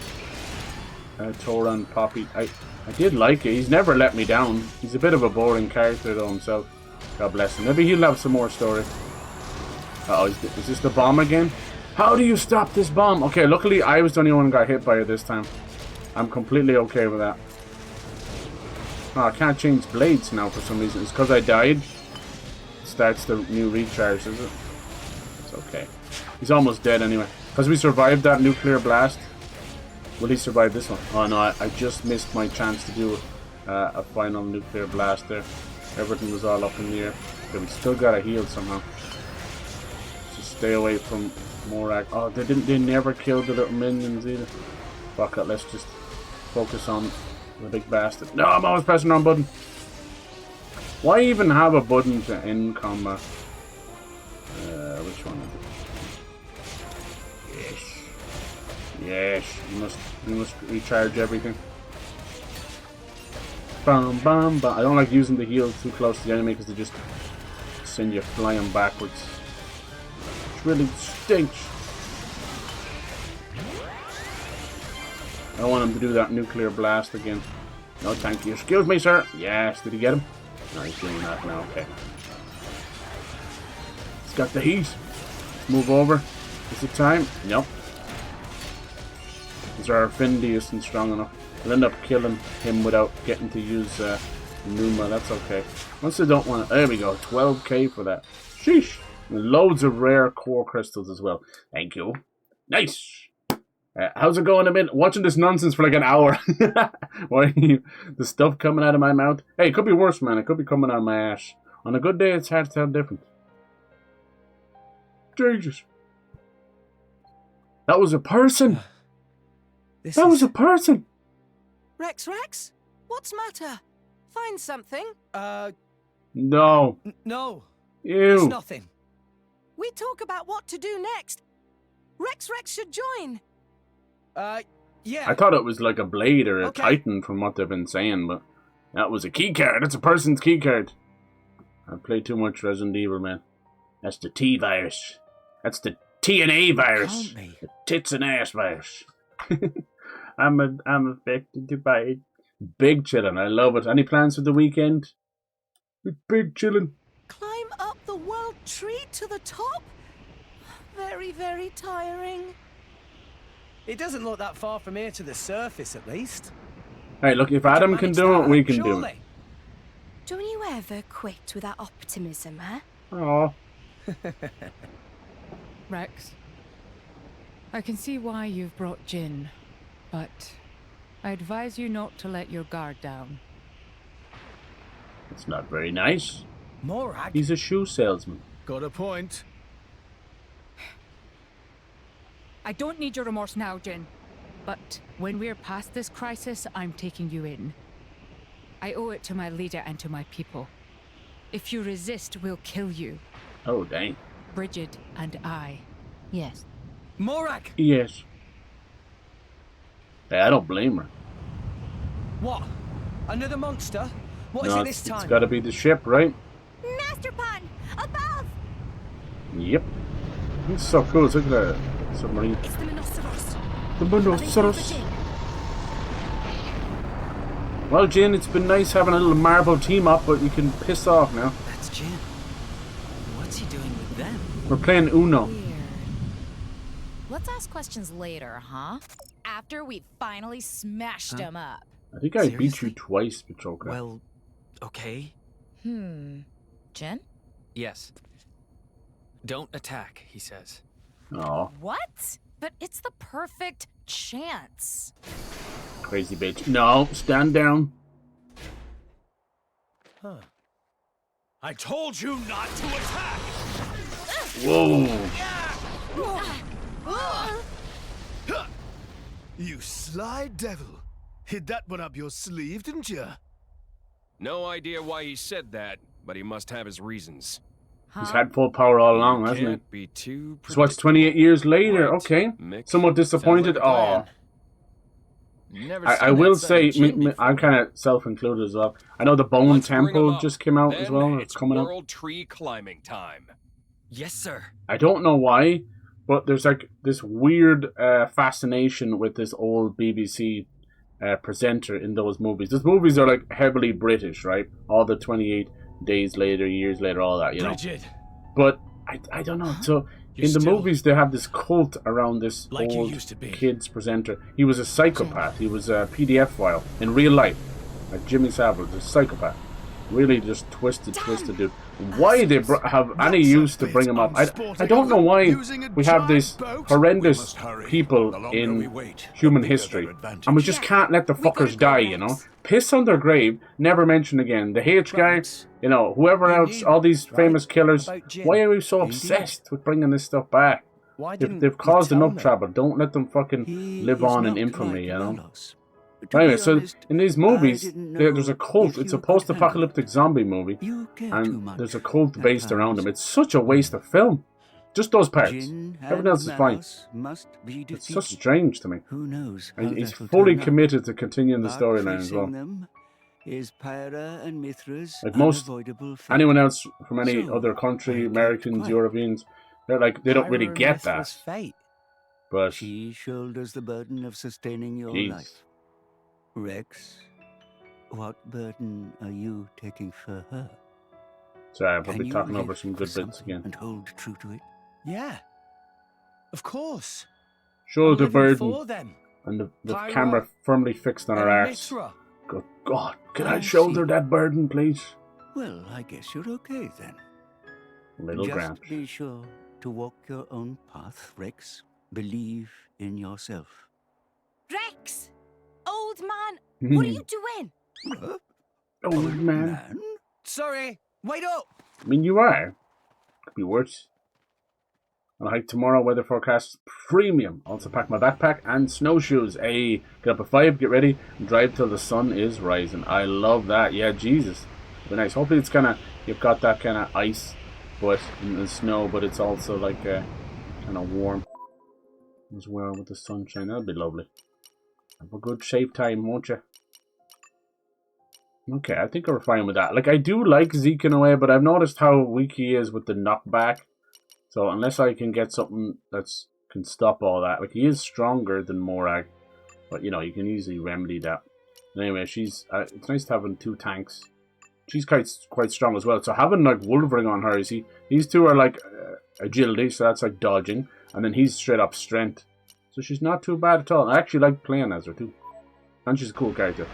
Tora and Poppy. I did like it. He's never let me down. He's a bit of a boring character though himself. God bless him. Maybe he'll have some more story. Uh-oh, is this the bomb again? How do you stop this bomb? Okay, luckily I was the only one who got hit by it this time. I'm completely okay with that. Oh, I can't change blades now for some reason. It's because I died. It starts the new recharge, is it? It's okay. He's almost dead anyway. Because we survived that nuclear blast. Will he survive this one? Oh no, I just missed my chance to do a final nuclear blast there. Everything was all up in the air. Okay, we still gotta heal somehow. Just stay away from Morag. Oh, they never killed the little minions either. Fuck it, let's just focus on the big bastard. No, I'm always pressing the wrong button. Why even have a button to end combat? Which one is it? Yes. Yes, we must recharge everything. Bam, bam, bam. I don't like using the heal too close to the enemy because they just send you flying backwards. It really stinks. I don't want him to do that nuclear blast again. No, thank you. Excuse me, sir. Yes, did he get him? No, he's doing that now. Okay. He's got the heat. Let's move over. Is it time? Nope. Because our affinity isn't strong enough. We'll end up killing him without getting to use Numa. That's okay. Once they don't want to... There we go. 12k for that. Sheesh. And loads of rare core crystals as well. Thank you. Nice. How's it going? I've been watching this nonsense for like an hour. Why the stuff coming out of my mouth? Hey, it could be worse, man. It could be coming out of my ass. On a good day, it's hard to tell different. Jesus. That was a person. That was a person. Rex, what's matter? Find something? No. No. Ew. It's nothing. We talk about what to do next. Rex should join. Yeah. I thought it was like a blade or a titan from what they've been saying, but that was a key card. That's a person's key card. I play too much Resident Evil, man. That's the T virus. That's the TNA virus. The tits and ass virus. I'm affected by it. Big chillin'. I love it. Any plans for the weekend? Big chillin'. Climb up the world tree to the top? Very, very tiring. It doesn't look that far from here to the surface, at least. Hey, look, if Adam can do it, we can do it. Don't you ever quit with that optimism, huh? Aww. Rex, I can see why you've brought Jin, but I advise you not to let your guard down. It's not very nice. Morag? He's a shoe salesman. Got a point. I don't need your remorse now, Jin. But when we're past this crisis, I'm taking you in. I owe it to my leader and to my people. If you resist, we'll kill you. Oh, dang. Bridget and I. Yes. Morag! Yes. Hey, I don't blame her. What? Another monster? What is No, it this time? It's gotta be the ship, right? Master Pun! Above! Yep. It's so cool. Look at that submarine. It's the Monoceros. The Monoceros. Well, Jin, it's been nice having a little Marvel team up, but you can piss off now. That's Jin. What's he doing with them? We're playing Uno. Weird. Let's ask questions later, huh? After we finally smashed him up. I think I beat you twice, Petroka. Well, okay. Jin? Yes. Don't attack, he says. Aw. What? But it's the perfect chance. Crazy bitch. No, stand down. Huh. I told you not to attack! Whoa. You sly devil. Hid that one up your sleeve, didn't you? No idea why he said that, but he must have his reasons. He's had full power all along, hasn't he? Can't be too So what's 28 years later? Right. Okay. Mix. Somewhat disappointed. Sounds like a plan. Never I seen will that son of say, Jin before. I'm kind of self-included as well. I know the Bone Let's bring him Temple up. just came out Then as well. It's coming up. World Tree climbing time. Yes, sir. I don't know why, but there's like this weird fascination with this old BBC presenter in those movies. Those movies are like heavily British, right? All the 28 days later, years later, all that, you know. Bridget. But I don't know. So You're in the still movies, they have this cult around this like you old used to be. kids presenter. He was a psychopath. He was a PDF file in real life. Like Jimmy Savile, a psychopath. Really just twisted dude. Why they have any use to bring him up? I don't know why we have this horrendous people in human history, and we just can't let the fuckers die, you know? Piss on their grave, never mention again. The H guy, you know, whoever else, all these famous killers. Why are we so obsessed with bringing this stuff back? If they've caused enough trouble, don't let them fucking live on in infamy, you know? Anyway, so in these movies, there's a cult. It's a post-apocalyptic zombie movie, and there's a cult based around him. It's such a waste of film. Just those parts. Everything else is fine. It's so strange to me. Who knows? And he's fully committed to continuing the storyline as well. Is Pyra and Mithra's Like most unavoidable fate. anyone else from any other country, Americans, Europeans, they're like they don't really get that. Fate. But she shoulders the burden of sustaining your Jeez. life. Rex, What burden are you taking for her? Sorry, I'm probably talking over some good bits again. And hold true to it? Yeah. Of course. Show I'm the living burden. for them. And the Pyra camera firmly fixed on her and arse. Mithra. Good God, can I I shoulder see. that burden, please? Well, I guess you're okay then. Little Just Grant. be sure to walk your own path, Rex. Believe in yourself. Rex! Old man, what are you doing? Old man. Sorry, wait up! I mean, you are. Could be worse. I'll hike tomorrow. Weather forecast premium. Also pack my backpack and snowshoes. Hey, get up at 5, get ready, and drive till the sun is rising. I love that. Yeah, Jesus. Be nice. Hopefully it's kind of, you've got that kind of ice, but in the snow, but it's also like kind of warm as well with the sunshine. That'd be lovely. Have a good shave time, won't you? Okay, I think we're fine with that. Like, I do like Zeke in a way, but I've noticed how weak he is with the knockback. So unless I can get something that can stop all that, like, he is stronger than Morag, but you know, you can easily remedy that. Anyway, she's it's nice to having 2 tanks. She's quite strong as well. So having like Wolverine on her, you see, these two are like agility, so that's like dodging, and then he's straight up strength. So she's not too bad at all. I actually like playing as her too, and she's a cool character.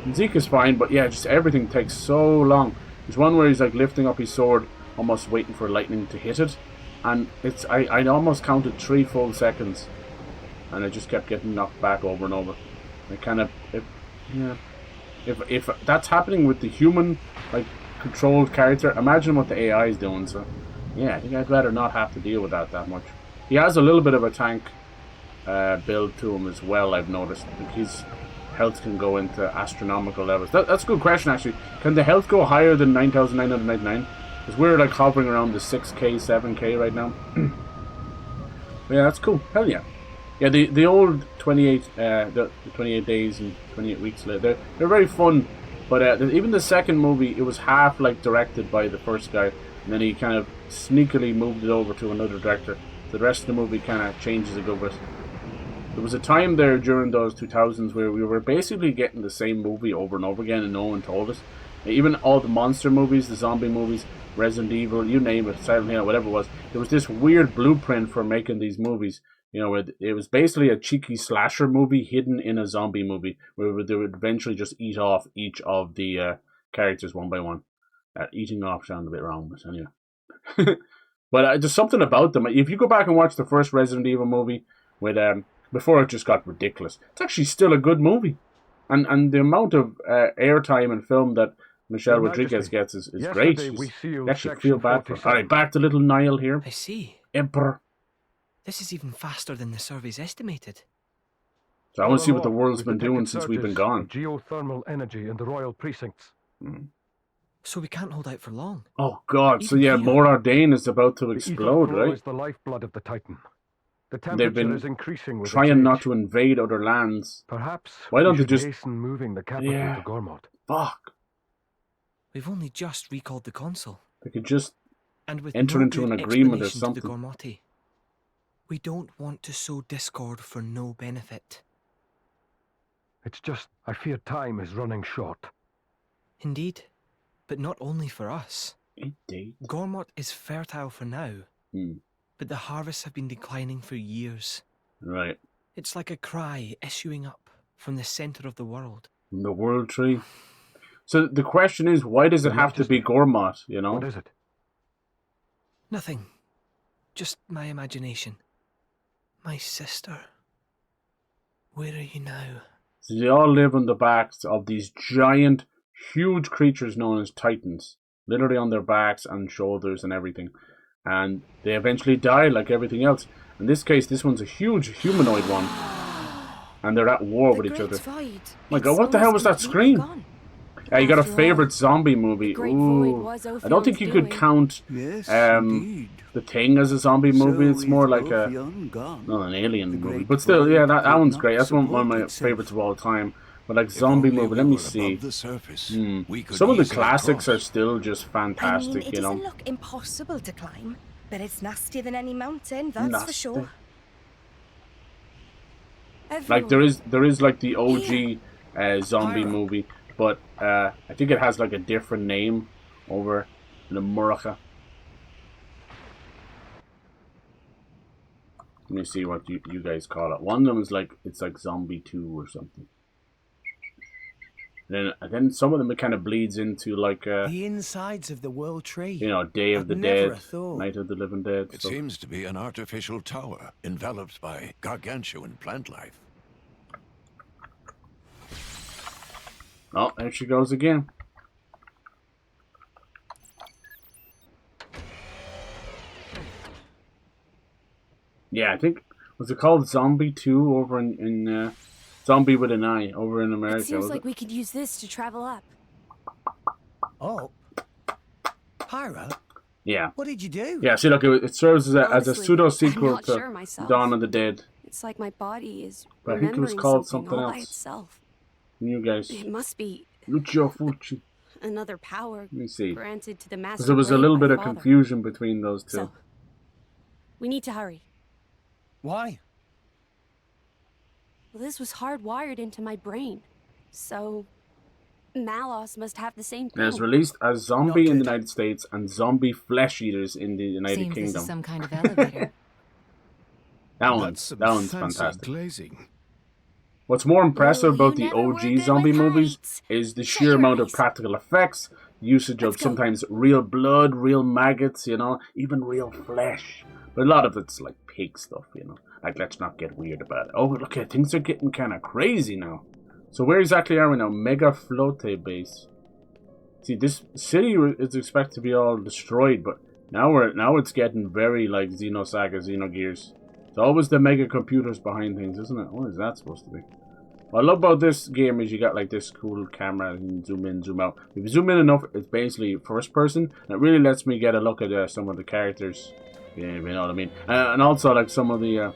And Zeke is fine, but yeah, just everything takes so long. There's one where he's like lifting up his sword, almost waiting for lightning to hit it, and it's I almost counted 3 full seconds, and I just kept getting knocked back over and over. If that's happening with the human like controlled character, imagine what the AI is doing. So yeah, I think I'd rather not have to deal with that much. He has a little bit of a tank build to him as well, I've noticed. Like his health can go into astronomical levels. That's a good question, actually. Can the health go higher than 9,999? Because we're like hovering around the 6k, 7k right now. Yeah, that's cool. Hell yeah. Yeah, the old 28 the 28 days and 28 weeks later, they're very fun. But even the second movie, it was half like directed by the first guy, and then he kind of sneakily moved it over to another director. The rest of the movie kind of changes a good bit. There was a time there during those 2000s where we were basically getting the same movie over and over again and no one told us. Even all the monster movies, the zombie movies, Resident Evil, you name it, Silent Hill, whatever it was, there was this weird blueprint for making these movies. You know, it was basically a cheeky slasher movie hidden in a zombie movie where they would eventually just eat off each of the characters one by one. Eating off sounds a bit wrong, but anyway. But there's something about them. If you go back and watch the first Resident Evil movie with before it just got ridiculous, it's actually still a good movie. And the amount of airtime and film that Michelle Rodriguez gets is great. You actually feel bad for her. Alright, back to little Niall here. I see. Emperor. This is even faster than the surveys estimated. So I want to see what the world's been doing since we've been gone. Geothermal energy in the royal precincts. So we can't hold out for long. Oh God! So yeah, Mora Dane is about to explode, right? Is the lifeblood of the Titan. The They've temperature been is increasing with trying not to invade other lands. Perhaps why don't they should just hasten moving the capital to Gormott? Fuck! We've only just recalled the consul. They could just and with enter no into an good agreement or explanation something. To the Gormotti. We don't want to sow discord for no benefit. It's just, I fear time is running short. Indeed. But not only for us. Indeed. Gormott is fertile for now. But the harvests have been declining for years. Right. It's like a cry issuing up from the center of the world. From the world tree. So the question is, why does it have to be Gormott, you know? What is it? Nothing. Just my imagination. My sister. Where are you now? So they all live on the backs of these giant, huge creatures known as Titans. Literally on their backs and shoulders and everything. And they eventually die like everything else. In this case, this one's a huge humanoid one. And they're at war with each other. My God, what the hell was that scream? You got a favourite zombie movie. Ooh. I don't think you could count The Thing as a zombie movie. It's more like not an alien movie. But still, yeah, that one's great. That's one of my favourites of all time. But like zombie movie, let me see. Some of the classics are still just fantastic, I mean, it doesn't look impossible to climb, but it's nastier than any mountain, that's for sure. Like there is like the OG zombie movie. but I think it has like a different name over in the Morytha. Let me see what you guys call it. One of them is like, it's like Zombie 2 or something. And then some of them it kind of bleeds into like the insides of the World Tree. You know, Day of the Dead, Night of the Living Dead. It seems to be an artificial tower enveloped by gargantuan plant life. Oh, there she goes again. Yeah, I think, was it called Zombie 2 over in Zombie with an I over in America? It seems like we could use this to travel up. Oh. Pyra? Yeah. What did you do? Yeah, see, look, it serves as a pseudo-sequel I'm not to sure myself. Dawn of the Dead. It's like my body is But I think it was remembering called something something all by else. itself. You guys. It must be Lucio Fulci. another power Let me see. granted to the master. Because there was a blade little by bit of father. confusion between those two. So, we need to hurry. Why? Well, this was hardwired into my brain. So, Malos must have the same thing. And it's released as Zombie in the United States and Zombie Flesh Eaters in the United Seems Kingdom. this is some kind of elevator. that one's fantastic. Glazing. What's more impressive about the OG zombie movies is the sheer amount of practical effects, usage of sometimes real blood, real maggots, you know, even real flesh. But a lot of it's like pig stuff, you know. Like, let's not get weird about it. Oh, look, things are getting kind of crazy now. So where exactly are we now? Mega Flote base. See, this city is expected to be all destroyed, but now it's getting very like Xenosaga, Xenogears. It's always the mega computers behind things, isn't it? What is that supposed to be? What I love about this game is you got like this cool camera and zoom in, zoom out. If you zoom in enough, it's basically first person. And it really lets me get a look at some of the characters. Yeah, you know what I mean. And also like some of the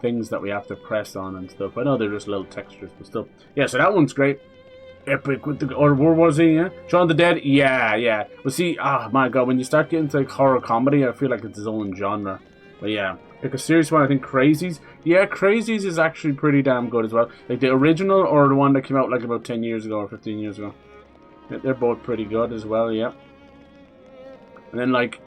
things that we have to press on and stuff. I know they're just little textures, but still. Yeah, so that one's great. Epic with the, or where was he? Yeah, Shaun of the Dead. Yeah. But see, my God, when you start getting to like horror comedy, I feel like it's its own genre. But yeah, like a serious one, I think Crazies. Yeah, Crazies is actually pretty damn good as well. Like the original or the one that came out like about 10 years ago or 15 years ago. They're both pretty good as well. Yeah. And then like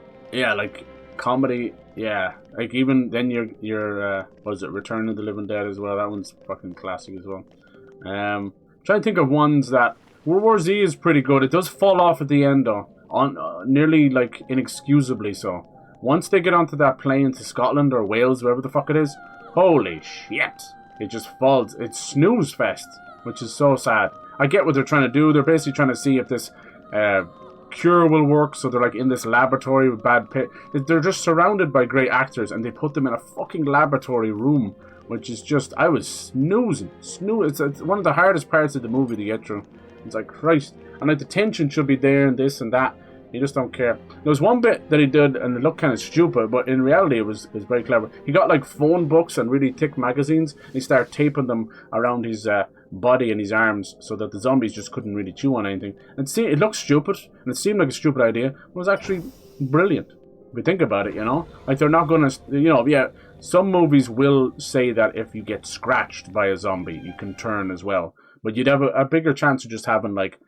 comedy. Yeah, like even then your what is it, Return of the Living Dead as well. That one's fucking classic as well. Trying to think of ones that World War Z is pretty good. It does fall off at the end though, on nearly like inexcusably so. Once they get onto that plane to Scotland or Wales, wherever the fuck it is, holy shit! It just falls. It's snooze fest, which is so sad. I get what they're trying to do. They're basically trying to see if this cure will work, so they're like in this laboratory with bad pit. They're just surrounded by great actors, and they put them in a fucking laboratory room, which is just, I was snoozing. It's one of the hardest parts of the movie to get through. It's like, Christ. And like the tension should be there and this and that. You just don't care. There was one bit that he did, and it looked kind of stupid, but in reality it was very clever. He got like phone books and really thick magazines, and he started taping them around his body and his arms so that the zombies just couldn't really chew on anything. And see, it looked stupid, and it seemed like a stupid idea, but it was actually brilliant. If you think about it, you know? Like, they're not gonna, you know, yeah, some movies will say that if you get scratched by a zombie, you can turn as well. But you'd have a bigger chance of just having, like,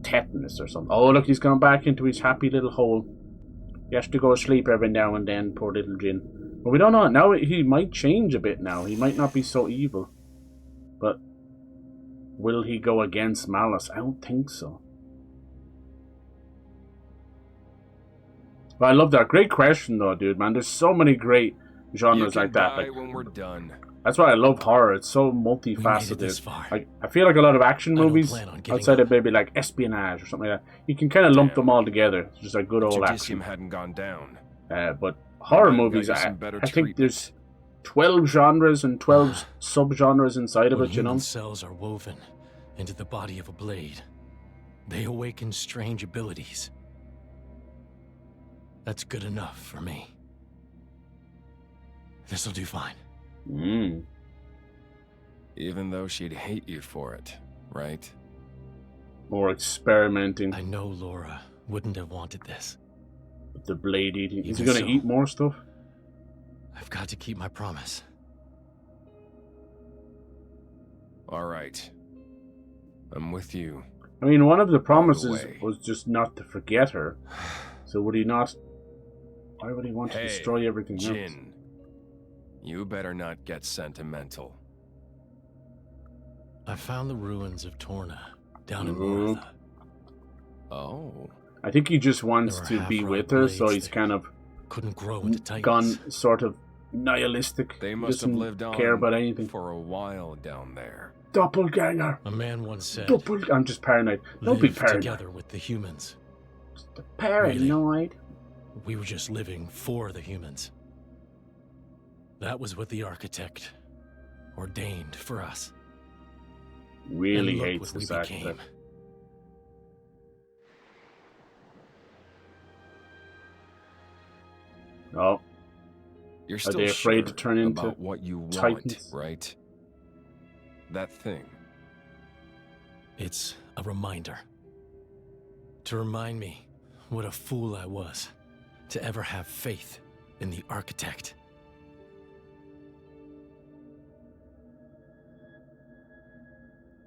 tetanus or something. Oh, look, he's gone back into his happy little hole. He has to go to sleep every now and then, poor little Jin. But we don't know. Now he might change a bit now. He might not be so evil. But will he go against Malice? I don't think so. But I love that. Great question, though, dude, man. There's so many great genres like that. Like, when we're done. That's why I love horror. It's so multifaceted. Like, I feel like a lot of action movies, outside of maybe like espionage or something like that, you can kind of lump them all together. It's just like good old action. Hadn't gone down. But horror movies, I think there's 12 genres and 12 subgenres inside of it, you know? When cells are woven into the body of a blade, they awaken strange abilities. That's good enough for me. This'll do fine. Even though she'd hate you for it, right? More experimenting. I know Lora wouldn't have wanted this. With the blade eating. Is he gonna eat more stuff? I've got to keep my promise. All right. I'm with you. I mean, one of the the promises way. was just not to forget her. So would he not? Why would he want to destroy everything else? Jin, you better not get sentimental. I found the ruins of Torna down in Morytha. Oh. I think he just wants There were to be half-rot with her, so blades he's that kind of couldn't grow into Titans. gone sort of nihilistic. They He must have doesn't lived on care about anything. for a while down there. Doppelganger. A man once said, I'm just paranoid. Don't be live paranoid. together with the humans. Paranoid. We were just living for the humans. That was what the architect ordained for us. Really And look hates what this we architect. became. Oh. You're Are still they afraid to sure turn into about what you want, Titans? right? That thing. It's a reminder. To remind me what a fool I was to ever have faith in the architect.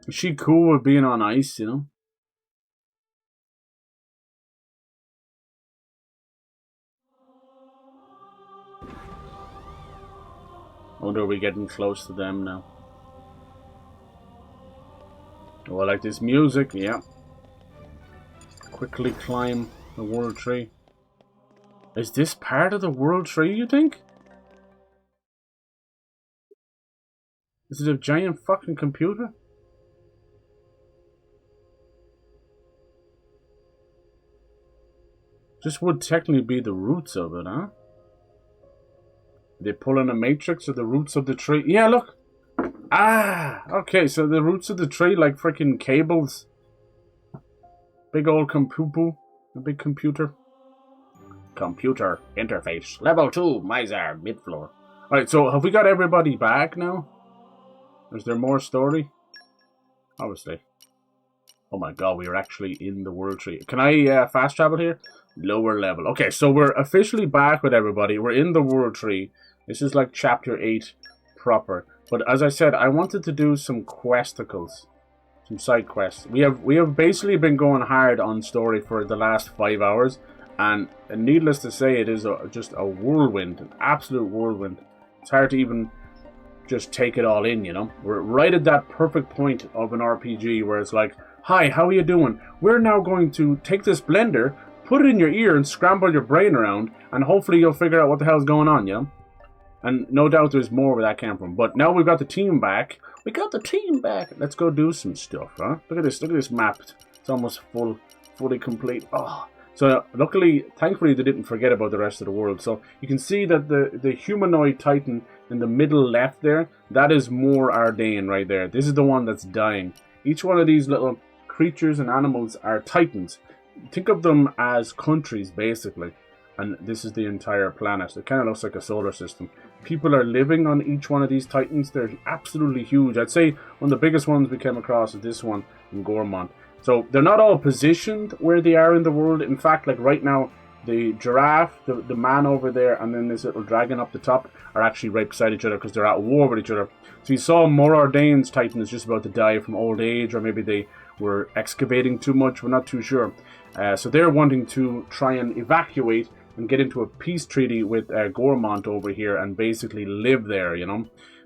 Is she cool with being on ice, you know? I wonder, are we getting close to them now? Oh, I like this music, yeah. Quickly climb the world tree. Is this part of the world tree, you think? Is it a giant fucking computer? This would technically be the roots of it, huh? They pull in a matrix or the roots of the tree. Yeah, look. Ah, okay. So the roots of the tree, like freaking cables. Big old computer. A big computer. Computer interface. Level 2, Miser, mid-floor. Alright, so have we got everybody back now? Is there more story? Obviously. Oh my god, we are actually in the world tree. Can I fast travel here? Lower level. Okay, so we're officially back with everybody. We're in the world tree. This is like chapter 8 proper. But as I said, I wanted to do some questicles. Some side quests. We have basically been going hard on story for the last 5 hours. And needless to say, it is just a whirlwind. An absolute whirlwind. It's hard to even just take it all in, you know. We're right at that perfect point of an RPG where it's like, hi, how are you doing? We're now going to take this blender, put it in your ear and scramble your brain around, and hopefully you'll figure out what the hell's going on, you know? And no doubt there's more where that came from. But now we've got the team back. We got the team back. Let's go do some stuff, huh? Look at this map. It's almost fully complete. Oh. So luckily, thankfully, they didn't forget about the rest of the world. So you can see that the humanoid titan in the middle left there, that is more Ardain right there. This is the one that's dying. Each one of these little creatures and animals are titans. Think of them as countries, basically. And this is the entire planet. It kind of looks like a solar system. People are living on each one of these titans. They're absolutely huge. I'd say one of the biggest ones we came across is this one in Gormont. So they're not all positioned where they are in the world. In fact, like right now, the giraffe, the man over there, and then this little dragon up the top are actually right beside each other because they're at war with each other. So you saw Morardain's titan is just about to die from old age, or maybe they were excavating too much. We're not too sure. So they're wanting to try and evacuate and get into a peace treaty with Gormont over here and basically live there, you know.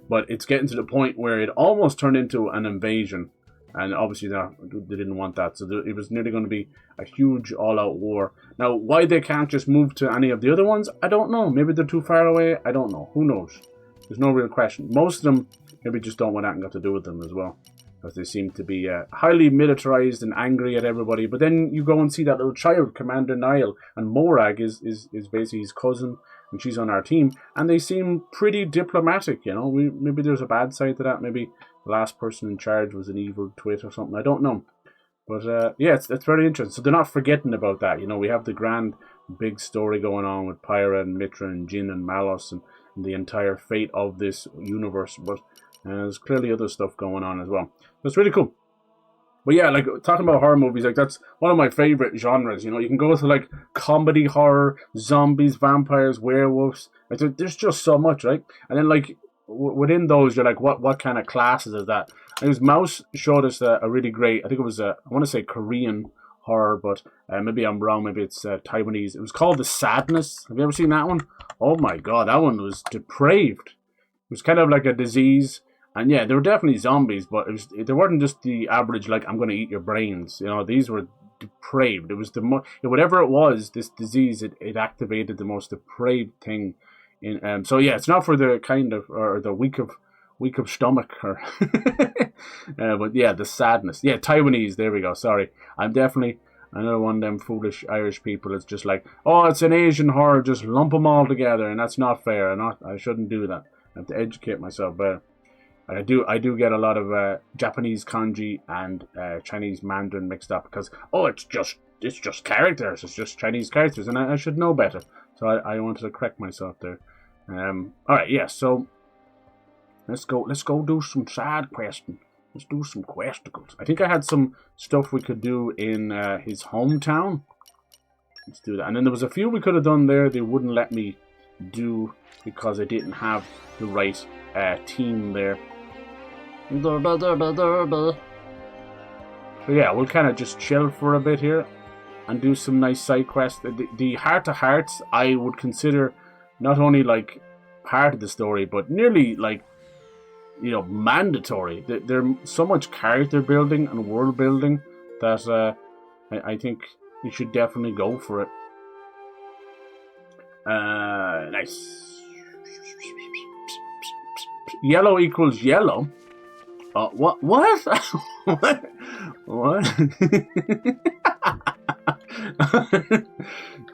But it's getting to the point where it almost turned into an invasion. And obviously they didn't want that. So it was nearly going to be a huge all-out war. Now, why they can't just move to any of the other ones, I don't know. Maybe they're too far away. I don't know. Who knows? There's no real question. Most of them maybe just don't want anything got to do with them as well. Because they seem to be highly militarized and angry at everybody. But then you go and see that little child, Commander Niall. And Morag is basically his cousin. And she's on our team. And they seem pretty diplomatic, you know. Maybe there's a bad side to that. Maybe the last person in charge was an evil twit or something. I don't know. But yeah, it's very interesting. So they're not forgetting about that. You know, we have the grand big story going on with Pyra and Mitra and Jin and Malos and the entire fate of this universe. But there's clearly other stuff going on as well. It's really cool. But yeah, like talking about horror movies, like that's one of my favorite genres. You know, you can go to like comedy horror, zombies, vampires, werewolves. Like there's just so much, right? And then like within those, you're like, what kind of classes is that? And his mouse showed us a really great, I think it was I want to say Korean horror, but maybe I'm wrong, maybe it's Taiwanese. It was called The Sadness. Have you ever seen that one? Oh my god, that one was depraved. It was kind of like a disease, and yeah, there were definitely zombies, but they weren't just the average, like, I'm going to eat your brains. You know, these were depraved. It was whatever it was, this disease, it activated the most depraved thing. So yeah, it's not for the kind of, or the weak of stomach, or but yeah, The Sadness. Yeah, Taiwanese, there we go, sorry. I'm definitely another one of them foolish Irish people. It's just like, oh, it's an Asian horror, just lump them all together, and that's not fair. I shouldn't do that. I have to educate myself better. I do get a lot of Japanese kanji and Chinese Mandarin mixed up, because it's just characters, it's just Chinese characters, and I should know better. So I wanted to correct myself there. All right, yeah. So let's go do some side questing. Let's do some questicles. I think I had some stuff we could do in his hometown. Let's do that. And then there was a few we could have done there. They wouldn't let me do because I didn't have the right team there. So yeah, we'll kind of just chill for a bit here and do some nice side quests. The heart to hearts I would consider not only like part of the story, but nearly like, you know, mandatory. There's so much character building and world building that I think you should definitely go for it. Nice. Yellow equals yellow. What? What? What?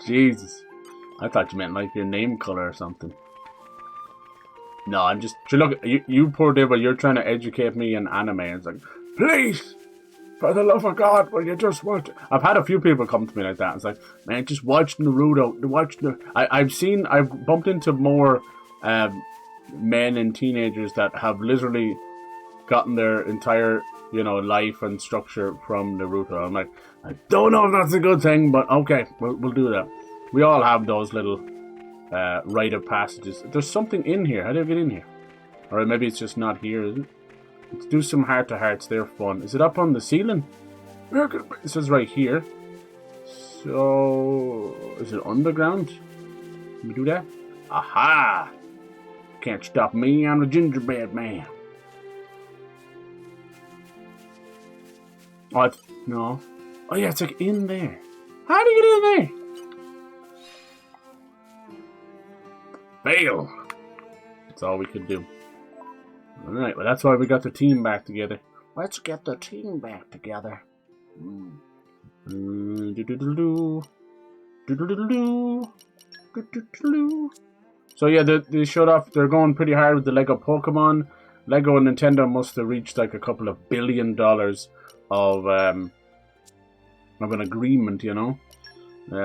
Jesus. I thought you meant like your name color or something. No, I'm just... Look, you poor devil, you're trying to educate me in anime. It's like, please, for the love of God, will you just watch it? I've had a few people come to me like that. It's like, man, just watch Naruto. I've bumped into more men and teenagers that have literally gotten their entire, you know, life and structure from Naruto. I'm like, I don't know if that's a good thing, but okay, we'll do that. We all have those little rite of passages. There's something in here. How do I get in here? Or maybe it's just not here, is it? Let's do some heart to hearts. They're fun. Is it up on the ceiling? It says right here. So is it underground? Can we do that? Aha! Can't stop me. I'm the gingerbread man. Oh, no. Oh yeah, it's like in there. How do you get in there? Fail. That's all we could do. Alright, well that's why we got the team back together. Let's get the team back together. So yeah, they showed off, they're going pretty hard with the Lego Pokemon. Lego and Nintendo must have reached like a couple of $1 billion of an agreement, you know.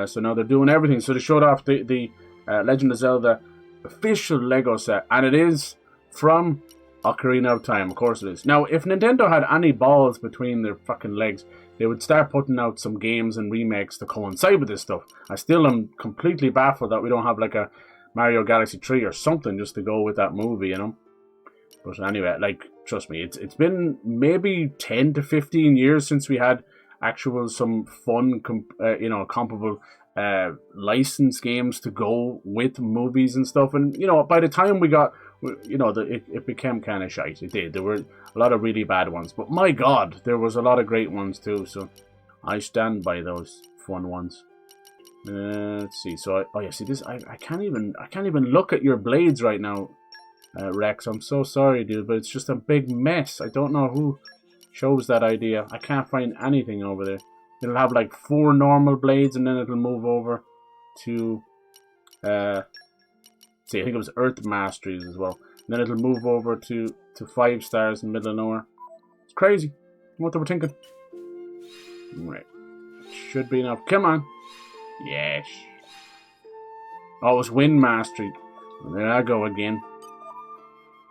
So now they're doing everything. So they showed off the Legend of Zelda official Lego set, and it is from Ocarina of Time. Of course it is. Now, if Nintendo had any balls between their fucking legs, they would start putting out some games and remakes to coincide with this stuff. I still am completely baffled that we don't have like a Mario Galaxy 3 or something just to go with that movie, you know. But anyway, like, trust me, it's been maybe 10 to 15 years since we had actual some fun, you know, comparable licensed games to go with movies and stuff. And, you know, by the time we got, you know, it became kind of shite. It did. There were a lot of really bad ones. But my God, there was a lot of great ones too. So I stand by those fun ones. Let's see. So, oh yeah, see this, I can't even look at your blades right now, Rex. I'm so sorry, dude, but it's just a big mess. I don't know who chose that idea. I can't find anything over there. It'll have like 4 normal blades, and then it'll move over to, see, I think it was Earth Masteries as well. And then it'll move over to 5 stars in the middle of nowhere. It's crazy. What they were thinking. Right. Should be enough. Come on. Yes. Oh, it's Wind Mastery. There I go again.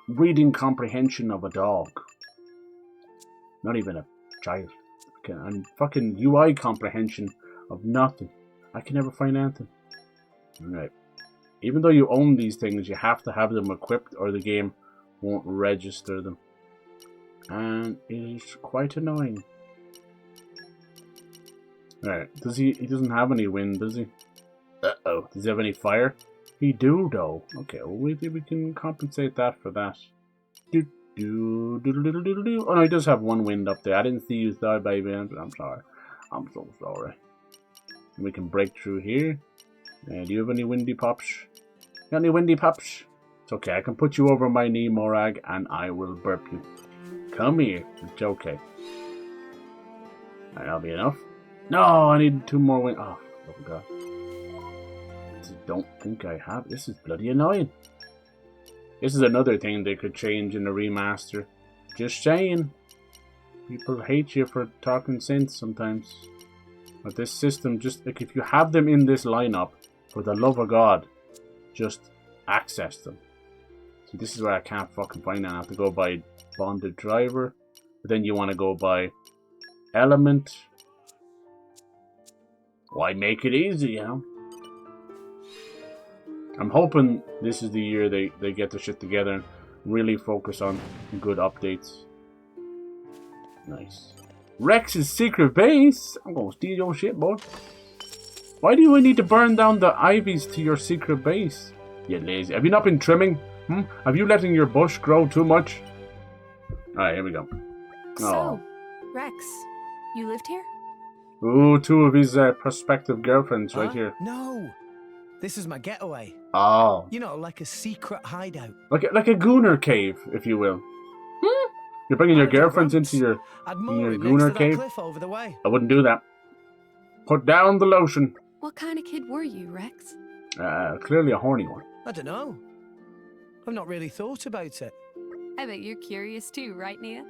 Reading comprehension of a dog. Not even a child. And fucking UI comprehension of nothing. I can never find anything. Alright. Even though you own these things, you have to have them equipped or the game won't register them. And it is quite annoying. Alright, he doesn't have any wind, does he? Uh-oh. Does he have any fire? He do, though. Okay, well, we can compensate that for that. Oh no, he does have one wind up there. I didn't see you die, baby. I'm sorry. I'm so sorry. We can break through here. Do you have any windy pops? Got any windy pops? It's okay. I can put you over my knee, Morag, and I will burp you. Come here. It's okay. That'll be enough. No, I need 2 more wind. Oh god. I don't think I have. This is bloody annoying. This is another thing they could change in the remaster. Just saying. People hate you for talking sense sometimes. But this system, just like if you have them in this lineup, for the love of God, just access them. See, this is where I can't fucking find them. I have to go by bonded driver. But then you want to go by element. Why make it easy, you know? I'm hoping this is the year they get their shit together and really focus on good updates. Nice. Rex's secret base? I'm gonna steal your shit, boy. Why do you need to burn down the ivies to your secret base? You lazy. Have you not been trimming? Have you letting your bush grow too much? Alright, here we go. So, Rex, you lived here? Ooh, 2 of his prospective girlfriends right here. No! This is my getaway. Oh. You know, like a secret hideout. Like a gooner cave, if you will. You're bringing your girlfriends into your gooner cave? Cliff over the way. I wouldn't do that. Put down the lotion. What kind of kid were you, Rex? Clearly a horny one. I don't know. I've not really thought about it. I bet you're curious too, right, Nia?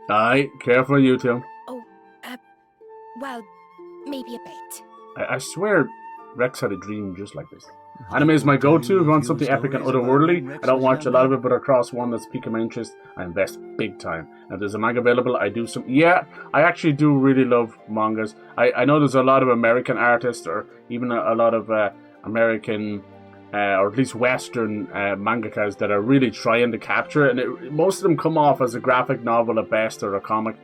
Aye, careful you two. Oh, well, maybe a bit. I swear Rex had a dream just like this. Anime is my go-to if you want something epic and otherworldly. I don't watch a lot of it, but across one that's piquing my interest, I invest big time. And if there's a manga available, I do some... Yeah, I actually do really love mangas. I know there's a lot of American artists, or even a lot of American, or at least Western mangakas that are really trying to capture it. And most of them come off as a graphic novel at best, or a comic.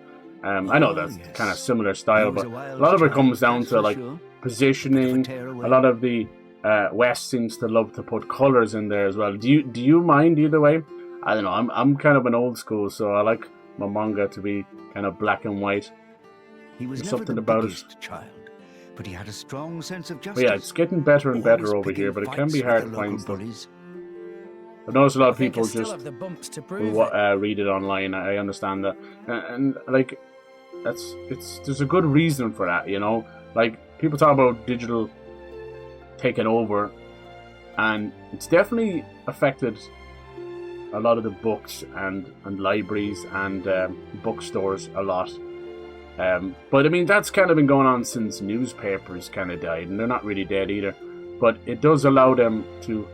I know that's kind of similar style, but a lot of it comes down to like positioning. A lot of the West seems to love to put colors in there as well. Do you mind either way? I don't know. I'm kind of an old school, so I like my manga to be kind of black and white. He was There's never something the about biggest it. child, but he had a strong sense of justice. But yeah, it's getting better and better over here, but it can be hard to find stuff. I've noticed a lot of people just read it online. I understand that, and like there's a good reason for that, you know. Like people talk about digital taken over, and it's definitely affected a lot of the books and libraries and bookstores a lot. But I mean, that's kind of been going on since newspapers kind of died, and they're not really dead either. But it does allow them to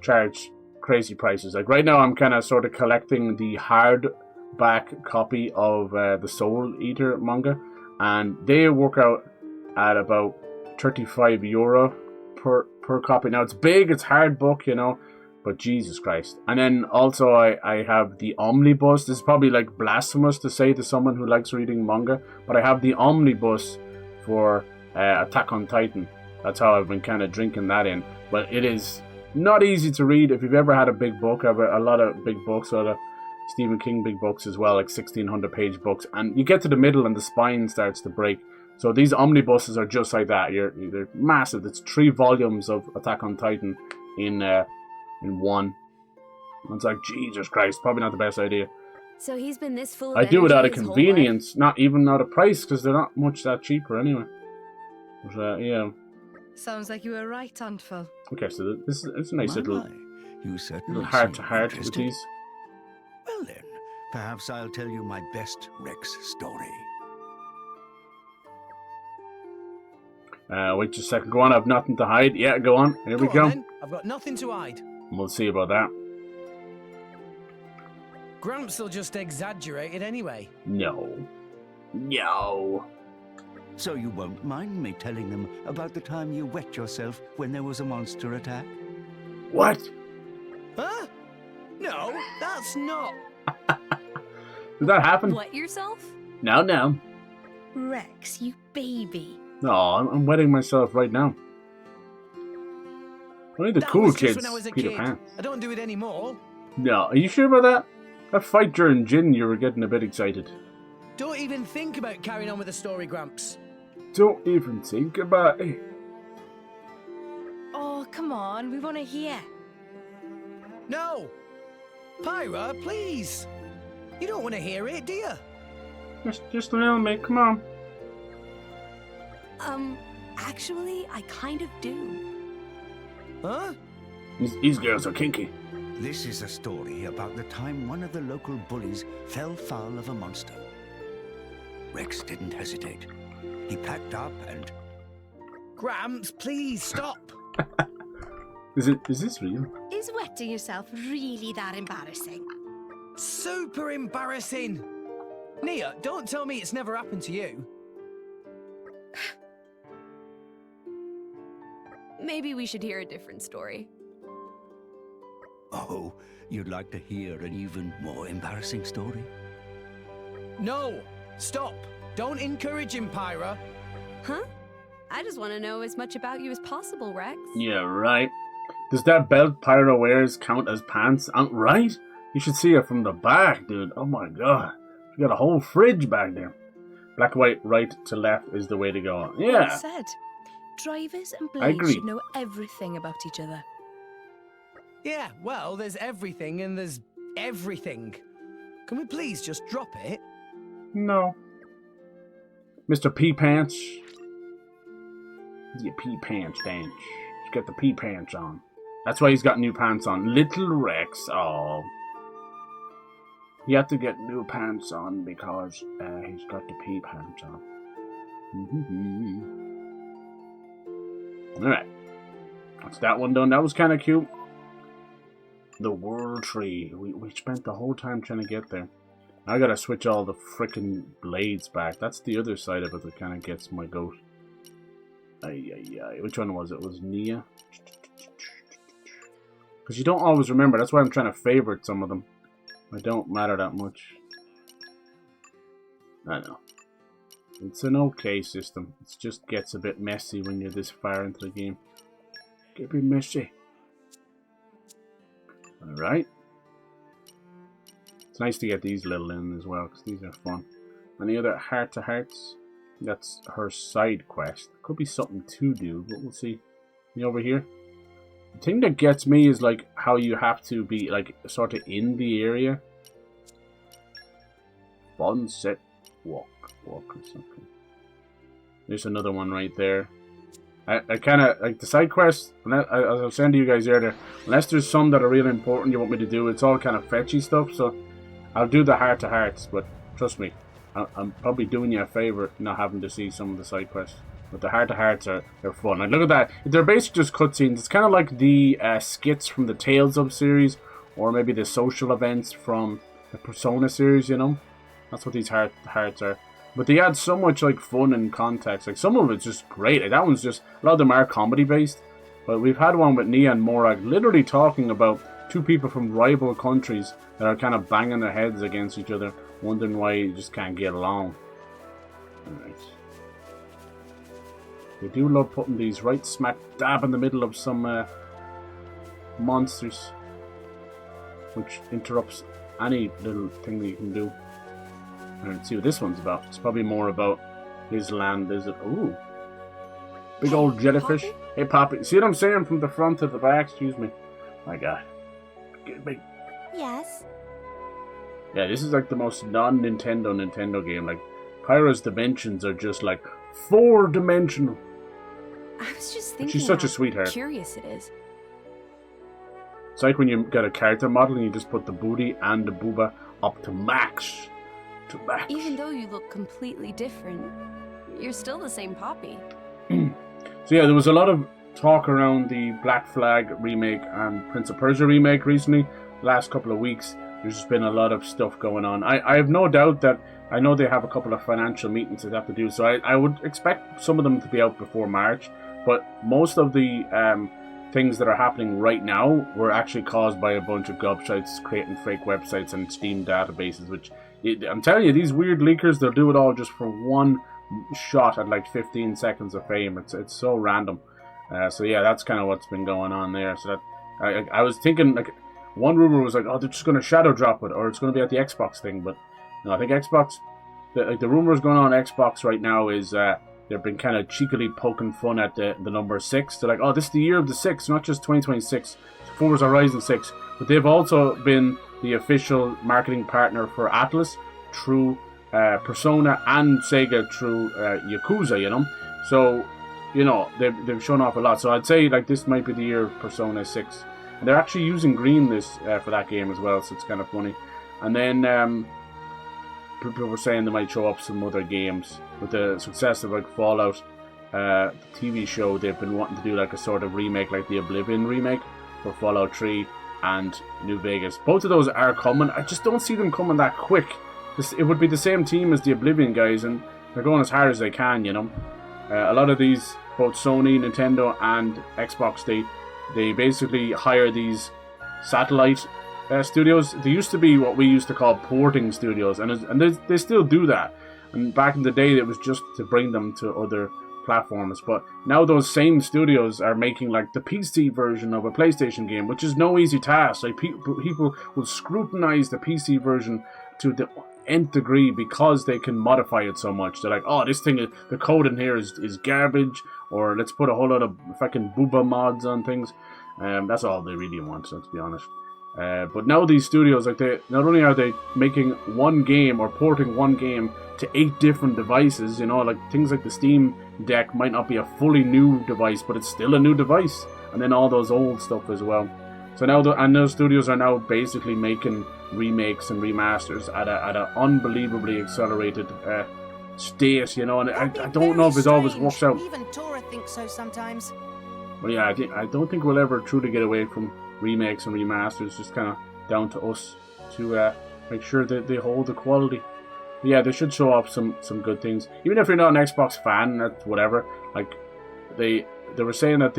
charge crazy prices. Like right now, I'm kind of sort of collecting the hardback copy of the Soul Eater manga, and they work out at about €35 per copy. Now it's big, it's hard book, you know, but Jesus Christ. And then also I have the omnibus. This is probably like blasphemous to say to someone who likes reading manga, but I have the omnibus for Attack on Titan. That's how I've been kind of drinking that in. But it is not easy to read. If you've ever had a big book, I have a lot of big books, a lot of Stephen King big books as well, like 1600 page books, and you get to the middle and the spine starts to break. So these omnibuses are just like that. They're massive. It's 3 volumes of Attack on Titan in one. And it's like, Jesus Christ, probably not the best idea. So he's been this full of I do it out of energy his whole convenience, not even out of price, because they're not much that cheaper anyway. But, yeah. Sounds like you were right, Antful. Okay, so it's a nice little heart to heart with these. Well then, perhaps I'll tell you my best Rex story. Wait just a second. Go on, I've nothing to hide. Yeah, go on. Here we go. Then. I've got nothing to hide. We'll see about that. Gramps will just exaggerate it anyway. No. So you won't mind me telling them about the time you wet yourself when there was a monster attack? What? Huh? No, that's not. Did that happen? Wet yourself? No. Rex, you baby. No, I'm wetting myself right now. Only the That cool was just kids, when I was a Peter kid. Pan. I don't do it anymore. No, are you sure about that? That fight during Jin, you were getting a bit excited. Don't even think about carrying on with the story, Gramps. Don't even think about it. Oh, come on, we want to hear. No! Pyra, please! You don't want to hear it, do you? Just a little bit, come on. Actually, I kind of do. Huh? These girls are kinky. This is a story about the time one of the local bullies fell foul of a monster. Rex didn't hesitate. He packed up and... Gramps, please stop! Is this real? Is wetting yourself really that embarrassing? Super embarrassing! Nia, don't tell me it's never happened to you. Maybe we should hear a different story. Oh, you'd like to hear an even more embarrassing story? No! Stop! Don't encourage him, Pyra! Huh? I just want to know as much about you as possible, Rex. Yeah, right. Does that belt Pyra wears count as pants? Right? You should see it from the back, dude. Oh my god. You got a whole fridge back there. Black, white, right to left is the way to go. Yeah. Well said. Drivers and I blades agree. should know everything about each other. Yeah, well, there's everything and there's everything. Can we please just drop it? No. Mr. P Pants. Yeah, P Pants bench. He's got the P Pants on. That's why he's got new pants on. Little Rex. Oh. You have to get new pants on because he's got the P Pants on. Alright. That's that one done. That was kind of cute. The World Tree. We spent the whole time trying to get there. I gotta switch all the frickin' blades back. That's the other side of it that kind of gets my goat. Which one was it? Was Nia? Because you don't always remember. That's why I'm trying to favorite some of them. They don't matter that much. I know. It's an okay system. It just gets a bit messy when you're this far into the game. Get a bit messy. Alright. It's nice to get these little in as well, because these are fun. Any other heart-to-hearts? That's her side quest. Could be something to do, but we'll see. You over here? The thing that gets me is like how you have to be like sort of in the area. Fun, set, walk or something. There's another one right there. I kind of like the side quests. As I was saying to you guys earlier, unless there's some that are really important you want me to do, it's all kind of fetchy stuff. So I'll do the heart to hearts, but trust me, I'm probably doing you a favor not having to see some of the side quests. But the heart to hearts they're fun. Like, look at that. They're basically just cutscenes. It's kind of like the skits from the Tales of series, or maybe the social events from the Persona series. You know, that's what these heart to hearts are. But they add so much like fun and context. Like some of it's just great. Like, that one's just a lot of them are comedy based. But we've had one with Nia and Morag literally talking about two people from rival countries that are kind of banging their heads against each other, wondering why you just can't get along. Alright. They do love putting these right smack dab in the middle of some monsters, which interrupts any little thing that you can do. Let's see what this one's about. It's probably more about his land, is it? Ooh. Big old jellyfish. Poppy? Hey, Poppy. See what I'm saying from the front to the back? Excuse me. My God. Get big. Yes. Yeah, this is like the most non-Nintendo game. Like, Pyra's dimensions are just like 4-dimensional. I was just thinking She's such a how sweetheart. curious it is. It's like when you get a character model and you just put the booty and the booba up to max. To max. Even though you look completely different, you're still the same Poppy. So yeah, there was a lot of talk around the Black Flag remake and Prince of Persia remake recently. Last couple of weeks, there's just been a lot of stuff going on. I have no doubt that I know they have a couple of financial meetings that they have to do, so I would expect some of them to be out before March. But most of the things that are happening right now were actually caused by a bunch of gobshites creating fake websites and Steam databases, which, I'm telling you, these weird leakers, they'll do it all just for one shot at like 15 seconds of fame. It's so random. So yeah, that's kind of what's been going on there. So that I was thinking, like, one rumor was like, oh, they're just going to shadow drop it, or it's going to be at the Xbox thing. But no, I think Xbox, the rumors going on Xbox right now is they've been kind of cheekily poking fun at the number 6. They're like, oh, this is the year of the 6, not just 2026. It's Forza Horizon 6. But they've also been the official marketing partner for Atlas through Persona and Sega through Yakuza, you know. So, you know, they've shown off a lot. So I'd say, like, this might be the year of Persona 6. And they're actually using green this for that game as well, so it's kind of funny. And then people were saying they might show up some other games. With the success of, like, Fallout the TV show, they've been wanting to do like a sort of remake, like the Oblivion remake for Fallout 3 and New Vegas. Both of those are coming. I just don't see them coming that quick. It would be the same team as the Oblivion guys, and they're going as hard as they can, you know. A lot of these, both Sony, Nintendo, and Xbox, they basically hire these satellite studios. They used to be what we used to call porting studios, and they still do that. And back in the day, it was just to bring them to other platforms. But now those same studios are making like the PC version of a PlayStation game, which is no easy task. Like people will scrutinize the PC version to the nth degree because they can modify it so much. They're like, oh, this thing, the code in here is garbage, or let's put a whole lot of fucking booba mods on things. That's all they really want, let's be honest. But now these studios, like, they not only are they making one game or porting one game to 8 different devices, you know, like things like the Steam Deck might not be a fully new device, but it's still a new device, and then all those old stuff as well. So now those studios are now basically making remakes and remasters at an unbelievably accelerated state, you know, and I don't know if it always works out. Even Tora thinks so sometimes. But yeah, I don't think we'll ever truly get away from remakes and remasters. It's just kind of down to us to make sure that they hold the quality. But yeah, they should show off some good things. Even if you're not an Xbox fan, that's whatever. Like, they were saying that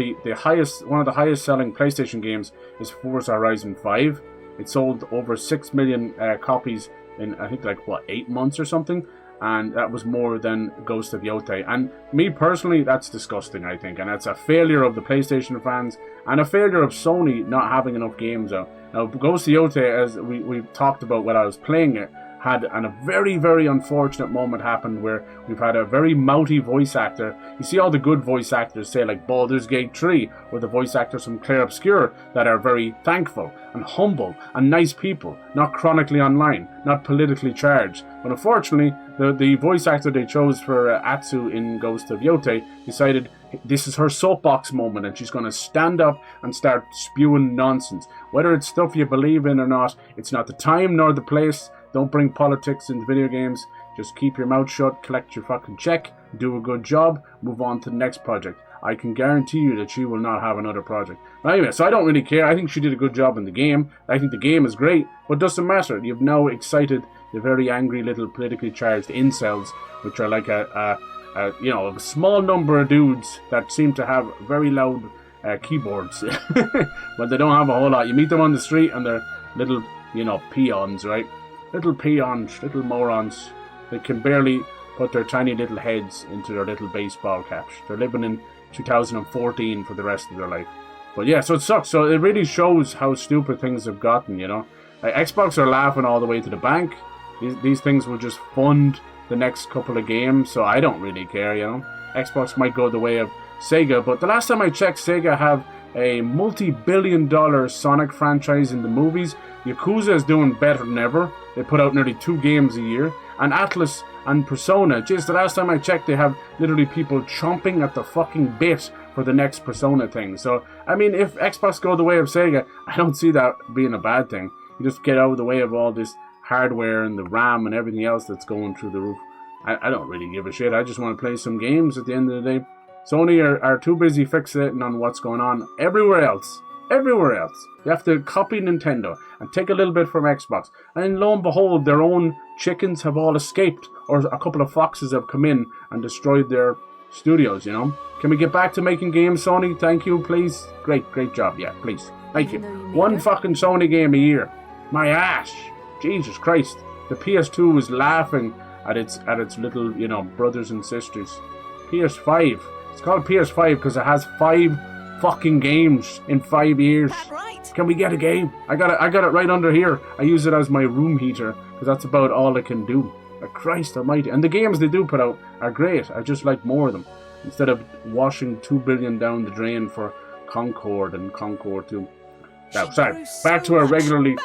one of the highest selling PlayStation games is Forza Horizon 5. It sold over 6 million copies in, I think, like, 8 months or something? And that was more than Ghost of Yotei. And me personally, that's disgusting, I think. And that's a failure of the PlayStation fans and a failure of Sony not having enough games out. Now, Ghost of Yotei, as we talked about when I was playing it, had a very, very unfortunate moment happened where we've had a very mouthy voice actor. You see all the good voice actors, say like Baldur's Gate 3, or the voice actors from Clair Obscur, that are very thankful and humble and nice people, not chronically online, not politically charged. But unfortunately, the voice actor they chose for Atsu in Ghost of Yotei decided this is her soapbox moment, and she's going to stand up and start spewing nonsense. Whether it's stuff you believe in or not, it's not the time nor the place. Don't bring politics into video games. Just keep your mouth shut, collect your fucking check, do a good job, move on to the next project. I can guarantee you that she will not have another project. But anyway, so I don't really care. I think she did a good job in the game. I think the game is great, but it doesn't matter. You've now excited the very angry little politically charged incels, which are like a small number of dudes that seem to have very loud keyboards, but they don't have a whole lot. You meet them on the street and they're little, peons, right? Little peons, little morons. They can barely put their tiny little heads into their little baseball caps. They're living in 2014 for the rest of their life. But yeah, so it sucks. So it really shows how stupid things have gotten, you know. Xbox are laughing all the way to the bank. These things will just fund the next couple of games, so I don't really care, you know. Xbox might go the way of Sega, but the last time I checked, Sega have a multi-billion-dollar Sonic franchise in the movies. Yakuza is doing better than ever. They put out nearly 2 games a year. And Atlas and Persona, just the last time I checked, they have literally people chomping at the fucking bit for the next Persona thing. So, I mean, if Xbox go the way of Sega, I don't see that being a bad thing. You just get out of the way of all this hardware and the RAM and everything else that's going through the roof. I don't really give a shit. I just want to play some games at the end of the day. Sony are too busy fixating on what's going on everywhere else. Everywhere else. You have to copy Nintendo and take a little bit from Xbox. And lo and behold, their own chickens have all escaped. Or a couple of foxes have come in and destroyed their studios, you know? Can we get back to making games, Sony? Thank you, please. Great job. Yeah, please. Thank you. One fucking Sony game a year. My ass. Jesus Christ. The PS2 was laughing at its little, you know, brothers and sisters. PS5. It's called PS5 because it has 5 fucking games in 5 years. Right. Can we get a game? I got it right under here. I use it as my room heater because that's about all it can do. Christ almighty. And the games they do put out are great. I just like more of them. Instead of washing 2 billion down the drain for Concord and Concord 2. Now, sorry, back to our regularly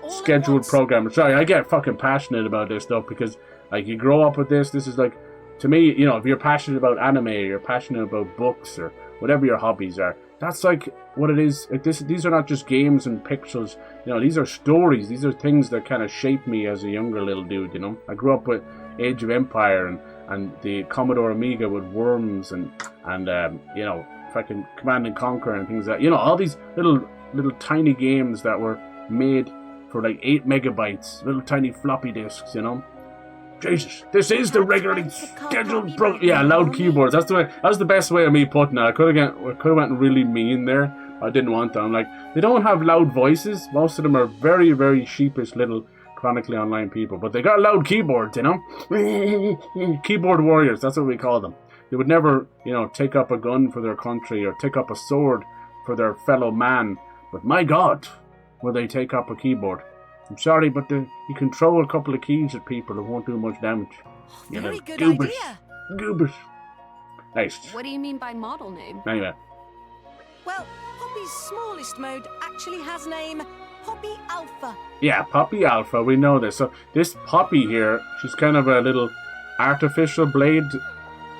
scheduled program. Sorry, I get fucking passionate about this stuff because, like, you grow up with this. This is like, to me, you know, if you're passionate about anime, or you're passionate about books, or whatever your hobbies are, that's like what it is. Like these are not just games and pixels. You know, these are stories. These are things that kind of shaped me as a younger little dude. You know, I grew up with Age of Empire and the Commodore Amiga with worms and you know, fucking Command and Conquer and things like that. You know, all these little tiny games that were made for like 8 megabytes, little tiny floppy disks, you know. Jesus, this is the regularly scheduled yeah, loud keyboards. That was the best way of me putting it. I could have went really mean there. I didn't want that. I'm like, they don't have loud voices. Most of them are very, very sheepish little chronically online people, but they got loud keyboards, you know. Keyboard warriors, that's what we call them. They would never, you know, take up a gun for their country or take up a sword for their fellow man. But my God, will they take up a keyboard? I'm sorry, but you control a couple of keys at people, it won't do much damage. You Very know, good goobers. idea. Goobers. Nice. What do you mean by model name? Anyway. Well, Poppy's smallest mode actually has name Poppy Alpha. Yeah, Poppy Alpha, we know this. So this Poppy here, she's kind of a little artificial blade,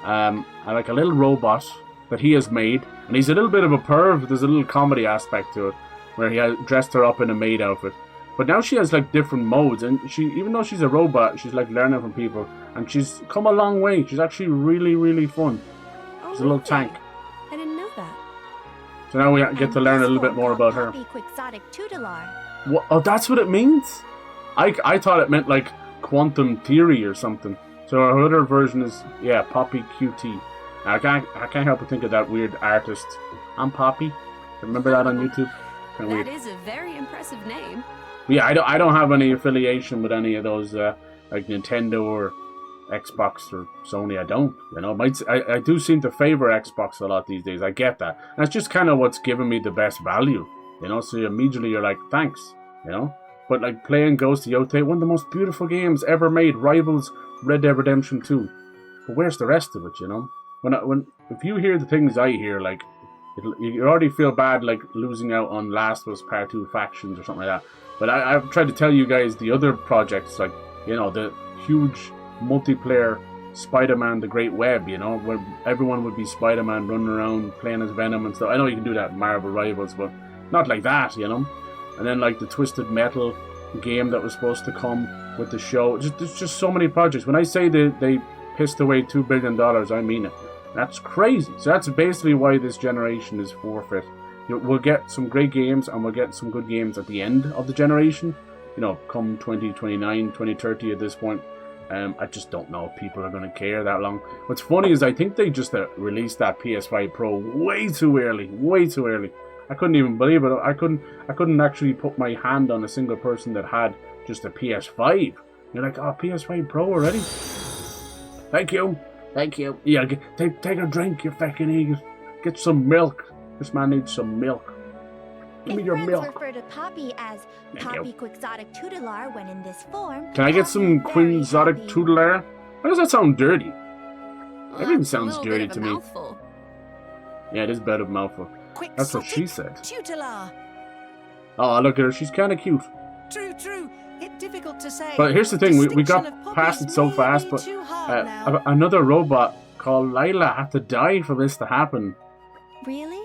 like a little robot that he has made. And he's a little bit of a perv. There's a little comedy aspect to it, where he has dressed her up in a maid outfit. But now she has like different modes, and she, even though she's a robot, she's like learning from people, and she's come a long way. She's actually really, really fun. She's a little tank. I didn't know that. So now we get to learn a little bit more about her. Quixotic Tutelar. What? Oh, that's what it means? I thought it meant like quantum theory or something. So our other version is, yeah, Poppy QT. I can't help but think of that weird artist. I'm Poppy. Remember that on YouTube? Kinda weird. That is a very impressive name. But yeah, I don't have any affiliation with any of those like Nintendo or Xbox or Sony. I don't. You know, I do seem to favor Xbox a lot these days. I get that. And it's just kind of what's giving me the best value. You know, so immediately you're like, thanks. You know, but like playing Ghost of Yotei, one of the most beautiful games ever made, rivals Red Dead Redemption 2. But where's the rest of it? You know, if you hear the things I hear, like you already feel bad like losing out on Last of Us Part 2 factions or something like that. But I've tried to tell you guys the other projects, like, you know, the huge multiplayer Spider-Man The Great Web, you know, where everyone would be Spider-Man running around playing as Venom and stuff. I know you can do that in Marvel Rivals, but not like that, you know. And then like the Twisted Metal game that was supposed to come with the show. There's just so many projects. When I say they pissed away $2 billion, I mean it. That's crazy. So that's basically why this generation is forfeit. We'll get some great games, and we'll get some good games at the end of the generation. You know, come 2029, 2030 at this point. I just don't know if people are going to care that long. What's funny is I think they just released that PS5 Pro way too early. Way too early. I couldn't even believe it. I couldn't actually put my hand on a single person that had just a PS5. You're like, oh, PS5 Pro already? Thank you. Thank you. Yeah, take a drink, you fucking idiot. Get some milk. This man needs some milk. Give me your milk. Refer to Poppy as Poppy Quixotic Tutelar when in this form. Can I get some Quixotic Tutelar? Why does that sound dirty? Everything sounds dirty to me. Mouthful. Yeah, it is a bit of a mouthful. That's what she said. Tutelar. Oh, look at her. She's kind of cute. True. It's difficult to say. But here's the thing. We got past it so fast, but another robot called Lila had to die for this to happen. Really?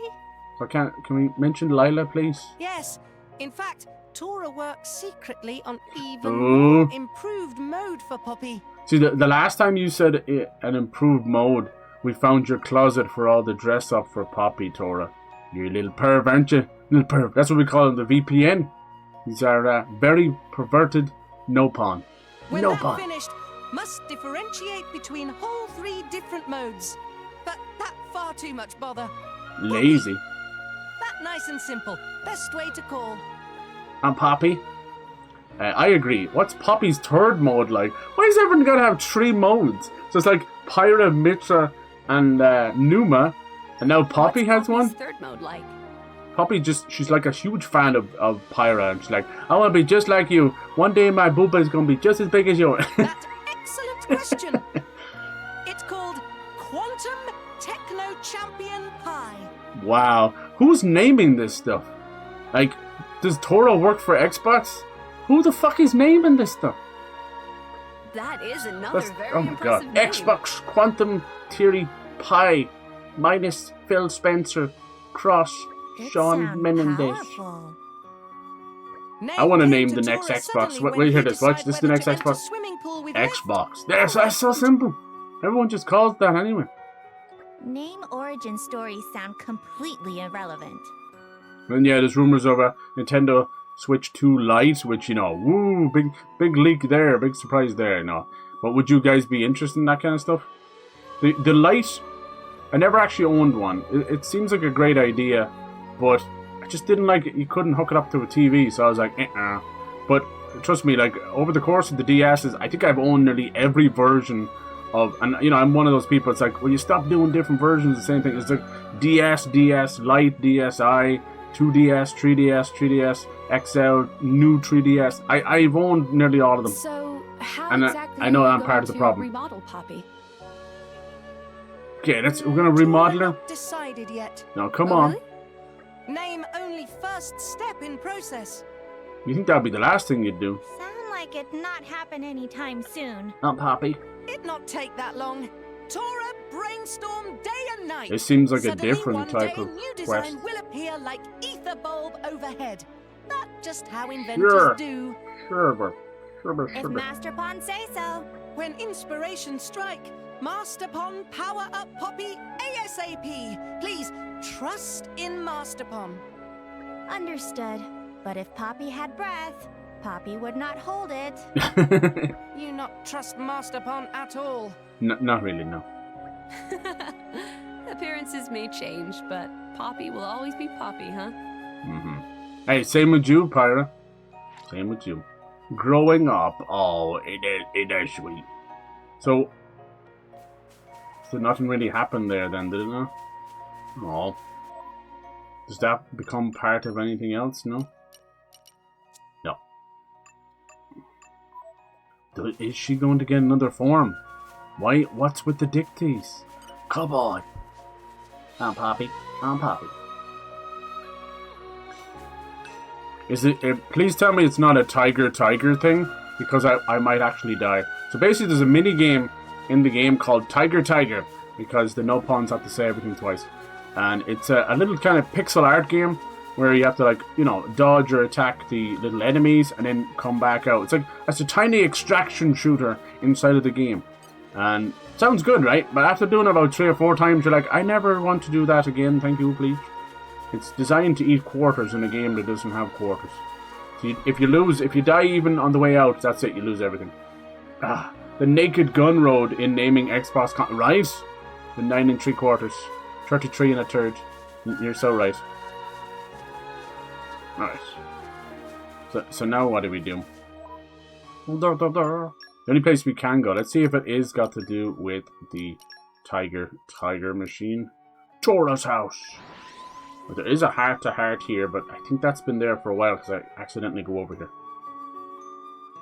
So can we mention Lila, please? Yes. In fact, Tora works secretly on even more improved mode for Poppy. See, the last time you said an improved mode, we found your closet for all the dress up for Poppy, Tora. You're a little perv, aren't you? Little perv. That's what we call them, the VPN. These are very perverted no-pawn. When that finished, must differentiate between whole 3 different modes. but that far too much bother. Lazy. That nice and simple. Best way to call. And Poppy? I agree. What's Poppy's third mode like? Why is everyone gotta have 3 modes? So it's like Pyra, Mitra, and Numa, and now Poppy has one? Third mode like? Poppy she's like a huge fan of Pyra, and she's like, I want to be just like you. One day my booba is going to be just as big as yours. That's an excellent question. It's called Quantum Techno Champion Pie. Wow. Who's naming this stuff? Like, does Toro work for Xbox? Who the fuck is naming this stuff? That is another very oh my god. impressive name. Xbox Quantum Theory Pie minus Phil Spencer cross Sean Menendez. I want to name the next Xbox. Wait, hear this. Watch. This is the next Xbox. Xbox. That's so simple. Everyone just calls that anyway. Name origin stories sound completely irrelevant. And yeah, there's rumors of a Nintendo Switch 2 Lite, which, you know, woo, big leak there, big surprise there, no. But would you guys be interested in that kind of stuff? The Lite, I never actually owned one. It seems like a great idea, but I just didn't like it. You couldn't hook it up to a TV, so I was like, But trust me, like, over the course of the DS's, I think I've owned nearly every version of, and you know, I'm one of those people, it's like, well, you stop doing different versions of the same thing. It's like DS, Lite, DSi, 2DS, 3DS, 3DS, XL, new 3DS. I've owned nearly all of them. So, how and exactly I know are I'm you part of the going to problem. remodel Poppy? Okay, we're gonna remodel her. Not decided yet. No, come on. Name only first step in process. You think that'd be the last thing you'd do? Sound like it not happen anytime soon. Not Poppy. It not take that long. Tora brainstorm day and night. It seems like Suddenly, a different one type day, of new quest. design will appear like ether bulb overhead. That's just how inventors do. Sure. If Master Pond say so. When inspiration strike, Master Pond power up Poppy ASAP. Please trust in Master Pond. Understood. But if Poppy had breath, Poppy would not hold it. You not trust Master Pond at all. Not really, no. Appearances may change, but Poppy will always be Poppy, huh? Mm-hmm. Hey, same with you, Pyra. Same with you. Growing up, oh, it is sweet. So nothing really happened there then, did it not? Oh. Does that become part of anything else, no? No. Is she going to get another form? Why? What's with the dicties? Come on. I'm Poppy. Is it? Please tell me it's not a tiger thing, because I might actually die. So basically, there's a mini game in the game called Tiger, because the no pawns have to say everything twice, and it's a little kind of pixel art game where you have to, like, you know, dodge or attack the little enemies and then come back out. It's a tiny extraction shooter inside of the game, and it sounds good, right? But after doing it about 3 or 4 times, you're like, I never want to do that again. Thank you, please. It's designed to eat quarters in a game that doesn't have quarters. So if you die even on the way out, that's it, you lose everything. The Naked Gun Road in naming Xbox right? The 9 3/4, 33 1/3. You're so right. Alright. So now what do we do? The only place we can go. Let's see if it is got to do with the tiger machine. Tora's house. Well, there is a heart-to-heart here, but I think that's been there for a while because I accidentally go over here.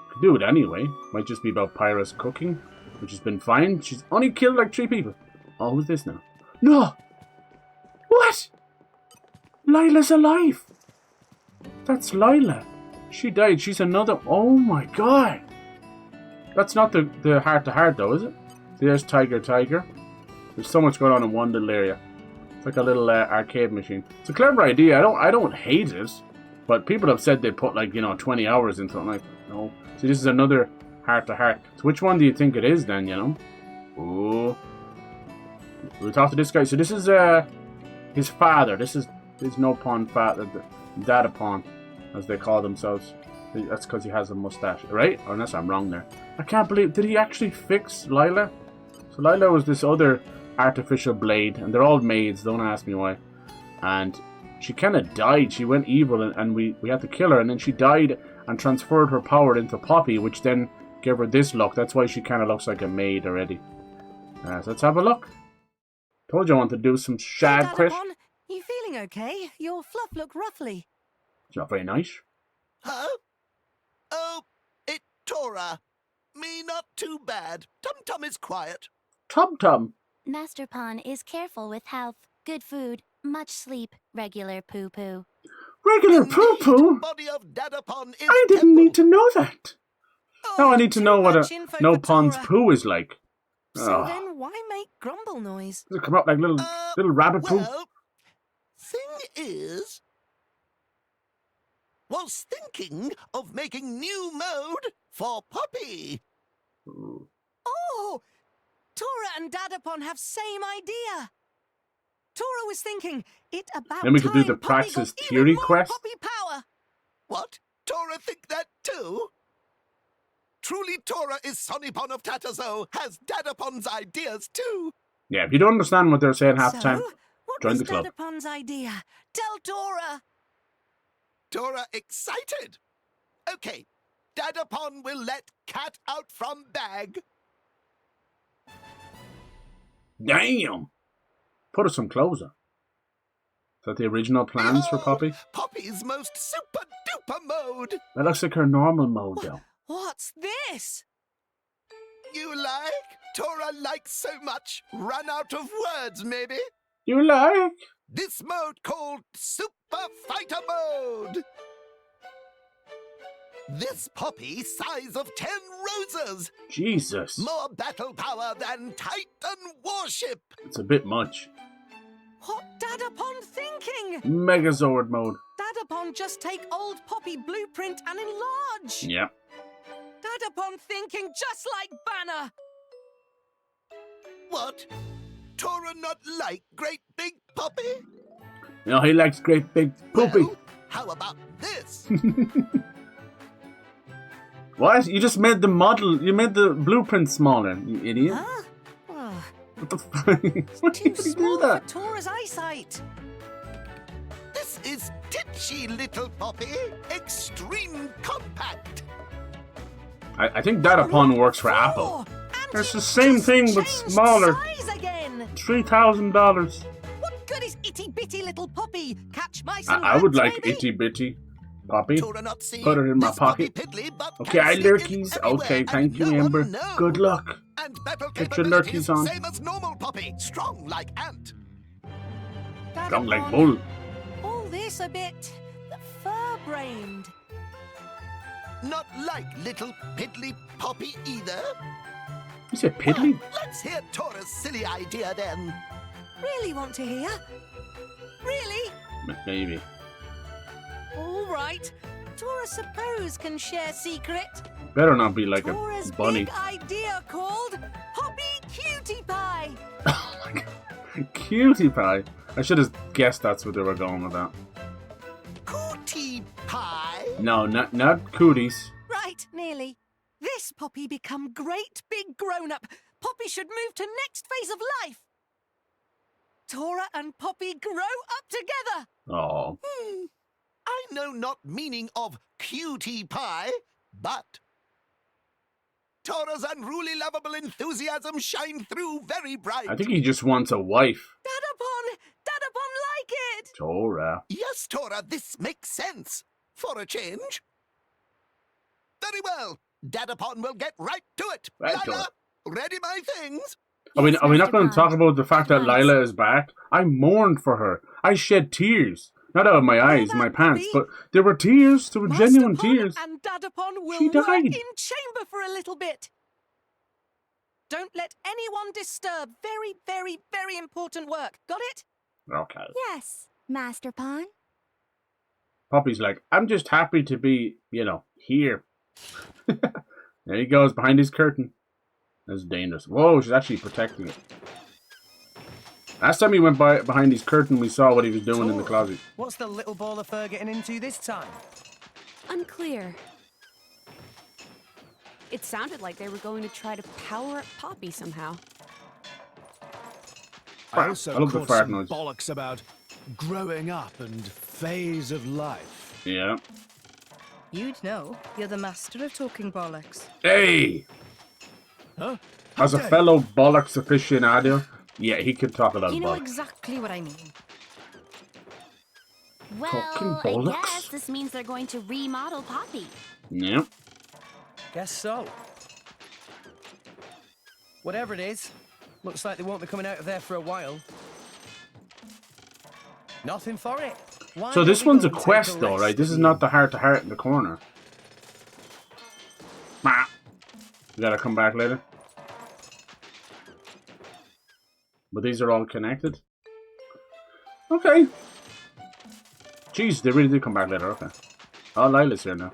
Could do it anyway. Might just be about Pyra's cooking, which has been fine. She's only killed like 3 people. Oh, who's this now? No! What? Lila's alive! That's Lila. She died. She's another... Oh my god! That's not the heart-to-heart though, is it? See, there's Tiger. There's so much going on in one little area. It's like a little arcade machine. It's a clever idea. I don't hate it, but people have said they put, like, you know, 20 hours into it. I'm like, no. See, this is another heart-to-heart. So which one do you think it is then, you know? Ooh. We'll talk to this guy. So this is his father. This is his no pawn father, dada pawn, as they call themselves. That's because he has a mustache, right? Or unless I'm wrong there. I can't believe, did he actually fix Lila? So Lila was this other artificial blade, and they're all maids, don't ask me why. And she kind of died. She went evil, and we had to kill her, and then she died and transferred her power into Poppy, which then gave her this look. That's why she kind of looks like a maid already. So let's have a look. Told you I wanted to do some shag crit. You feeling okay? Your fluff look ruffly. It's not very nice. Huh? Oh, it Tora. Me not too bad. Tum-Tum is quiet. Tum-Tum? Master Pawn is careful with health, good food, much sleep, regular poo-poo. Regular poo-poo? Body of Dadapon is I didn't need to know that. Now I need to know what a no pond's poo is like. So then why make grumble noise? Does it come out like little rabbit poo? Thing is, was thinking of making new mode for Poppy. Oh! Tora and Dadapon have same idea. Tora was thinking it about Then we could do the Poppy Praxis got Theory even more quest. Poppy power. What? Tora think that too? Truly Tora is Sonnypon of Tatazo, has Dadapon's ideas too. Yeah, if you don't understand what they're saying half the time, What join was the club. Dadapon's idea? Tell Tora. Tora excited. Okay, Dadapon will let cat out from bag. Damn! Put her some clothes on. Is that the original plans for Poppy? Poppy's most super duper mode. That looks like her normal mode, though. What's this? You like? Tora likes so much. Run out of words, maybe? You like? This mode called Super Fighter Mode. This Poppy size of 10 roses. Jesus. More battle power than Titan warship. It's a bit much. What Dadapon thinking? Megazord mode. Dadapon just take old Poppy blueprint and enlarge. Yeah. Dadapon thinking just like Banner. What? Tora not like great big Poppy? No, he likes great big poopy. Well, how about this? What? You just made the model, you made the blueprint smaller, you idiot. Huh? Oh, What the fuck? Why too did you do small that? for Tora's eyesight. This is titchy little Poppy. Extreme compact. I think Dadapon works for Apple. It's the same thing but smaller. Size again. $3,000. What good is itty bitty little Poppy? Catch mice I and would rats, like maybe? itty bitty Poppy. Tora not see. Put her in my This Poppy pocket. piddly, but Okay, I can sneak in lurkies. everywhere Okay, and thank you, no one Amber. knows. Good luck. And battle Get your capabilities lurkies on. same as normal Poppy. Strong like ant. Strong like Dadapon, bull. all this a bit fur-brained. Not like little piddly Poppy either. You said piddly? Let's hear Tora's silly idea then. Really want to hear? Really? Maybe. All right. Tora suppose can share secret. Better not be like Tora's a bunny. big idea called Poppy Cutie Pie. Cutie pie. I should have guessed that's what they were going with that. Cootie pie? No, not cooties. Right, nearly. This Poppy become great big grown-up. Poppy should move to next phase of life. Tora and Poppy grow up together. Oh. I know not meaning of cutie pie, but Tora's unruly lovable enthusiasm shine through very bright. I think he just wants a wife. Dadapon like it. Tora. Yes, Tora, this makes sense. For a change. Very well. Dadapon will get right to it. Right, Lila, ready my things? Are we not going to Dadapon. talk about the fact that At once. Lila is back? I mourned for her. I shed tears. Not out of my eyes, my pants, but there were tears. There were genuine Master Pon tears. and Dadapon will She work died. in chamber for a little bit. Don't let anyone disturb. Very, very, very important work. Got it? Okay. Yes, Master Pawn. Poppy's like, I'm just happy to be, here. There he goes, behind his curtain. That's dangerous. Whoa, she's actually protecting it. Last time he went behind his curtain, we saw what he was doing in the closet. What's the little ball of fur getting into this time? Unclear. It sounded like they were going to try to power up Poppy somehow. I also I love the caught fart some noise. bollocks about growing up and phase of life. Yeah. You'd know. You're the master of talking bollocks. Hey! Huh? As a fellow bollocks aficionado, yeah, he could talk a lot You of know bollocks. exactly what I mean. Talking Well, I bollocks? guess this means they're going to remodel Poppy. Yeah. Guess so. Whatever it is, looks like they won't be coming out of there for a while. Nothing for it. Why So don't this we one's go a and take quest, though, rest right? This is in- not the heart-to-heart in the corner. You gotta come back later. But these are all connected. Okay. Jeez, they really did come back later. Okay. Oh, Lila's here now.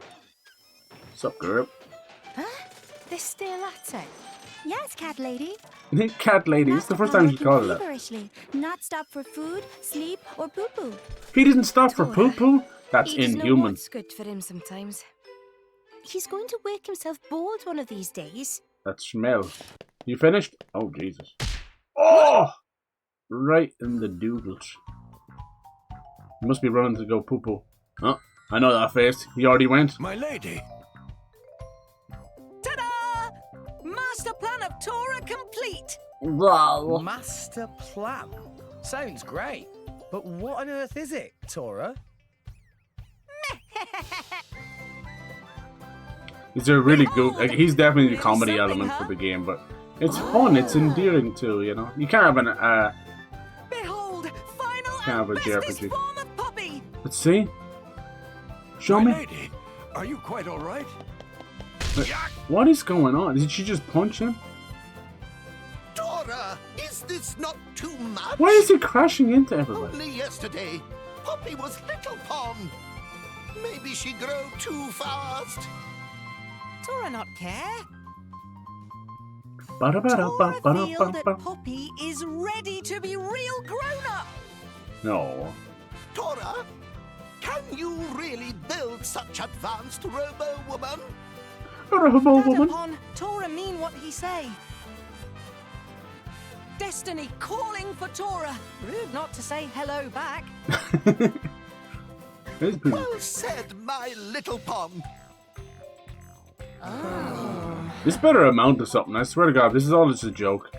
What's up, girl? Huh? This still at it? Yes, cat lady. Cat lady. It's the first time she called her that. Feverishly, not stop for food, sleep, or poo-poo. He didn't stop for poo-poo? That's He doesn't know inhuman. what's good for him sometimes. He's going to wake himself bold one of these days. That smell. You finished? Oh, Jesus. Oh! Right in the doodles. You must be running to go poo-poo. Oh, I know that face. He already went. My lady. Ta-da! Master plan of Tora complete. Wow. Master plan. Sounds great. But what on earth is it, Tora? Is there really good? Like, he's definitely the comedy element for the game, but it's fun. It's endearing too. You know, you can't have an Behold, final can't have a JRPG. form of Poppy. Let's see. Show My me. lady, are you quite all right? But what is going on? Did she just punch him? Dora, is this not too much? Why is he crashing into everybody? Only yesterday, Poppy was Little Pom. Maybe she grew too fast. Tora not care. Tora Ba-da-ba-da-ba-ba-da-ba-ba. feel that Poppy is ready to be real grown up. No. Tora, can you really build such advanced robo-woman? Robo-woman. Upon Tora mean what he say. Destiny calling for Tora. Rude not to say hello back. Well said, my Little Pom. This better amount to something. I swear to God, this is all just a joke.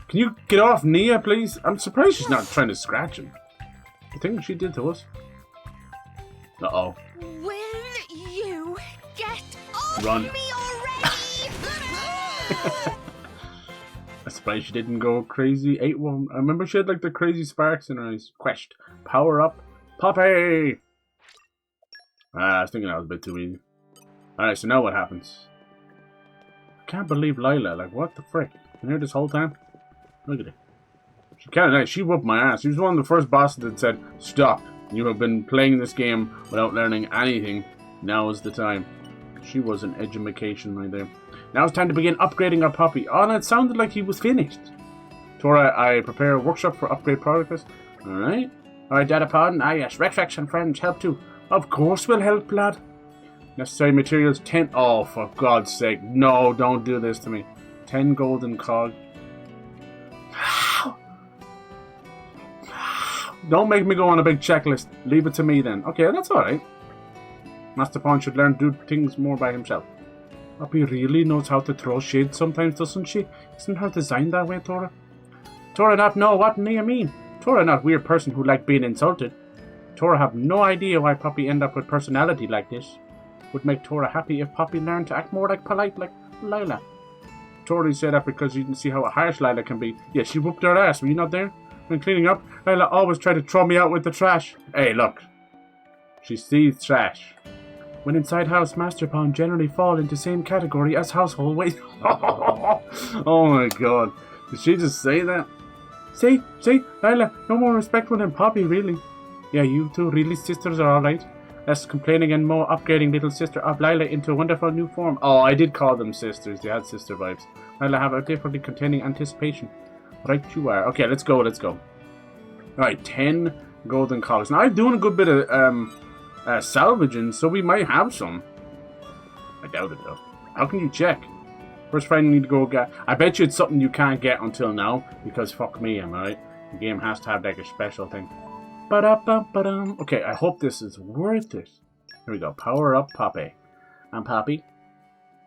Can you get off Nia, please? I'm surprised she's not trying to scratch him. The thing she did to us. Uh-oh. Will you get off Run. me already? I'm surprised she didn't go crazy. 8-1. I remember she had like the crazy sparks in her eyes. Quest. Power up. Poppy! I was thinking that was a bit too easy. Alright, so now what happens? I can't believe Lila. Like, what the frick? Been here this whole time? Look at it. She kinda, she whooped my ass. She was one of the first bosses that said, stop. You have been playing this game without learning anything. Now is the time. She was an edumacation right there. Now it's time to begin upgrading our Poppy. Oh, and it sounded like he was finished. Tora, I prepare a workshop for upgrade progress. Alright. Alright, Datapod. Ah, yes. Rex and friends help too. Of course we'll help, lad. Necessary materials 10. Oh, for God's sake. No, don't do this to me. 10 golden cog. Don't make me go on a big checklist. Leave it to me then. Okay, that's alright. Master Pawn should learn to do things more by himself. Poppy really knows how to throw shade sometimes, doesn't she? Isn't her designed that way, Tora? Tora not know what do you mean? Tora not weird person who like being insulted. Tora have no idea why Poppy end up with personality like this. Would make Tora happy if Poppy learned to act more like polite like Lila. Tora said that because you didn't see how harsh Lila can be. Yeah, she whooped her ass. Were you not there? When cleaning up, Lila always tried to throw me out with the trash. Hey, look. She sees trash. When inside house, Master Pawn generally fall into same category as household waste. Oh my God. Did she just say that? See, Lila, no more respectful than Poppy, really. Yeah, you two really sisters are alright. Less complaining and more upgrading little sister of Lila into a wonderful new form. Oh, I did call them sisters. They had sister vibes. Lila have a differently containing anticipation. Right you are. Okay, let's go. Alright, 10 golden collars. Now I'm doing a good bit of salvaging, so we might have some. I doubt it though. How can you check? First fight you need to go get. I bet you it's something you can't get until now, because fuck me, am I right? The game has to have like a special thing. Ba-da-ba-ba-dum. Okay, I hope this is worth it. Here we go. Power up Poppy. And Poppy.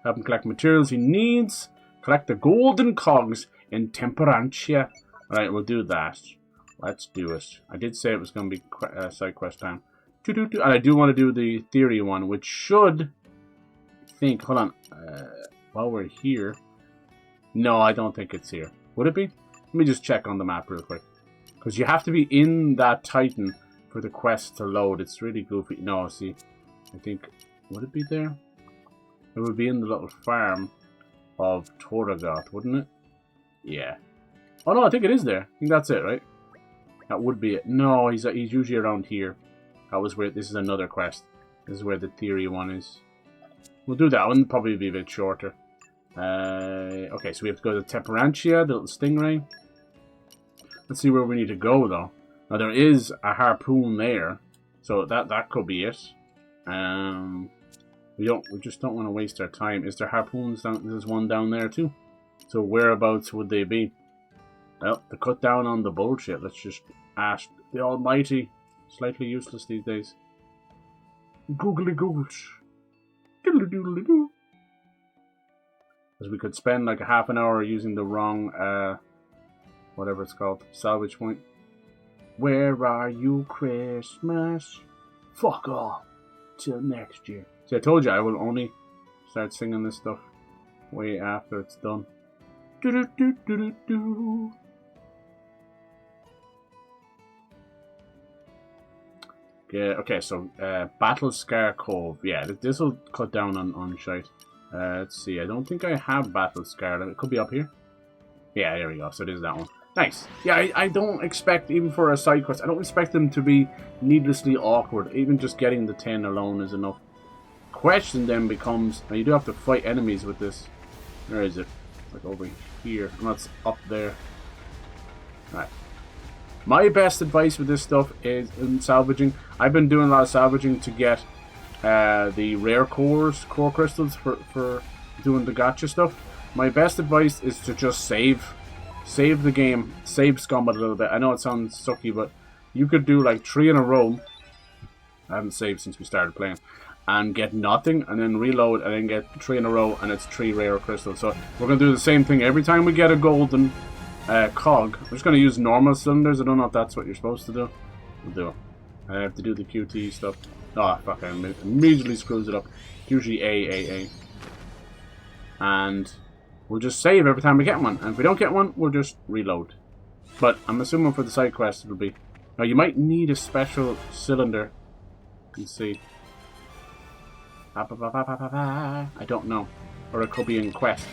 Help him collect materials he needs. Collect the golden cogs in Temperantia. Alright, we'll do that. Let's do it. I did say it was going to be side quest time. And I do want to do the theory one, which should... hold on. While we're here... No, I don't think it's here. Would it be? Let me just check on the map real quick. Because you have to be in that Titan for the quest to load. It's really goofy. No, see. I think... Would it be there? It would be in the little farm of Torgoth, wouldn't it? Yeah. Oh no, I think it is there. I think that's it, right? That would be it. No, he's usually around here. That was where... This is another quest. This is where the theory one is. We'll do that one. Probably be a bit shorter. Okay, so we have to go to Temperantia, the little stingray. Let's see where we need to go, though. Now, there is a harpoon there. So that could be it. We just don't want to waste our time. Is there harpoons down? There's one down there, too. So whereabouts would they be? Well, to cut down on the bullshit, let's just ask the Almighty. Slightly useless these days. Googly googles. Diddly doodly doo. Because we could spend like a half an hour using the wrong, whatever it's called, salvage point. Where are you, Christmas? Fuck off. Till next year. See, I told you I will only start singing this stuff way after it's done. Do do do do do do. Yeah, okay, so Battle Scar Cove. Yeah, this will cut down on shite. Let's see, I don't think I have Battle Scar. It could be up here. Yeah, there we go. So it is that one. Nice. Yeah, I don't expect, even for a side quest, I don't expect them to be needlessly awkward. Even just getting the 10 alone is enough. Question then becomes, now you do have to fight enemies with this. Where is it? Like over here. And that's up there. Alright. My best advice with this stuff is in salvaging. I've been doing a lot of salvaging to get the rare core crystals for doing the gacha stuff. My best advice is to just save the game, save scum it a little bit. I know it sounds sucky, but you could do like 3 in a row. I haven't saved since we started playing, and get nothing, and then reload, and then get 3 in a row, and it's 3 rare crystals. So we're gonna do the same thing every time we get a golden cog. I'm just gonna use normal cylinders. I don't know if that's what you're supposed to do. We'll do it. I have to do the QT stuff. Oh, fuck, I immediately screws it up. Usually A. And we'll just save every time we get one. And if we don't get one, we'll just reload. But I'm assuming for the side quest it'll be... Now, you might need a special cylinder. Let's see. I don't know. Or it could be in quests.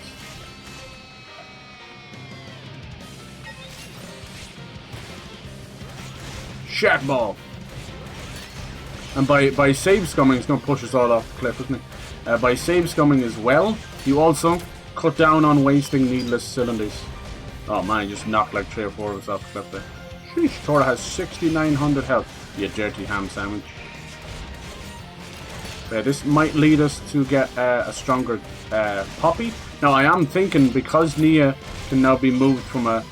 Shark ball! And by save scumming, it's going to push us all off the cliff, isn't it? By save scumming as well, you also cut down on wasting needless cylinders. Oh man, you just knocked like 3 or 4 of us off the cliff there. Sheesh, Tora has 6,900 health, you dirty ham sandwich. This might lead us to get a stronger Poppy. Now I am thinking, because Nia can now be moved from a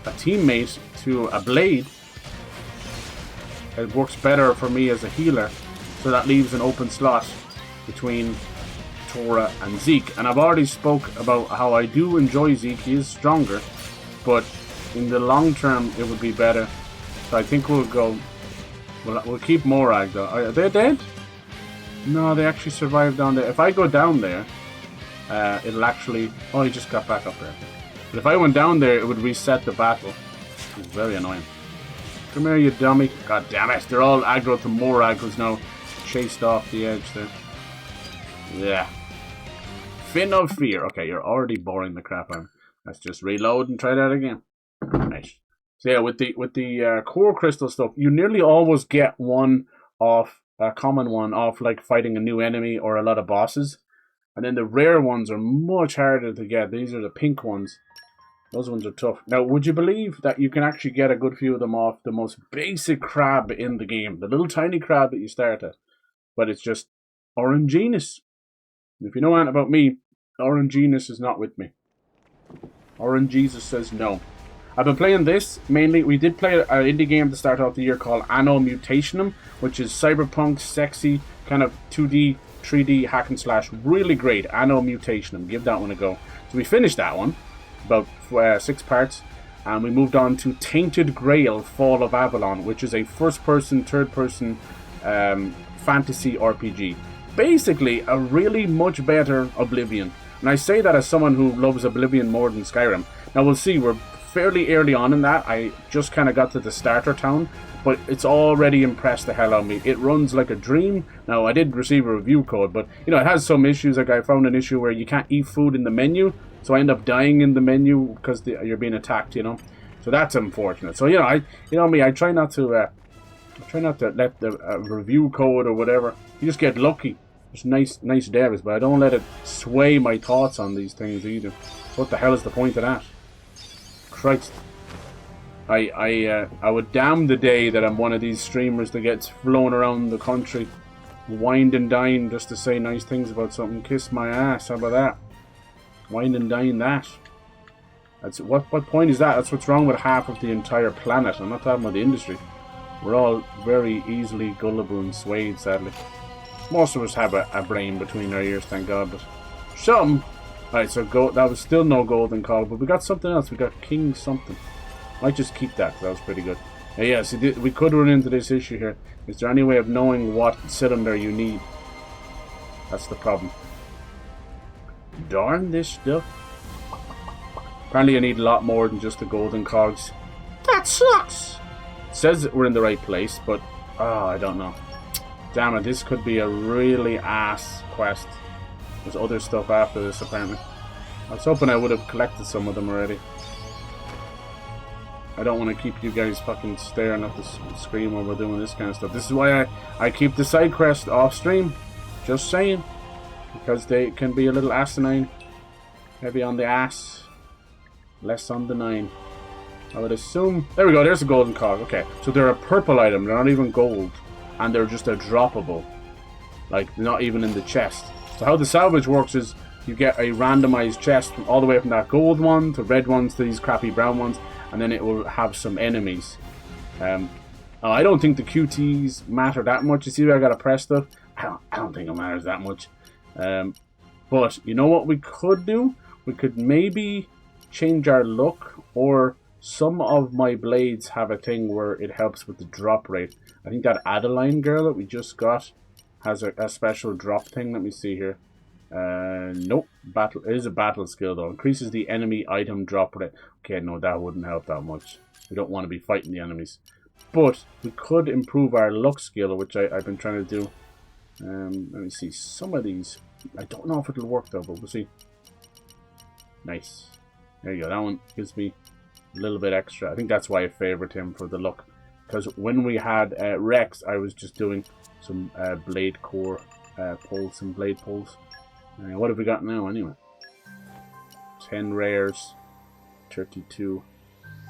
teammate to a blade, it works better for me as a healer, so that leaves an open slot between Tora and Zeke. And I've already spoke about how I do enjoy Zeke. He is stronger, but in the long term it would be better. So I think we'll go. We'll keep Morag though. Are they dead? No, they actually survived down there. If I go down there, it'll actually. Oh, he just got back up there. But if I went down there, it would reset the battle. It's very annoying. Come here, you dummy. God damn it. They're all aggro to Morag, who's now chased off the edge there. Yeah. Fin of Fear. Okay, you're already boring the crap out of me. Let's just reload and try that again. Nice. So yeah, with the core crystal stuff, you nearly always get one off, a common one off like fighting a new enemy or a lot of bosses. And then the rare ones are much harder to get. These are the pink ones. Those ones are tough. Now, would you believe that you can actually get a good few of them off the most basic crab in the game? The little tiny crab that you start at. But it's just oranginess. If you know anything about me, RNGness is not with me. RNGesus says no. I've been playing this mainly. We did play an indie game to start off the year called Anno Mutationum, which is cyberpunk, sexy, kind of 2D, 3D hack and slash. Really great. Anno Mutationum. Give that one a go. So we finished that one, about 6 parts, and we moved on to Tainted Grail: Fall of Avalon, which is a first-person, third-person fantasy RPG. Basically, a really much better Oblivion. And I say that as someone who loves Oblivion more than Skyrim. Now we'll see. We're fairly early on in that. I just kind of got to the starter town, but it's already impressed the hell out of me. It runs like a dream. Now, I did receive a review code, but, you know, it has some issues. Like, I found an issue where you can't eat food in the menu, so I end up dying in the menu because you're being attacked, you know. So that's unfortunate. So, you know, I try not to let the review code or whatever. You just get lucky. It's nice devs, but I don't let it sway my thoughts on these things either. So what the hell is the point of that? Christ. I would damn the day that I'm one of these streamers that gets flown around the country, wined and dine just to say nice things about something. Kiss my ass, how about that? Wine and dine that. That's what point is that? That's what's wrong with half of the entire planet. I'm not talking about the industry. We're all very easily gullible and swayed, sadly. Most of us have a brain between our ears, thank God, but some. Alright, so that was still no golden call, but we got something else. We got King something. Might just keep that, because that was pretty good. Yeah, so we could run into this issue here. Is there any way of knowing what cylinder you need? That's the problem. Darn this stuff. Apparently I need a lot more than just the golden cogs. That sucks! It says that we're in the right place, but I don't know. Damn it, this could be a really ass quest. There's other stuff after this, apparently. I was hoping I would have collected some of them already. I don't want to keep you guys fucking staring at the screen while we're doing this kind of stuff. This is why I keep the side quest off stream. Just saying. Because they can be a little asinine. Heavy on the ass. Less on the 9. I would assume... There we go, there's a golden cog. Okay, so they're a purple item. They're not even gold. And they're just a droppable. Like, not even in the chest. So how the salvage works is you get a randomized chest all the way from that gold one to red ones to these crappy brown ones, and then it will have some enemies. I don't think the QTs matter that much. You see where I gotta press stuff? I don't think it matters that much. But you know what we could do? We could maybe change our look, or some of my blades have a thing where it helps with the drop rate. I think that Adeline girl that we just got has a special drop thing. Let me see here. Nope. It is a battle skill though. Increases the enemy item drop rate. Okay, no, that wouldn't help that much. We don't want to be fighting the enemies. But we could improve our luck skill, which I've been trying to do. Let me see. Some of these, I don't know if it'll work though, but we'll see. Nice. There you go. That one gives me a little bit extra. I think that's why I favored him for the luck. Because when we had Rex, I was just doing some blade core pulls, some blade pulls. What have we got now anyway? 10 rares, 32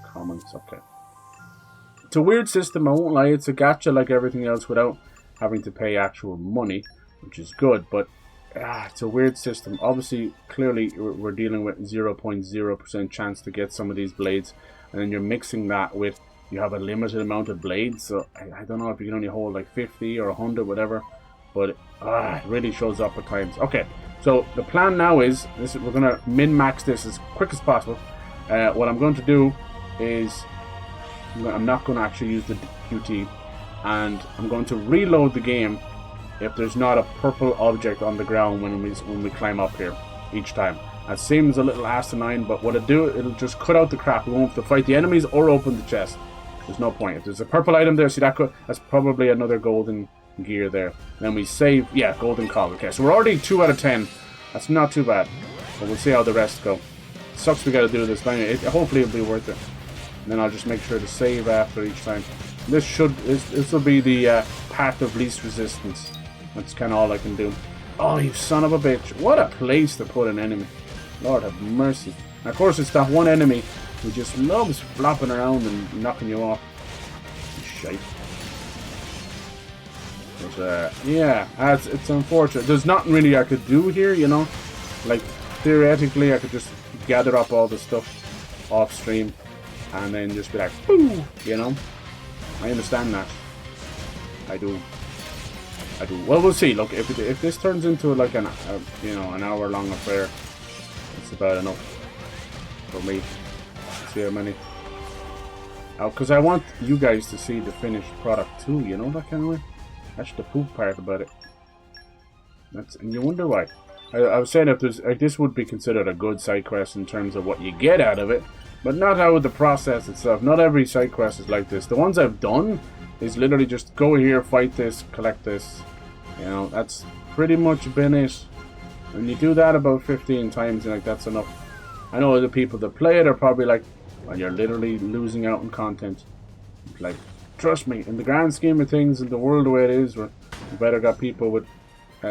commons. Okay. It's a weird system, I won't lie. It's a gacha like everything else without having to pay actual money, which is good, but it's a weird system. Obviously, clearly, we're dealing with 0.0% chance to get some of these blades, and then you're mixing that with you have a limited amount of blades, so I don't know if you can only hold like 50 or 100, whatever, but it really shows up at times. Okay, so the plan now is we're going to min-max this as quick as possible. What I'm going to do is I'm not going to actually use the QT, and I'm going to reload the game if there's not a purple object on the ground when we climb up here each time. That seems a little asinine, but what it'll just cut out the crap. We won't have to fight the enemies or open the chest. There's no point. If there's a purple item there, see that's probably another golden gear there. And then we save, yeah, golden cog. Okay, so we're already 2 out of 10. That's not too bad. But we'll see how the rest go. It sucks we gotta do this, but anyway, hopefully it'll be worth it. And then I'll just make sure to save after each time. This will be the path of least resistance. That's kind of all I can do. Oh, you son of a bitch. What a place to put an enemy. Lord have mercy. And of course, it's that one enemy who just loves flopping around and knocking you off. Shite. But, yeah, it's unfortunate. There's nothing really I could do here, you know? Like, theoretically, I could just gather up all the stuff off stream and then just be like, boo, you know? I understand that. I do. Well, we'll see. Look, if this turns into like an hour-long affair, it's about enough for me. Let's see how many. Because I want you guys to see the finished product too, you know, that kind of way. That's the poop part about it. And you wonder why. I was saying if there's this would be considered a good side quest in terms of what you get out of it, but not how the process itself. Not every side quest is like this. The ones I've done is literally just go here, fight this, collect this. You know, that's pretty much been it. And you do that about 15 times, and like that's enough. I know other people that play it are probably like, well, you're literally losing out on content. Like, trust me, in the grand scheme of things, in the world the way it is, you better got people with.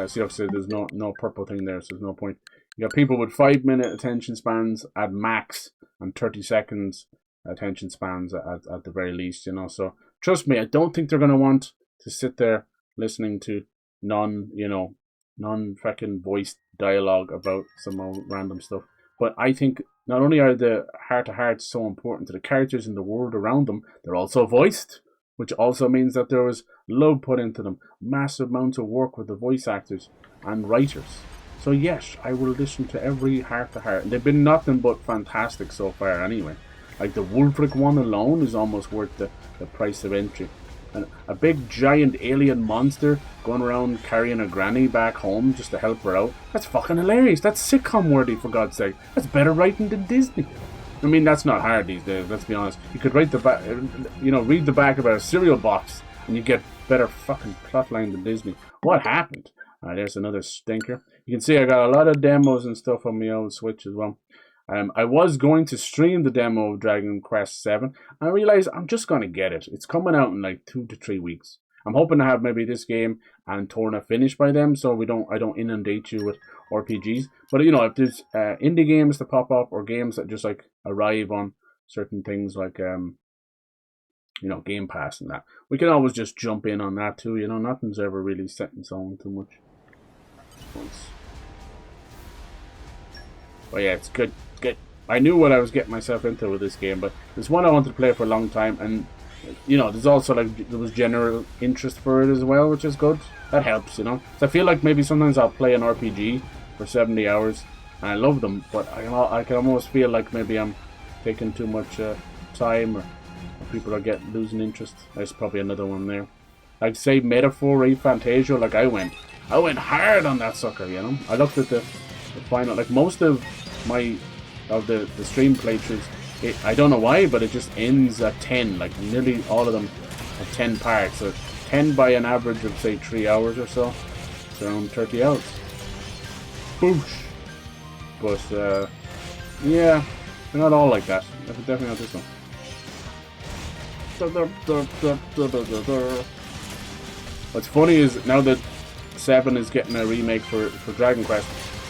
See, obviously there's no purple thing there, so there's no point. You got people with 5-minute attention spans at max and 30 seconds attention spans at the very least, you know. So trust me, I don't think they're gonna want to sit there listening to non-fucking voiced dialogue about some old random stuff. But I think not only are the heart-to-hearts so important to the characters in the world around them, they're also voiced, which also means that there was love put into them, massive amounts of work with the voice actors and writers. So yes, I will listen to every heart-to-heart, and they've been nothing but fantastic so far anyway. Like the Wulfric one alone is almost worth the price of entry. And a big giant alien monster going around carrying a granny back home just to help her out. That's fucking hilarious. That's sitcom worthy, for God's sake. That's better writing than Disney. I mean, that's not hard these days, let's be honest. You could write the back, read the back of a cereal box and you get better fucking plotline than Disney. What happened? There's another stinker. You can see I got a lot of demos and stuff on my old Switch as well. I was going to stream the demo of Dragon Quest VII. I realized I'm just going to get it. It's coming out in like 2 to 3 weeks. I'm hoping to have maybe this game and Torna finished by them, so I don't inundate you with RPGs. But you know, if there's indie games that pop up or games that just like arrive on certain things like Game Pass and that, we can always just jump in on that too. You know, nothing's ever really set in stone too much. But yeah, it's good. I knew what I was getting myself into with this game, but it's one I wanted to play for a long time, and you know, there's also like there was general interest for it as well, which is good. That helps, you know. So I feel like maybe sometimes I'll play an RPG for 70 hours, and I love them, but I can almost feel like maybe I'm taking too much time, or people are losing interest. There's probably another one there. Like say Metaphor Fantasia, like I went hard on that sucker, you know. I looked at the final, like most of the stream playthroughs, I don't know why, but it just ends at 10. Like nearly all of them have 10 parts. So 10 by an average of say 3 hours or so. It's around 30 hours. Boosh. But yeah, they're not all like that. Definitely not this one. What's funny is now that 7 is getting a remake for Dragon Quest,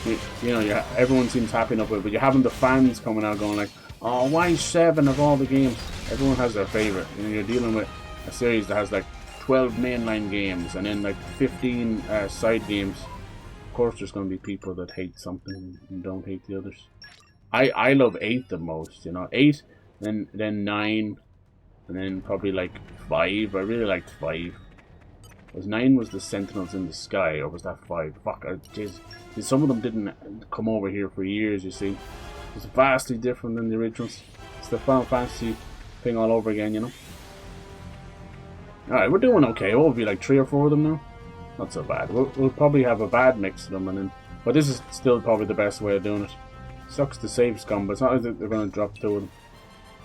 you know, everyone seems happy enough with it, but you're having the fans coming out going like, oh, why 7 of all the games? Everyone has their favourite. You know, you're dealing with a series that has like 12 mainline games and then like 15 side games. Of course there's going to be people that hate something and don't hate the others. I love 8 the most, you know. 8, then 9, and then probably like 5. I really liked 5. Was 9 was the Sentinels in the Sky, or was that 5? Fuck, some of them didn't come over here for years, you see. It was vastly different than the originals. It's the Final Fantasy thing all over again, you know. Alright, we're doing okay. We'll be like 3 or 4 of them now. Not so bad. We'll probably have a bad mix of them, and then, but this is still probably the best way of doing it. Sucks to save scum, but it's not as if they're going to drop 2 of them.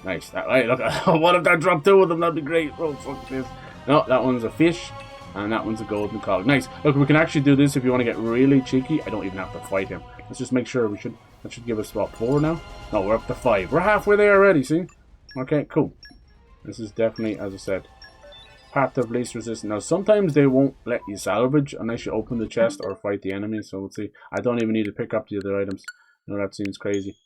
Nice. Hey, look, what if that dropped 2 of them? That'd be great. Oh, fuck this. No, that one's a fish. And that one's a golden cog. Nice. Look, we can actually do this if you want to get really cheeky. I don't even have to fight him. Let's just make sure that should give us, what, 4 now? No, we're up to 5. We're halfway there already, see? Okay, cool. This is definitely, as I said, path of least resistance. Now, sometimes they won't let you salvage unless you open the chest or fight the enemy. So we'll see. I don't even need to pick up the other items. No, that seems crazy.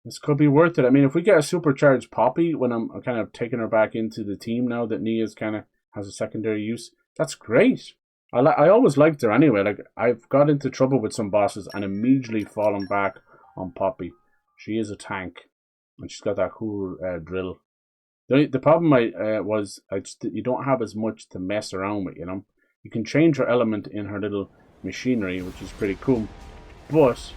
This could be worth it. I mean, if we get a supercharged Poppy when I'm kind of taking her back into the team now that Nia's kind of has a secondary use, that's great. I always liked her anyway. Like, I've got into trouble with some bosses and immediately fallen back on POPPI. She is a tank, and she's got that cool drill. The problem was you don't have as much to mess around with, you know. You can change her element in her little machinery, which is pretty cool, but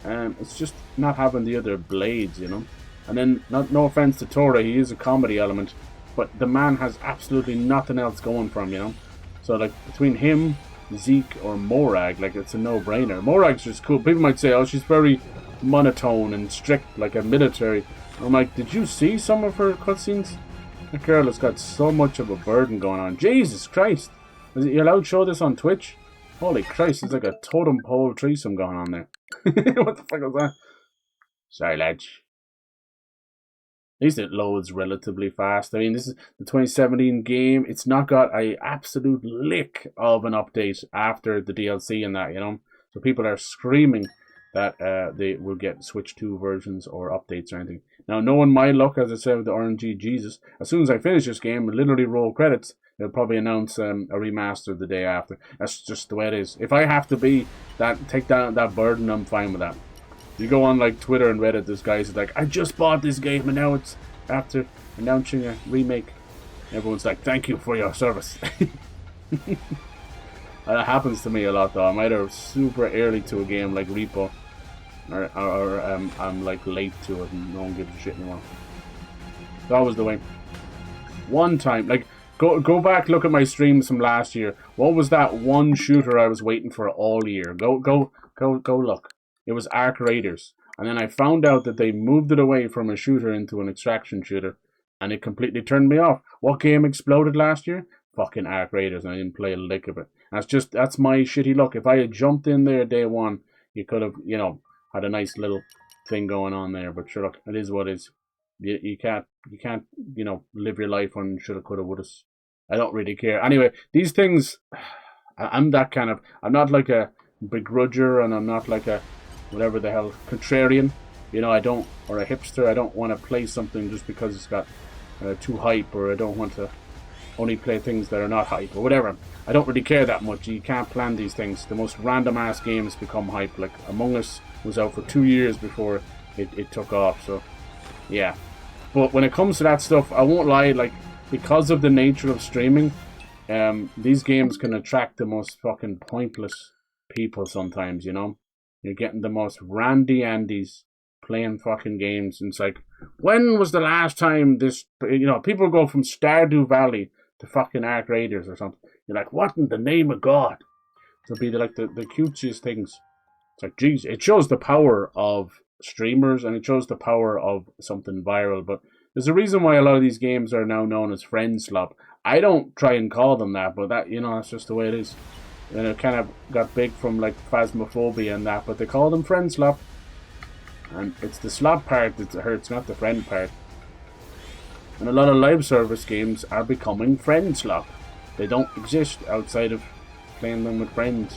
it's just not having the other blades, you know. And then, no offense to Tora, he is a comedy element, but the man has absolutely nothing else going for him, you know. So, like, between him, Zeke, or Morag, like, it's a no-brainer. Morag's just cool. People might say, oh, she's very monotone and strict, like a military. I'm like, did you see some of her cutscenes? That girl has got so much of a burden going on. Jesus Christ! Is it you allowed to show this on Twitch? Holy Christ, it's like a totem pole threesome going on there. What the fuck is that? Sorry, lads. At least it loads relatively fast. I mean, this is the 2017 game. It's not got a absolute lick of an update after the DLC and that, you know. So people are screaming that they will get Switch 2 versions or updates or anything. Now, knowing my luck, as I said with the RNG Jesus, as soon as I finish this game and literally roll credits, they'll probably announce a remaster the day after. That's just the way it is. If I have to take down that burden, I'm fine with that. You go on like Twitter and Reddit, there's guys like, I just bought this game and now it's after announcing a remake. Everyone's like, thank you for your service. That happens to me a lot though. I'm either super early to a game like Repo, or I'm like late to it and no one gives a shit anymore. That was the way. One time, like, go back, look at my streams from last year. What was that one shooter I was waiting for all year? Go look. It was Ark Raiders. And then I found out that they moved it away from a shooter into an extraction shooter, and it completely turned me off. What game exploded last year? Fucking Ark Raiders, and I didn't play a lick of it. That's my shitty luck. If I had jumped in there day one, you could have, you know, had a nice little thing going on there. But sure, look, it is what it is. You can't, you know, live your life on shoulda, coulda, woulda. I don't really care. Anyway, these things, I'm that kind of, I'm not like a begrudger, and I'm not like a, whatever the hell, contrarian. You know, or a hipster. I don't want to play something just because it's got too hype, or I don't want to only play things that are not hype, or whatever. I don't really care that much. You can't plan these things. The most random-ass games become hype. Like, Among Us was out for 2 years before it took off, so, yeah. But when it comes to that stuff, I won't lie, like, because of the nature of streaming, these games can attract the most fucking pointless people sometimes, you know? You're getting the most randy andies playing fucking games, and it's like, when was the last time this, you know, people go from Stardew Valley to fucking Ark Raiders or something. You're like, what in the name of God? It'll be like the cutesiest things. It's like, geez, it shows the power of streamers, and it shows the power of something viral, but there's a reason why a lot of these games are now known as friend slop. I don't try and call them that, but that, you know, that's just the way it is. And it kind of got big from like Phasmophobia and that, but they call them friend slop. And it's the slop part that hurts, not the friend part. And a lot of live service games are becoming friend slop. They don't exist outside of playing them with friends.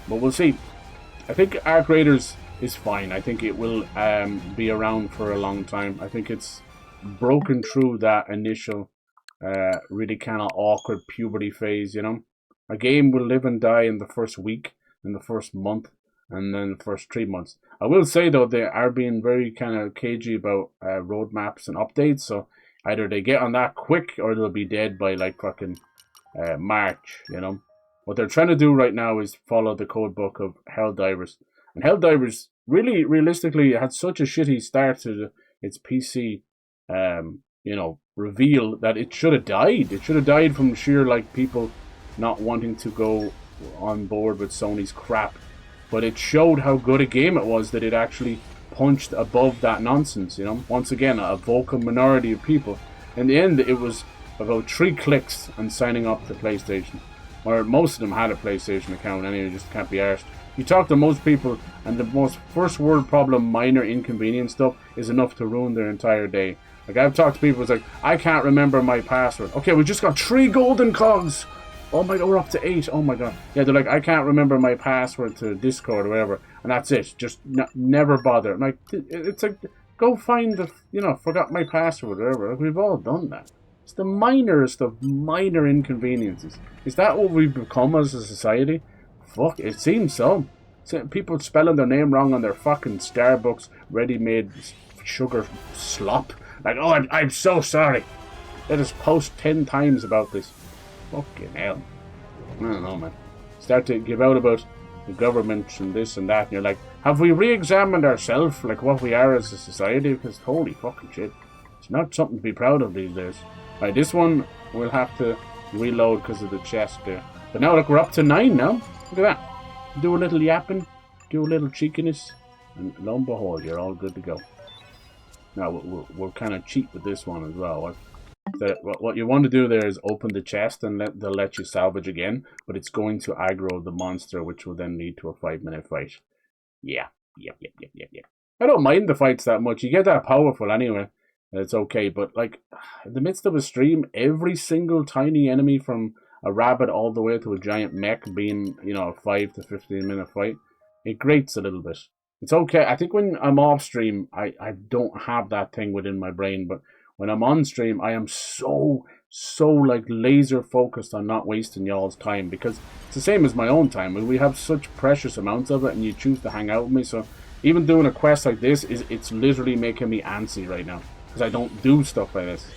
But we'll see. I think Ark Raiders is fine. I think it will be around for a long time. I think it's broken through that initial really kind of awkward puberty phase, you know. A game will live and die in the first week, in the first month, and then the first 3 months. I will say though, they are being very kind of cagey about roadmaps and updates, so either they get on that quick or they'll be dead by like fucking March, you know. What they're trying to do right now is follow the code book of Helldivers. And Helldivers really, realistically, had such a shitty start to its PC, you know, reveal that it should have died. It should have died from sheer, like, people not wanting to go on board with Sony's crap. But it showed how good a game it was, that it actually punched above that nonsense, you know. Once again, a vocal minority of people. In the end, it was about 3 clicks and signing up to PlayStation. Or most of them had a PlayStation account anyway, just can't be arsed. You talk to most people, and the most first world problem, minor inconvenience stuff, is enough to ruin their entire day. Like, I've talked to people, it's like, I can't remember my password. Okay, we just got 3 golden cogs! Oh my god, we're up to 8. Oh my god. Yeah, they're like, I can't remember my password to Discord or whatever, and that's it. Just never bother. I'm like, it's like, go find the, you know, forgot my password or whatever. Like, we've all done that. It's the minorest of minor inconveniences. Is that what we've become as a society? Fuck, it seems so. People spelling their name wrong on their fucking Starbucks ready-made sugar slop. Like, oh, I'm so sorry. Let us post 10 times about this. Fucking hell. I don't know, man. Start to give out about the government and this and that, and you're like, have we re-examined ourselves, like what we are as a society? Because holy fucking shit. It's not something to be proud of these days. Alright, this one we'll have to reload because of the chest there. But now look, we're up to 9 now. Look at that. Do a little yapping, do a little cheekiness, and lo and behold, you're all good to go. Now, we'll kind of cheat with this one as well. What you want to do there is open the chest and they'll let you salvage again, but it's going to aggro the monster, which will then lead to a 5-minute fight. Yeah. I don't mind the fights that much. You get that powerful anyway. It's okay, but like, in the midst of a stream, every single tiny enemy from a rabbit all the way to a giant mech being, you know, a 5 to 15-minute fight, it grates a little bit. It's okay. I think when I'm off stream, I don't have that thing within my brain, but when I'm on stream, I am so like laser focused on not wasting y'all's time, because it's the same as my own time. We have such precious amounts of it, and you choose to hang out with me. So even doing a quest like this it's literally making me antsy right now, because I don't do stuff like this.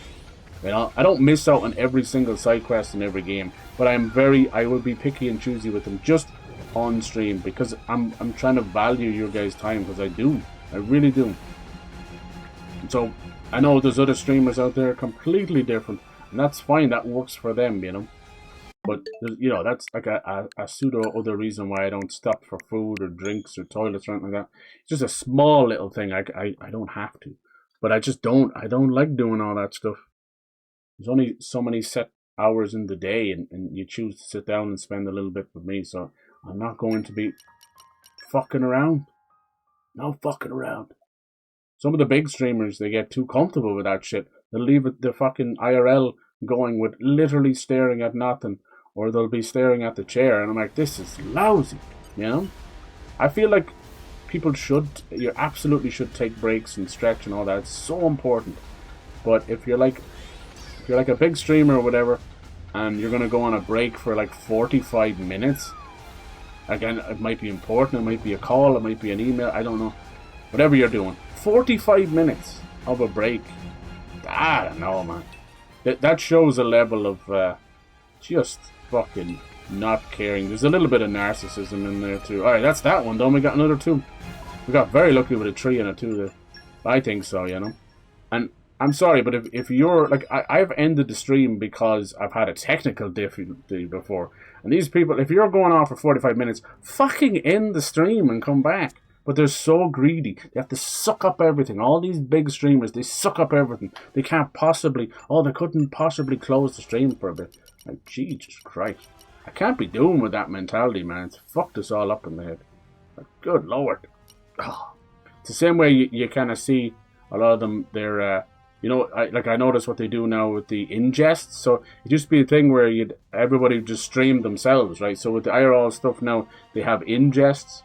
You know, I don't miss out on every single side quest in every game, but I will be picky and choosy with them just on stream, because I'm trying to value your guys' time, because I really do. So I know there's other streamers out there completely different, and that's fine. That works for them, you know. But you know, that's like a pseudo other reason why I don't stop for food or drinks or toilets or anything like that. It's just a small little thing. I don't have to, but I don't like doing all that stuff. There's only so many set hours in the day, and you choose to sit down and spend a little bit with me, so I'm not going to be fucking around. No fucking around. Some of the big streamers, they get too comfortable with that shit. They'll leave the fucking IRL going with literally staring at nothing, or they'll be staring at the chair, and I'm like, this is lousy, you know? I feel like you absolutely should take breaks and stretch and all that. It's so important. But if you're like a big streamer or whatever, and you're going to go on a break for like 45 minutes, again, it might be important, it might be a call, it might be an email, I don't know. Whatever you're doing. 45 minutes of a break. I don't know, man. That shows a level of just fucking not caring. There's a little bit of narcissism in there too. Alright, that's that one done. We got another 2. We got very lucky with a 3 and a 2 there. I think so, you know. And I'm sorry, but if you're like, I've ended the stream because I've had a technical difficulty before. And these people, if you're going on for 45 minutes, fucking end the stream and come back. But they're so greedy. They have to suck up everything. All these big streamers, they suck up everything. They can't possibly, they couldn't possibly close the stream for a bit. Like, Jesus Christ. I can't be doing with that mentality, man. It's fucked us all up in the head. Like, good Lord. Oh. It's the same way you kind of see a lot of them, they're, you know, I notice what they do now with the ingests. So it used to be a thing where everybody would just stream themselves, right? So with the IRL stuff now, they have ingests.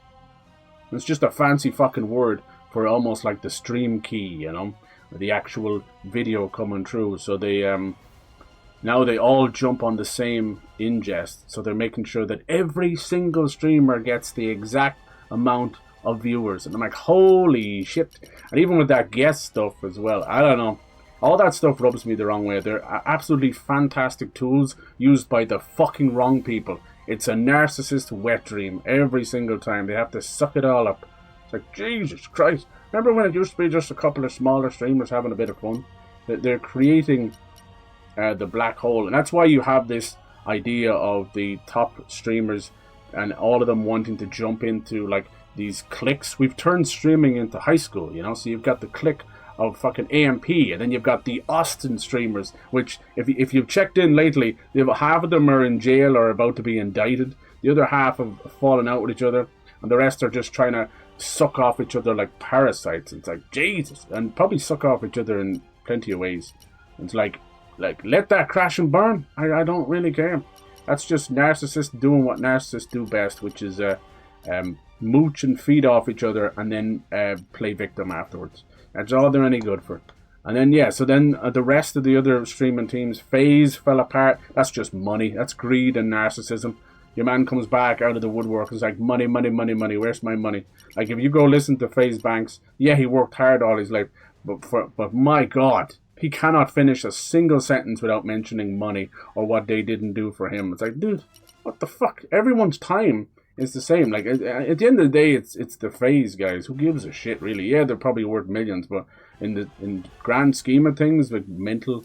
It's just a fancy fucking word for almost like the stream key, you know, the actual video coming through. So they now they all jump on the same ingest, so they're making sure that every single streamer gets the exact amount of viewers. And I'm like, holy shit. And even with that guest stuff as well, I don't know, all that stuff rubs me the wrong way. They're absolutely fantastic tools used by the fucking wrong people. It's a narcissist wet dream every single time. They have to suck it all up. It's like, Jesus Christ. Remember when it used to be just a couple of smaller streamers having a bit of fun? They're creating the black hole. And that's why you have this idea of the top streamers and all of them wanting to jump into like these cliques. We've turned streaming into high school, you know? So you've got the clique of fucking AMP, and then you've got the Austin streamers, which if you've checked in lately, half of them are in jail or about to be indicted. The other half have fallen out with each other, and the rest are just trying to suck off each other like parasites. It's like, Jesus, and probably suck off each other in plenty of ways. It's like let that crash and burn. I don't really care. That's just narcissists doing what narcissists do best, which is mooch and feed off each other and then play victim afterwards. That's all they're any good for. And then, yeah, so then the rest of the other streaming teams, FaZe fell apart. That's just money. That's greed and narcissism. Your man comes back out of the woodwork and is like, money, money, money, money. Where's my money? Like, if you go listen to FaZe Banks, yeah, he worked hard all his life. But my God, he cannot finish a single sentence without mentioning money or what they didn't do for him. It's like, dude, what the fuck? Everyone's time is the same. Like, at the end of the day, it's the FaZe guys. Who gives a shit, really? Yeah, they're probably worth millions, but in grand scheme of things, like mental,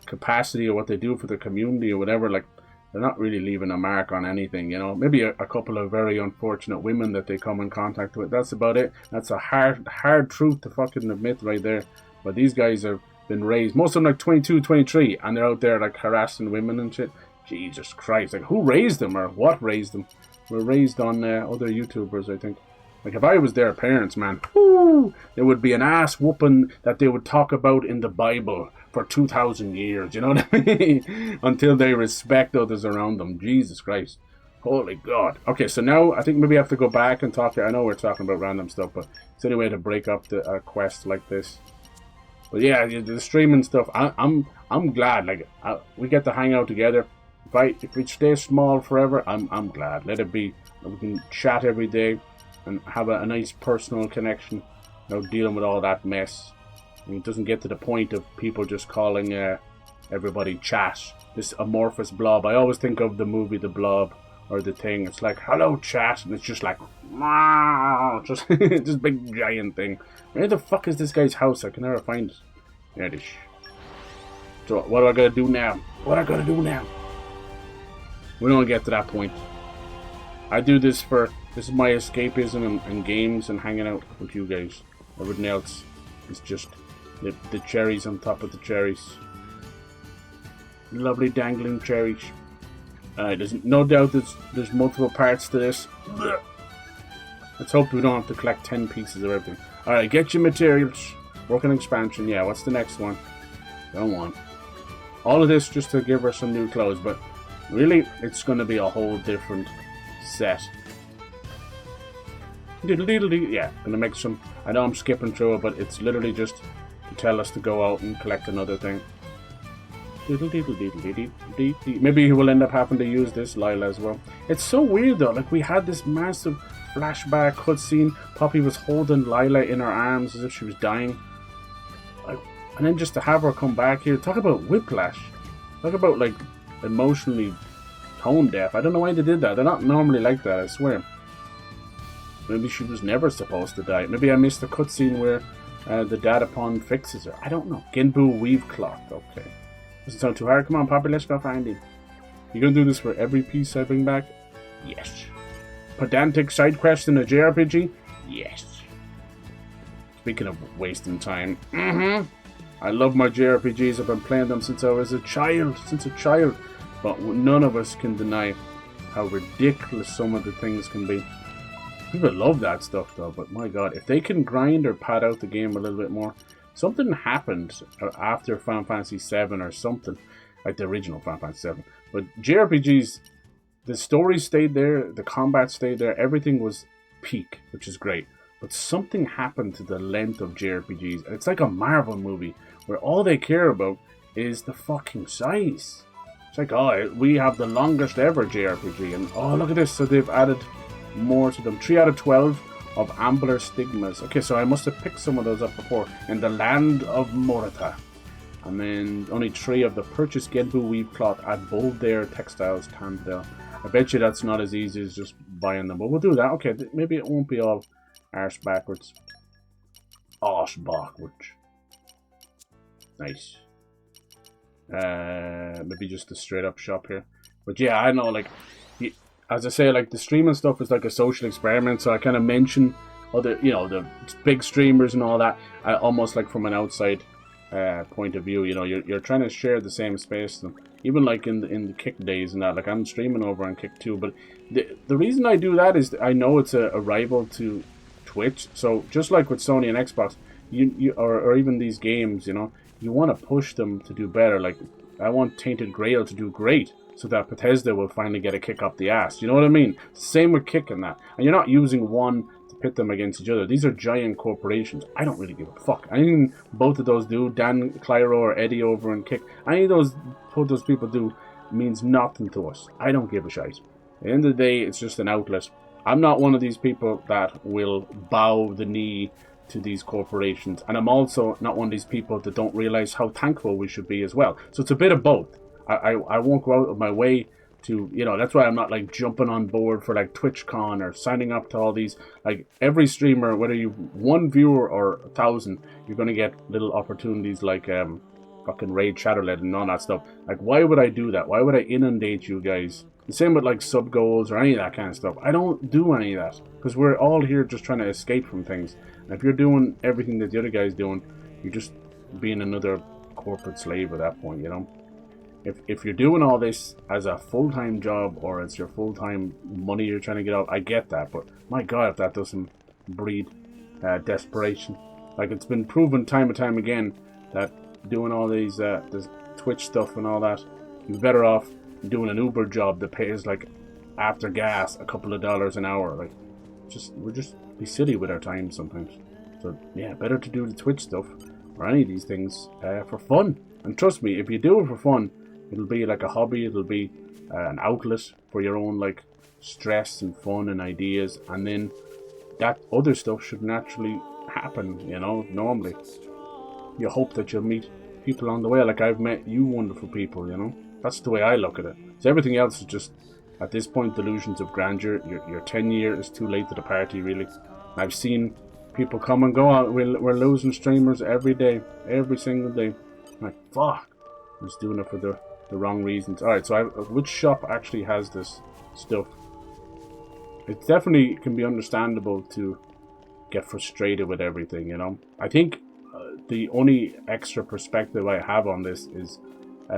capacity or what they do for the community or whatever, like, they're not really leaving a mark on anything, Maybe a couple of very unfortunate women that they come in contact with. That's about it. That's a hard truth to fucking admit right there. But these guys have been raised, most of them like 22, 23, and they're out there like harassing women and shit. Jesus Christ. Like, who raised them or what raised them? Were raised on other YouTubers, I think. Like, if I was their parents, man, there would be an ass whooping that they would talk about in the Bible for 2,000 years, you know what I mean? Until they respect others around them. Jesus Christ. Holy God. Okay, so now I think maybe I have to go back and talk to... I know we're talking about random stuff, but it's any way to break up a quest like this. But yeah, the streaming stuff, I'm glad. Like, we get to hang out together. If we stay small forever, I'm glad. Let it be. We can chat every day and have a nice personal connection, dealing with all that mess. And it doesn't get to the point of people just calling everybody chat, this amorphous blob. I always think of the movie The Blob or The Thing. It's like, hello chat, and it's just like, just this big giant thing. Where the fuck is this guy's house? I can never find it. There it is. So what do I gotta do now? We don't get to that point. I do this is my escapism and games and hanging out with you guys. Everything else is just the cherries on top of the cherries. Lovely dangling cherries. There's no doubt there's multiple parts to this. Let's hope we don't have to collect 10 pieces of everything. Alright, get your materials. Work on expansion. Yeah, what's the next one? Don't want. All of this just to give her some new clothes, but really, it's going to be a whole different set. Yeah, gonna make some... I know I'm skipping through it, but it's literally just to tell us to go out and collect another thing. Maybe he will end up having to use this Lila as well. It's so weird though, like we had this massive flashback cutscene. Poppy was holding Lila in her arms as if she was dying. And then just to have her come back here, talk about whiplash. Talk about like emotionally tone deaf. I don't know why they did that. They're not normally like that, I swear. Maybe she was never supposed to die. Maybe I missed the cutscene where the data pawn fixes her. I don't know. Ginbu weave cloth. Okay. Doesn't sound too hard. Come on, Poppy, let's go find him. You gonna do this for every piece I bring back? Yes. Pedantic side quest in a JRPG? Yes. Speaking of wasting time. I love my JRPGs. I've been playing them since I was a child. But none of us can deny how ridiculous some of the things can be. People love that stuff though, but my God, if they can grind or pad out the game a little bit more. Something happened after Final Fantasy VII or something, like the original Final Fantasy VII. But JRPGs, the story stayed there, the combat stayed there, everything was peak, which is great. But something happened to the length of JRPGs. It's like a Marvel movie, where all they care about is the fucking size. It's like, oh, we have the longest ever JRPG, and oh, look at this, so they've added more to them. 3 out of 12 of Ambler Stigmas. Okay, so I must have picked some of those up before. In the Land of Morytha. And then only 3 of the Purchase Genbu Weave Cloth at Bold Dare Textiles, Tandale. I bet you that's not as easy as just buying them, but we'll do that. Okay, maybe it won't be all arse backwards. Arse backwards. Nice. Maybe just a straight up shop here. But yeah, I know, like, as I say, like, the streaming stuff is like a social experiment, so I kind of mention other, the big streamers and all that, almost like from an outside point of view. You're trying to share the same space. Even like in the Kick days and that, like I'm streaming over on Kick too. But the reason I do that is I know it's a rival to Twitch. So just like with Sony and Xbox, or even these games, you want to push them to do better. Like I want Tainted Grail to do great, so that Bethesda will finally get a kick up the ass. You know what I mean? Same with Kick and that. And you're not using one to pit them against each other. These are giant corporations. I don't really give a fuck. Anything both of those do, Dan Clyro or Eddie over and Kick, any of both those people do means nothing to us. I don't give a shite. At the end of the day, it's just an outlet. I'm not one of these people that will bow the knee to these corporations, and I'm also not one of these people that don't realize how thankful we should be as well. So it's a bit of both. I won't go out of my way to, you know, that's why I'm not like jumping on board for like TwitchCon or signing up to all these. Like every streamer, whether you one viewer or 1,000, you're gonna get little opportunities like fucking Raid Shadowlet and all that stuff. Like, why would I do that? Why would I inundate you guys? The same with like sub goals or any of that kind of stuff. I don't do any of that because we're all here just trying to escape from things. And if you're doing everything that the other guy's doing, you're just being another corporate slave at that point, you know. If you're doing all this as a full-time job or it's your full-time money you're trying to get out, I get that. But my God, if that doesn't breed desperation. Like, it's been proven time and time again that doing all these this Twitch stuff and all that, you're better off doing an Uber job that pays like after gas a couple of dollars an hour. Like, we're just be silly with our time sometimes. So yeah, better to do the Twitch stuff or any of these things for fun. And trust me, if you do it for fun, it'll be like a hobby. It'll be an outlet for your own like stress and fun and ideas, and then that other stuff should naturally happen, you know, normally. You hope that you'll meet people on the way, like I've met you wonderful people, you know. That's the way I look at it. So everything else is just, at this point, delusions of grandeur. Your 10-year is too late to the party, really. I've seen people come and go out. We're losing streamers every day, every single day. I'm like, fuck. I'm just doing it for the wrong reasons. Alright, so which shop actually has this stuff? It definitely can be understandable to get frustrated with everything, you know. I think the only extra perspective I have on this is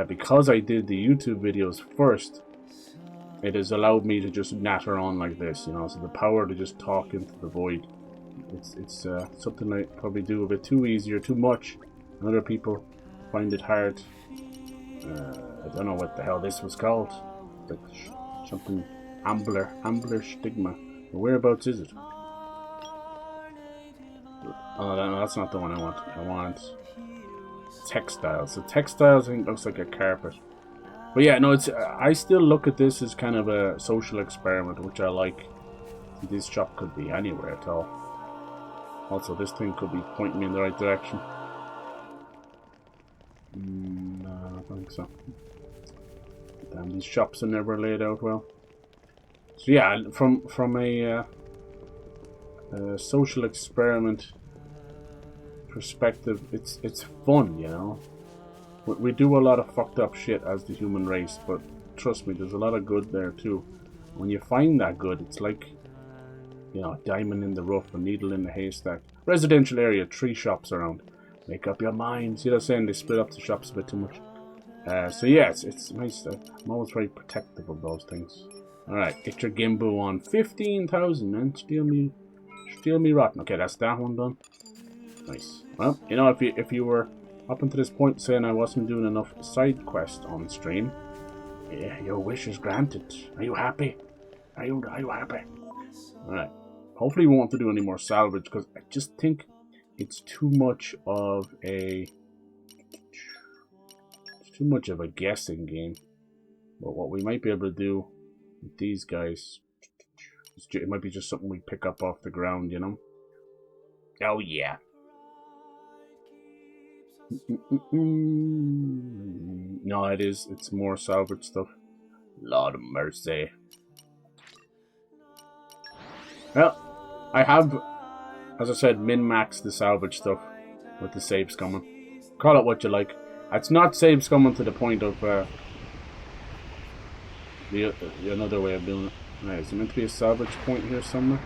because I did the YouTube videos first, it has allowed me to just natter on like this, you know. So the power to just talk into the void. It's something I probably do a bit too easy or too much. And other people find it hard. I don't know what the hell this was called. Like something Ambler Stigma. Whereabouts is it? Oh, no, that's not the one I want. I want textiles. So textiles, I think, looks like a carpet. But yeah, no, it's. I still look at this as kind of a social experiment, which I like. This shop could be anywhere at all. Also, this thing could be pointing me in the right direction. No, I don't think so. Damn, these shops are never laid out well. So yeah, from a social experiment perspective, it's fun, you know. We do a lot of fucked up shit as the human race, but trust me, there's a lot of good there too. When you find that good, it's like, you know, a diamond in the rough, a needle in the haystack. Residential area, 3 shops around. Make up your mind. See what I'm saying? They split up the shops a bit too much. So yeah, it's nice. I'm always very protective of those things. Alright, get your Gimbu on 15,000, man. Steal me rotten. Okay, that's that one done. Nice. Well, you know, if you were up until this point saying I wasn't doing enough side quest on stream, yeah, your wish is granted. Are you happy? Are you happy? Alright. Hopefully we won't have to do any more salvage, because I just think it's too much of a guessing game. But what we might be able to do with these guys, it might be just something we pick up off the ground, you know? Oh yeah. No, it's more salvage stuff. Lord of mercy. Well, I have, as I said, min-maxed the salvage stuff with the save scumming. Call it what you like. It's not save scumming to the point of the another way of doing it. Right, is there meant to be a salvage point here somewhere?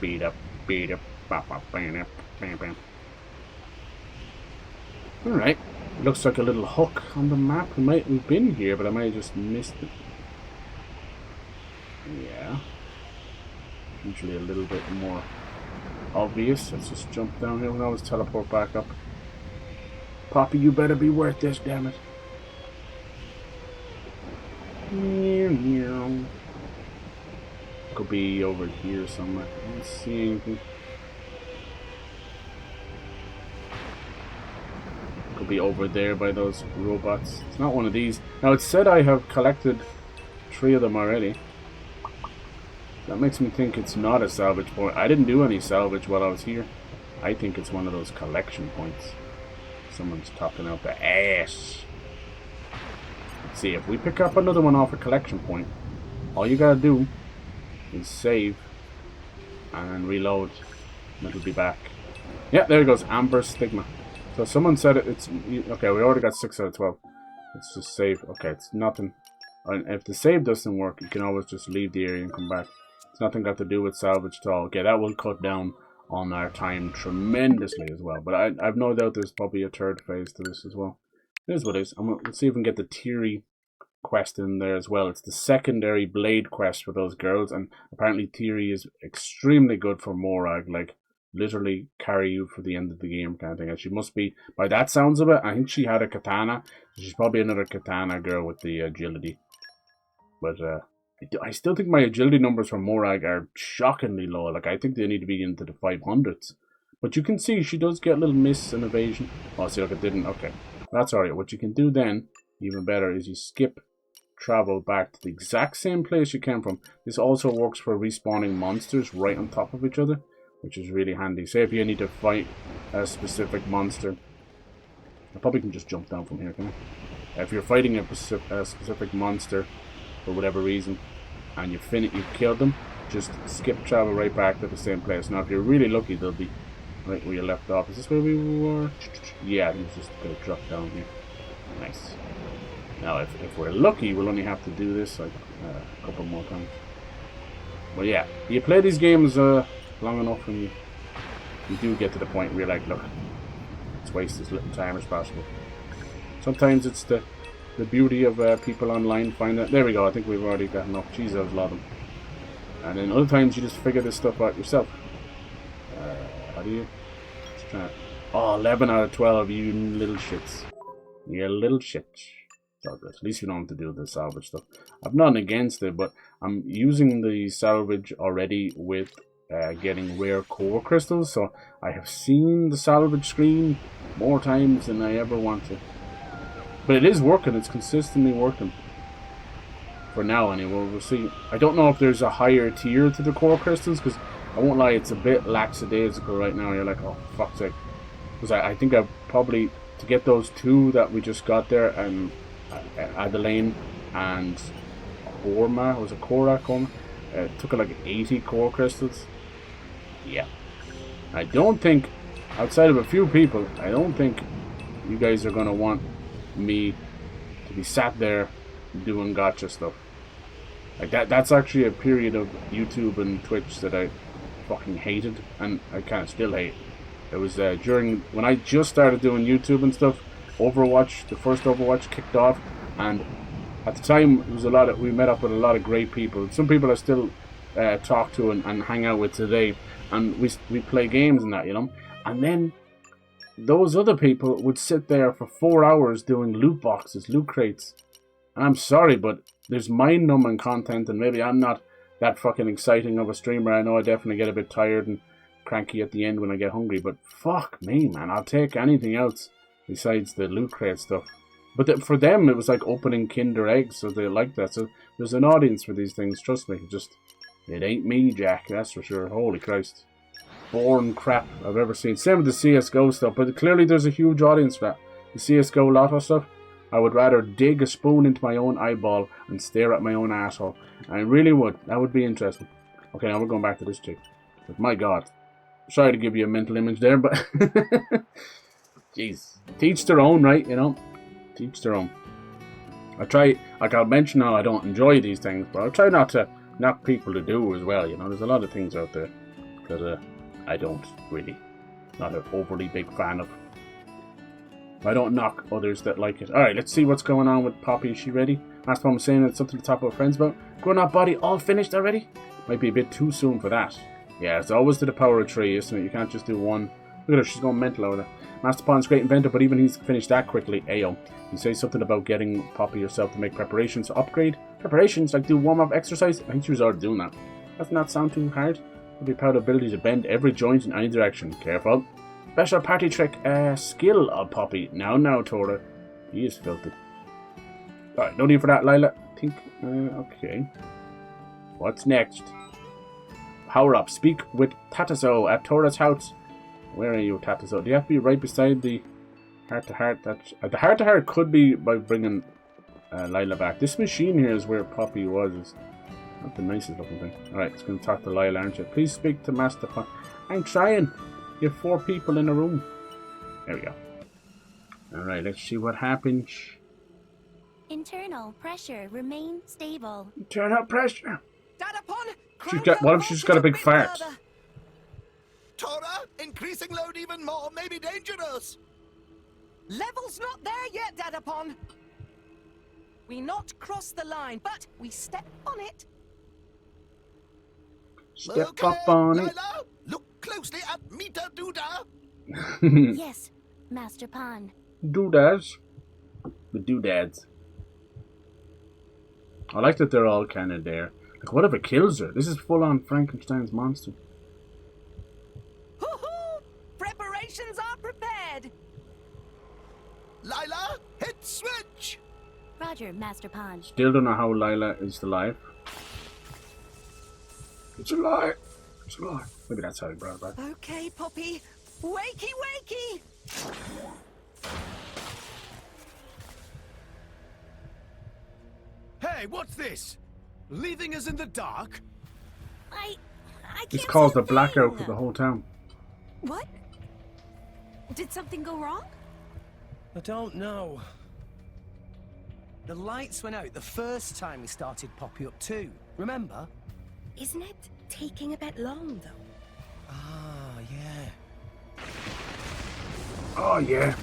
Beat up, bam, bam, bam, bam. Alright, looks like a little hook on the map. We've been here, but I might have just missed it. Yeah. Usually a little bit more obvious. Let's just jump down here. We can always teleport back up. Poppy, you better be worth this, damn it. could be over here somewhere. I don't see anything. Could be over there by those robots. It's not one of these. Now it said I have collected 3 of them already. That makes me think it's not a salvage point. I didn't do any salvage while I was here. I think it's one of those collection points. Someone's talking out the ass. Let's see, if we pick up another one off a collection point, all you gotta do is save and reload, and it'll be back. Yeah, there it goes, Amber Stigma. So someone said it's okay. We already got 6 out of 12. Let's just save. Okay, it's nothing. And if the save doesn't work, you can always just leave the area and come back. It's nothing got to do with salvage at all. Okay, that will cut down on our time tremendously as well. But I've no doubt there's probably a 3rd phase to this as well. Here's what it is. Let's see if we can get the Teary quest in there as well. It's the secondary blade quest for those girls, and apparently Teary is extremely good for Morag. Like, literally carry you for the end of the game kind of thing. And she must be, by that sounds of it, I think she had a katana. She's probably another katana girl with the agility. But I still think my agility numbers for Morag are shockingly low. Like, I think they need to be into the 500s. But you can see she does get little miss and evasion. Oh, see, look, it didn't. Okay, that's alright. What you can do then, even better, is you skip travel back to the exact same place you came from. This also works for respawning monsters right on top of each other, which is really handy. Say if you need to fight a specific monster, I probably can just jump down from here, can I? If you're fighting a specific monster for whatever reason, and you've killed them, just skip travel right back to the same place. Now, if you're really lucky, they'll be right where you left off. Is this where we were? Yeah, I think it's just going to drop down here. Nice. Now, if we're lucky, we'll only have to do this like a couple more times. But yeah, you play these games long enough and you do get to the point where you're like, look, let's waste as little time as possible. Sometimes it's the beauty of people online find that. There we go, I think we've already got enough. Jeez, that was a lot of them. And then other times you just figure this stuff out yourself. How do you? Let's try it. Oh, 11 out of 12, you little shits. You little shits. So good. At least you don't have to do the salvage stuff. I've nothing against it, but I'm using the salvage already with getting rare core crystals, so I have seen the salvage screen more times than I ever want to. But it is working, it's consistently working. For now anyway, we'll see. I don't know if there's a higher tier to the core crystals, because I won't lie, it's a bit lackadaisical right now. You're like, oh fuck's sake. Because I think I've probably, to get those 2 that we just got there, and Adeline and Korma, was it Korma? It took like 80 core crystals. Yeah. I don't think, outside of a few people, I don't think you guys are going to want me to be sat there doing gacha stuff. Like that's actually a period of YouTube and Twitch that I fucking hated, and I kind of still hate. It was during, when I just started doing YouTube and stuff, Overwatch, the first Overwatch kicked off, and at the time it was we met up with a lot of great people. Some people I still talk to and hang out with today, and we play games and that, you know. And then those other people would sit there for 4 hours doing loot boxes, loot crates. And I'm sorry, but there's mind-numbing content, and maybe I'm not that fucking exciting of a streamer. I know I definitely get a bit tired and cranky at the end when I get hungry, but fuck me, man. I'll take anything else besides the loot crate stuff. But for them, it was like opening Kinder eggs, so they like that. So there's an audience for these things, trust me. It ain't me, Jack, that's for sure. Holy Christ. Boring crap I've ever seen. Same with the CSGO stuff, but clearly there's a huge audience for that. The CSGO Lotto stuff, I would rather dig a spoon into my own eyeball and stare at my own asshole. I really would. That would be interesting. Okay, now we're going back to this chick. But my god. Sorry to give you a mental image there, but... Jeez. Teach their own, right, you know? Teach their own. I try... Like, I'll mention how I don't enjoy these things, but I'll try not to knock people to do as well, you know? There's a lot of things out there that I don't really... Not an overly big fan of. I don't knock others that like it. Alright, let's see what's going on with Poppy. Is she ready? Last time I'm saying it's something to talk about friends about. Growing up body all finished already? Might be a bit too soon for that. Yeah, it's always to the power of 3, isn't it? You can't just do one. Look at her, she's going mental over there. Master Pond's great inventor, but even he's finished that quickly. Ayo. You say something about getting Poppy yourself to make preparations to upgrade? Preparations? Like do warm-up exercise? I think she was already doing that. That's not sound too hard. It'll be proud ability to bend every joint in any direction. Careful. Special party trick, skill of Poppy. Now, Tora. He is filthy. Alright, no need for that, Lila. I think, okay. What's next? Power up. Speak with Tatazo at Tora's house. Where are you, Tatazo? Do you have to be right beside the heart-to-heart? The heart-to-heart could be by bringing Lila back. This machine here is where Poppy was. It's not the nicest looking thing. Alright, it's going to talk to Lila, aren't you? Please speak to Master Pon. I'm trying. You have 4 people in a room. There we go. Alright, let's see what happens. Internal pressure remain stable. Internal pressure. Dadapon, She's got. What if she's got a big fart? Tora, increasing load even more may be dangerous. Level's not there yet, Dadapon. We not cross the line, but we step on it. Step up on it. Lila, look closely at Meter Duda. Yes, Master Pon. Doodads. The doodads. I like that they're all kind of there. Like, what if it kills her? This is full on Frankenstein's monster. Hoo-hoo! Preparations are prepared. Lila, hit switch. Roger, Master Pon. Still don't know how Lila is alive. It's alive. It's alive. Maybe that's how he brought it back. Okay, Poppy. Wakey, wakey. Hey, what's this? Leaving us in the dark? I This can't caused see a blackout thing. for the whole town. What? Did something go wrong? I don't know. The lights went out the first time we started Poppy up too. Remember? Isn't it taking a bit long, though? Ah, yeah. Oh, yeah.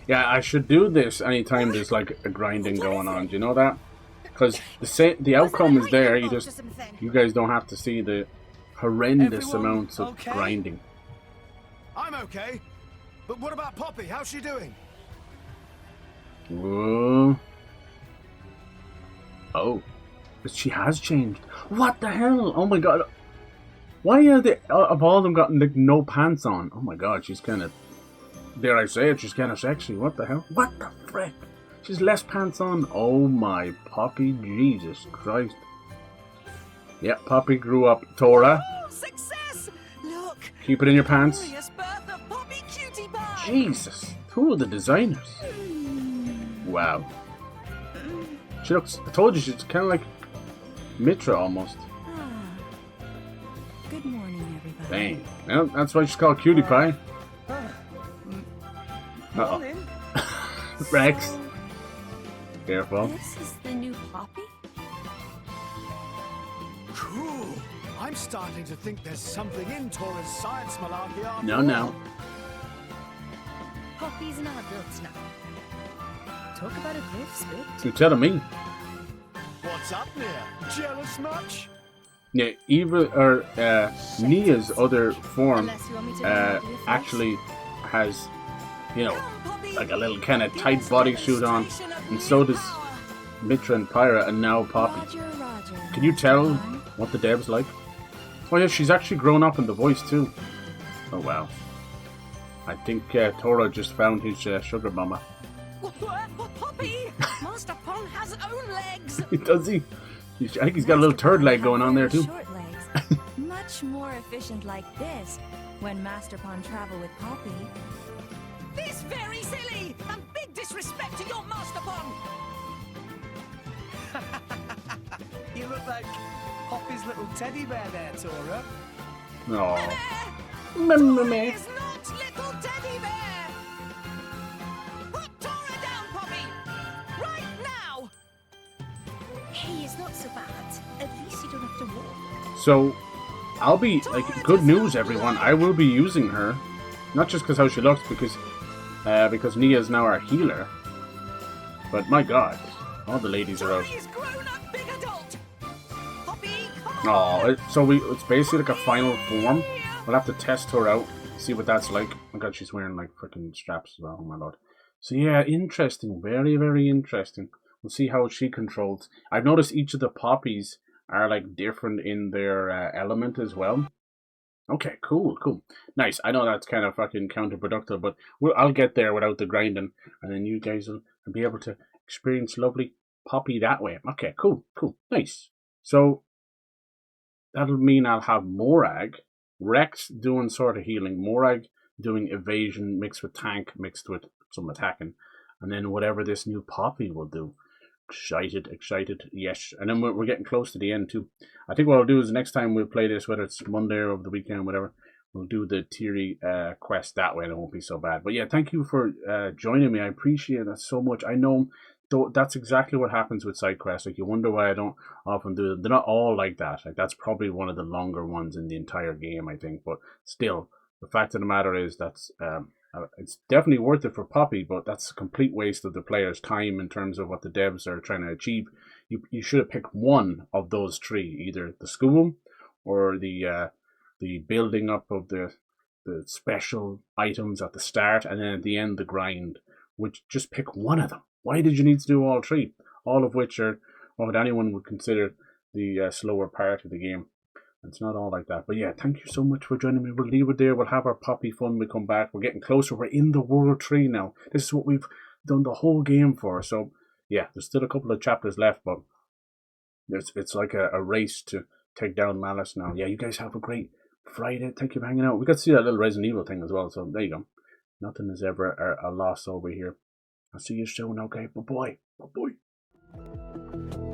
Yeah, I should do this anytime there's like a grinding going on. Do you know that? Because the outcome is there. You guys don't have to see the horrendous amounts of grinding. I'm okay. But what about Poppy? How's she doing? Whoa. Oh, but she has changed. What the hell? Oh my god. Why are they of all of them got like no pants on? Oh my god, she's kind of, dare I say it, she's kind of sexy. What the hell? What the frick? She's less pants on. Oh my Poppy, Jesus Christ. Yep, Poppy grew up. Tora. Oh, success! Look. Keep it in your pants. Glorious birth of Poppy Cutie Pie. Jesus. Who are the designers? Wow. She looks, I told you, she's kind of like Mitra almost. Good morning, everybody. Dang. Well, that's why she's called Cutie Pie. Uh-oh. Rex. Careful. This is the new Poppy? Cool. I'm starting to think there's something in Tora's science malarkey after No, all. no. Poppy's not adults now. Talk about a growth spurt. You're telling me. What's up there? Jealous much? Yeah, Eva or Nia's other form actually has, you know, like a little kind of tight bodysuit on, and so does Mitra and Pyra, and now Poppy. Can you tell what the dev's like? Oh yeah, she's actually grown up in the voice too. Oh wow. I think Tora just found his sugar mama. Poppy! Master Pon has own legs. Does he? I think he's got a little turd leg going on there too. Short legs. Much more efficient like this when Master Pon travel with Poppy. This very silly and big disrespect to your Master Pon. You look like Poppy's little teddy bear there, Tora. Aww. Tora is not little teddy bear. Put Tora down, Poppy. Right now. Hey, it's not so bad. At least you don't have to walk. So, I'll be, like, good news everyone, I will be using her. Not just because how she looks, because Nia is now our healer. But my god, all the ladies are out. Oh, so it's basically like a final form. We'll have to test her out, see what that's like. Oh god, she's wearing like freaking straps as well, oh my lord. So yeah, interesting, very, very interesting. we'll see how she controls. I've noticed each of the poppies are like different in their element as well. Okay, cool. Nice. I know that's kind of fucking counterproductive, but I'll get there without the grinding, and then you guys will be able to experience lovely Poppy that way. Okay, cool. Nice. So, that'll mean I'll have Morag, Rex doing sort of healing, Morag doing evasion mixed with tank, mixed with some attacking, and then whatever this new Poppy will do. Excited, yes. And then we're getting close to the end too. I think what I'll do is next time we'll play this, whether it's Monday or over the weekend, whatever, we'll do the Tiri quest that way, and it won't be so bad. But yeah, thank you for joining me. I appreciate that so much. I know that's exactly what happens with side quests. Like, you wonder why I don't often do them. They're not all like that. Like, that's probably one of the longer ones in the entire game, I think. But still, the fact of the matter is that's it's definitely worth it for Poppy, but that's a complete waste of the player's time in terms of what the devs are trying to achieve. You should have picked one of those three, either the school or the building up of the special items at the start, and then at the end the grind. Which just pick one of them. Why did you need to do all three? All of which are what anyone would consider the slower part of the game. It's not all like that. But yeah, thank you so much for joining me. We'll leave it there. We'll have our Poppy fun when we come back. We're getting closer. We're in the World Tree now. This is what we've done the whole game for. So yeah, there's still a couple of chapters left, but it's like a race to take down Malice now. Yeah, you guys have a great Friday. Thank you for hanging out. We got to see that little Resident Evil thing as well. So there you go. Nothing is ever a loss over here. I'll see you soon, okay? Bye-bye. Bye-bye.